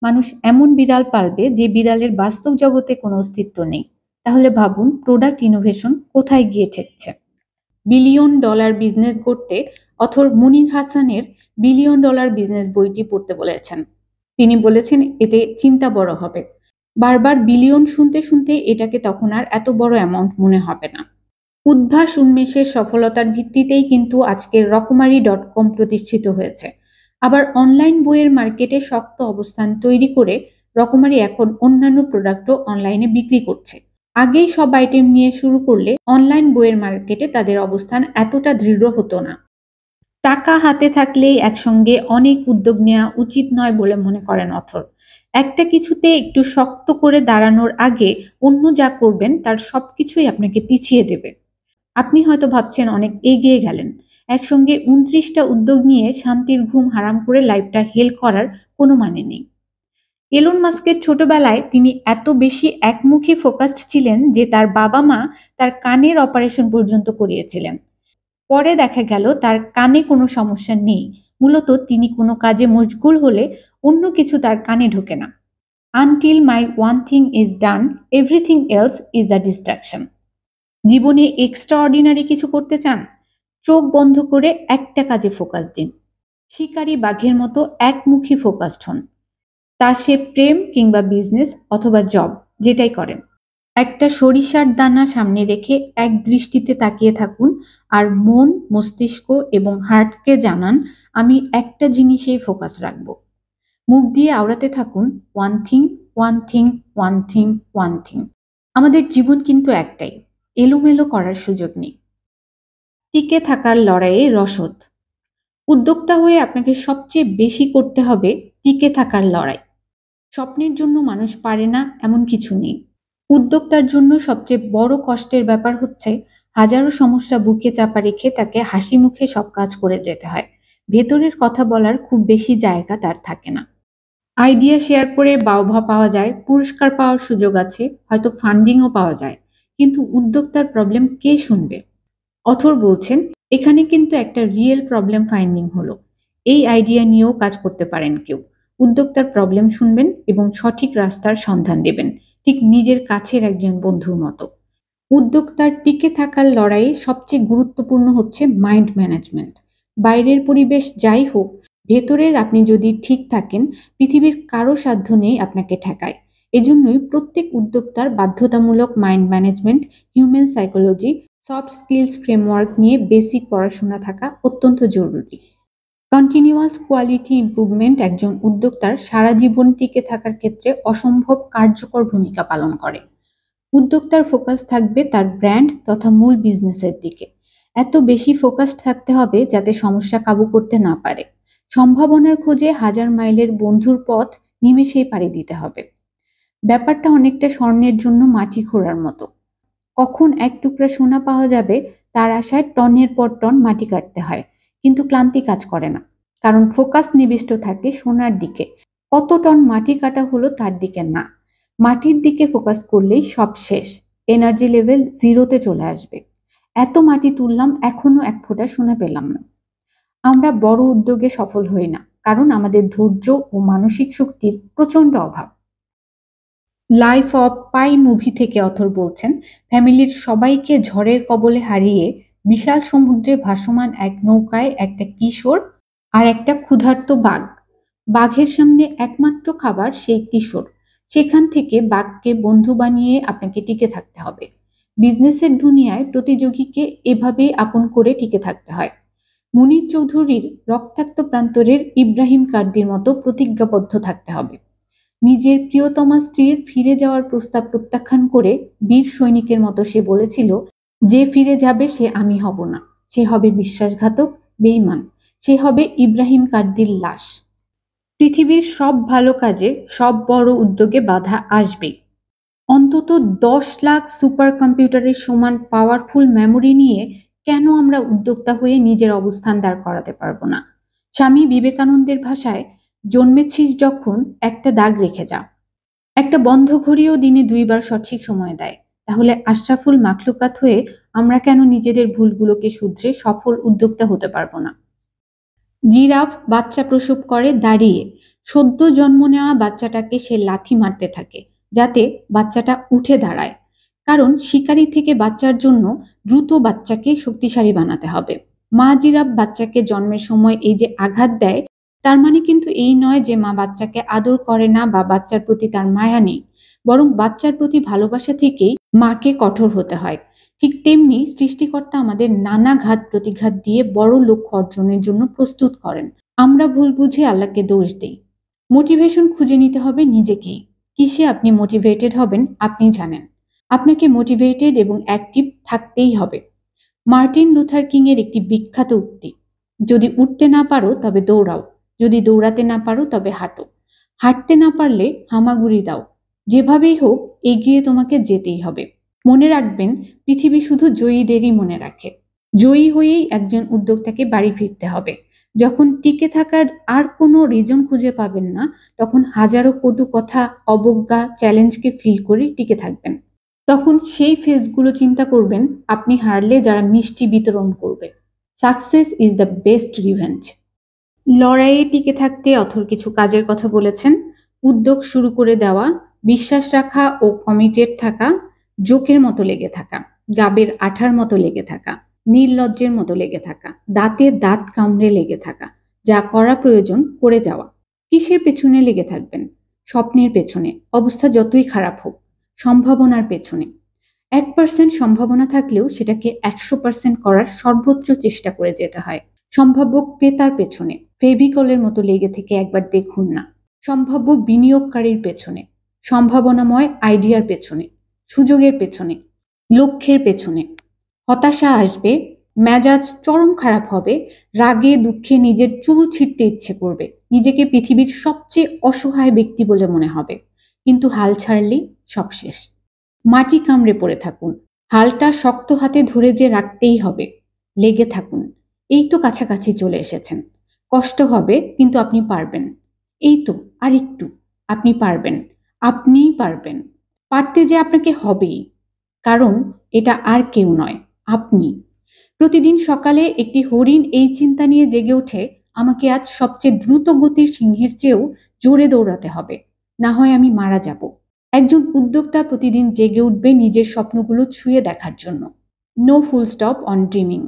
মানুষ এমন বিড়াল পালবে যে বিড়ালের বাস্তব জগতে কোনো অস্তিত্ব নেই। তাহলে ভাবুন প্রোডাক্ট ইনোভেশন কোথায় গিয়ে ঠেকছে। বিলিয়ন ডলার বিজনেস করতে অথর মুনির হাসানের বিলিয়ন ডলার বিজনেস বইটি পড়তে বলেছেন। তিনি বলেছেন এতে চিন্তা বড় হবে। বারবার বিলিয়ন শুনতে শুনতে এটাকে তখন আর এত বড় অ্যামাউন্ট মনে হবে না। উদ্ভাস উন্মেষের সফলতার ভিত্তিতেই কিন্তু আজকের রকমারি.com প্রতিষ্ঠিত হয়েছে। আবার অনলাইন বইয়ের মার্কেটে শক্ত অবস্থান তৈরি করে রকমারি এখন অন্যান্য প্রোডাক্টও অনলাইনে বিক্রি করছে। আগেই সব আইটেম নিয়ে শুরু করলে অনলাইন বইয়ের মার্কেটে তাদের অবস্থান এতটা দৃঢ় হতো না। টাকা হাতে থাকলেই একসঙ্গে অনেক উদ্যোগ নেওয়া উচিত নয় বলে মনে করেন অথর। একটা কিছুতে একটু শক্ত করে দাঁড়ানোর আগে অন্য যা করবেন তার সবকিছুই আপনাকে পিছিয়ে দেবে। আপনি হয়তো ভাবছেন অনেক এগিয়ে গেলেন। একসঙ্গে ২৯টা উদ্যোগ নিয়ে শান্তির ঘুম হারাম করে লাইফটা হেল করার কোনো মানে নেই। এলন মাস্কের ছোটবেলায় তিনি এত বেশি একমুখী ফোকাসড ছিলেন যে তার বাবা-মা তার কানের অপারেশন পর্যন্ত করিয়েছিলেন। পরে দেখা গেল তার কানে কোনো সমস্যা নেই। মূলত তিনি কোনো কাজে মশগুল হলে অন্য কিছু তার কানে ঢোকে না। Until my one thing is done, everything else is a distraction. জীবনে এক্সট্রাঅর্ডিনারি কিছু করতে চান? চোখ বন্ধ করে একটা কাজে ফোকাস দিন। শিকারী বাঘের মতো একমুখী ফোকাসড হন। তা সে প্রেম কিংবা বিজনেস অথবা জব, যেটাই করেন। একটা সরিষার দানা সামনে রেখে এক দৃষ্টিতে তাকিয়ে থাকুন আর মন, মস্তিষ্ক এবং হার্টকে জানান আমি একটা জিনিসেই ফোকাস রাখব। মুখ দিয়ে আওড়াতে থাকুন one thing, one thing, one thing, one thing. আমাদের জীবন কিন্তু একটাই, এলোমেলো করার সুযোগ নেই। টিকে থাকার লড়াইয়ে রসদ। উদ্যোক্তা হয়ে আপনাকে সবচেয়ে বেশি করতে হবে টিকে থাকার লড়াই। স্বপ্নের জন্য মানুষ পারে না এমন কিছু নেই। উদ্যোক্তার জন্য সবচেয়ে বড় কষ্টের ব্যাপার হচ্ছে হাজারো সমস্যা বুকে চাপা রেখে তাকে হাসি মুখে সব কাজ করে যেতে হয়। ভেতরের কথা বলার খুব বেশি জায়গা তার থাকে না। আইডিয়া শেয়ার করে বাহবা পাওয়া যায়, পুরস্কার পাওয়ার সুযোগ আছে, হয়তো ফান্ডিংও পাওয়া যায়, কিন্তু উদ্যোক্তার প্রবলেম কে শুনবে? অথর বলছেন এখানে কিন্তু একটা রিয়েল প্রবলেম ফাইন্ডিং হলো। এই আইডিয়া নিয়েও কাজ করতে পারেন কেউ। উদ্যোক্তার প্রবলেম শুনবেন এবং সঠিক রাস্তার সন্ধান দেবেন, ঠিক নিজের কাছের একজন বন্ধুর মতো। উদ্যোক্তার টিকে থাকার লড়াইয়ে সবচেয়ে গুরুত্বপূর্ণ হচ্ছে মাইন্ড ম্যানেজমেন্ট। বাইরের পরিবেশ যাই হোক, ভেতরের আপনি যদি ঠিক থাকেন, পৃথিবীর কারো সাধ্য নেই আপনাকে ঠেকায়। এজন্যই প্রত্যেক উদ্যোক্তার বাধ্যতামূলক mind management, human psychology, soft skills framework নিয়ে বেসিক পড়াশোনা থাকা অত্যন্ত জরুরি। কন্টিনিউয়াস কোয়ালিটি ইমপ্রুভমেন্ট একজন উদ্যোক্তার সারা জীবন টিকে থাকার ক্ষেত্রে অসম্ভব কার্যকর ভূমিকা পালন করে। উদ্যোক্তার ফোকাস থাকবে তার ব্র্যান্ড তথা মূল বিজনেসের দিকে। এত বেশি ফোকাস থাকতে হবে যাতে সমস্যা কাবু করতে না পারে। সম্ভাবনার খোঁজে হাজার মাইলের বন্ধুর পথ নিমেষেই পাড়ি দিতে হবে। ব্যাপারটা অনেকটা স্বর্ণের জন্য মাটি খোঁড়ার মতো। কখন এক টুকরা সোনা পাওয়া যাবে তার আশায় টনের পর টন মাটি কাটতে হয়, কিন্তু ক্লান্তি কাজ করে না, কারণ ফোকাস নিবিষ্ট থাকে সোনার দিকে। কত টন মাটি কাটা হলো তার দিকে না, মাটির দিকে ফোকাস করলেই সব শেষ। এনার্জি লেভেল জিরোতে চলে আসবে। এত মাটি তুললাম, এখনো এক ফোঁটা সোনা পেলাম না। আমরা বড় উদ্যোগে সফল হই না, কারণ আমাদের ধৈর্য ও মানসিক শক্তির প্রচন্ড অভাব। লাইফ অফ পাই মুভি থেকে অথর বলছেন ফ্যামিলির সবাইকে ঝড়ের কবলে হারিয়ে বিশাল সমুদ্রে ভাসমান এক নৌকায় একটা কিশোর আর একটা ক্ষুধার্ত বাঘ। বাঘের সামনে একমাত্র খাবার সেই কিশোর। সেখান থেকে বাঘকে বন্ধু বানিয়ে আপনাকে টিকে থাকতে হবে। বিজনেসের দুনিয়ায় প্রতিযোগীকে এভাবেই আপন করে টিকে থাকতে হয়। মুনীর চৌধুরীর রক্তাক্ত প্রান্তরের ইব্রাহিম কার্দির মতো প্রতিজ্ঞাবদ্ধ থাকতে হবে। নিজের প্রিয়তমা স্ত্রীর ফিরে যাওয়ার প্রস্তাব প্রত্যাখ্যান করে বীর সৈনিকের মতো সে বলেছিল, যে ফিরে যাবে সে আমি হব না, সে হবে বিশ্বাসঘাতক, বেঈমান, সে হবে ইব্রাহিম কার্দির লাশ। পৃথিবীর সব ভালো কাজে, সব বড় উদ্যোগে বাধা আসবেই। অন্তত ১০ লাখ সুপার কম্পিউটারের সমান পাওয়ারফুল মেমোরি নিয়ে কেন আমরা উদ্যোক্তা হয়ে নিজের অবস্থান দাঁড় করাতে পারবো না? স্বামী বিবেকানন্দের ভাষায় জন্মেছিস যখন একটা দাগ রেখে যা। একটা বন্ধ ঘড়িও দিনে 2 বার সঠিক সময় দেয়। তাহলে আশরাফুল মাখলুকাত হয়ে আমরা কেন নিজেদের ভুলগুলোকে শুধরে সফল উদ্যোক্তা হতে পারবো না? জিরাফ বাচ্চা প্রসব করে দাঁড়িয়ে। সদ্য জন্ম নেওয়া বাচ্চাটাকে সে লাথি মারতে থাকে যাতে বাচ্চাটা উঠে দাঁড়ায়। কারণ শিকারি থেকে বাচ্চার জন্য দ্রুত বাচ্চাকে শক্তিশালী বানাতে হবে। মা জিরাফ বাচ্চাকে জন্মের সময় এই যে আঘাত দেয়, তার মানে কিন্তু এই নয় যে মা বাচ্চাকে আদর করে না বা বাচ্চার প্রতি তার মায়া নেই। বরং বাচ্চার প্রতি ভালোবাসা থেকেই মাকে কঠোর হতে হয়। ঠিক তেমনি সৃষ্টিকর্তা আমাদের নানা ঘাত প্রতিঘাত দিয়ে বড় লক্ষ্য অর্জনের জন্য প্রস্তুত করেন। আমরা ভুল বুঝে আল্লাহকে দোষ দিই। মোটিভেশন খুঁজে নিতে হবে নিজেকেই। কিসে আপনি মোটিভেটেড হবেন আপনি জানেন। আপনাকে মোটিভেটেড এবং অ্যাক্টিভ থাকতেই হবে। মার্টিন লুথার কিং এর একটি বিখ্যাত উক্তি, যদি উঠতে না পারো তবে দৌড়াও, যদি দৌড়াতে না পারো তবে হাঁটো, হাঁটতে না পারলে হামাগুড়ি দাও, যেভাবেই হোক এগিয়ে তোমাকে যেতেই হবে। মনে রাখবেন, পৃথিবী শুধু জয়ীদেরই মনে রাখে। জয়ী হয়েই একজন উদ্যোক্তাকে বাড়ি ফিরতে হবে। যখন টিকে থাকার আর কোনো রিজন খুঁজে পাবেন না, তখন হাজারো কটু কথা, অবজ্ঞা, চ্যালেঞ্জকে ফিল করে টিকে থাকবেন। তখন সেই ফেজগুলো চিন্তা করবেন আপনি হারলে যারা মিষ্টি বিতরণ করবে। Success is the best revenge. লড়াইয়ে টিকে থাকতে অথর কিছু কাজের কথা বলেছেন। উদ্যোগ শুরু করে দেওয়া, বিশ্বাস রাখা ও কমিটেড থাকা, জোকের মতো লেগে থাকা, গাবের আঠার মতো লেগে থাকা, নির্লজ্জের মতো লেগে থাকা, দাঁতে দাঁত কামড়ে লেগে থাকা, যা করা প্রয়োজন করে যাওয়া। কিসের পেছনে লেগে থাকবেন? স্বপ্নের পেছনে, অবস্থা যতই খারাপ হোক। সম্ভাবনার পেছনে। 1% সম্ভাবনা থাকলেও সেটাকে 100% করার সর্বোচ্চ চেষ্টা করে যেতে হয়। সম্ভাব্য ক্রেতার পেছনে, ফেভিকলের মতো লেগে থেকে একবার দেখুন না। সম্ভাব্য বিনিয়োগকারীর পেছনে, সম্ভাবনাময় আইডিয়ার পেছনে, সুযোগের পেছনে, লক্ষ্যের পেছনে। হতাশা আসবে, মেজাজ চরম খারাপ হবে, রাগে দুঃখে নিজের চুল ছিঁড়তে ইচ্ছে করবে, নিজেকে পৃথিবীর সবচেয়ে অসহায় ব্যক্তি বলে মনে হবে। কিন্তু হাল ছাড়লেই সব শেষ। মাটি কামড়ে পড়ে থাকুন, হালটা শক্ত হাতে ধরে যে রাখতেই হবে। লেগে থাকুন, এই তো কাছাকাছি চলে এসেছেন। কষ্ট হবে কিন্তু আপনি পারবেন। এই তো আর একটু, আপনি পারবেন, আপনিই পারবেন। পারতে যে আপনাকে হবেই, কারণ এটা আর কেউ নয়, আপনি। প্রতিদিন সকালে একটি হরিণ এই চিন্তা নিয়ে জেগে ওঠে, আমাকে আজ সবচেয়ে দ্রুত গতির সিংহের চেয়েও জোরে দৌড়াতে হবে, না হয় আমি মারা যাব। একজন উদ্যোক্তা প্রতিদিন জেগে উঠবে নিজের স্বপ্নগুলো ছুঁয়ে দেখার জন্য। No full stop on dreaming.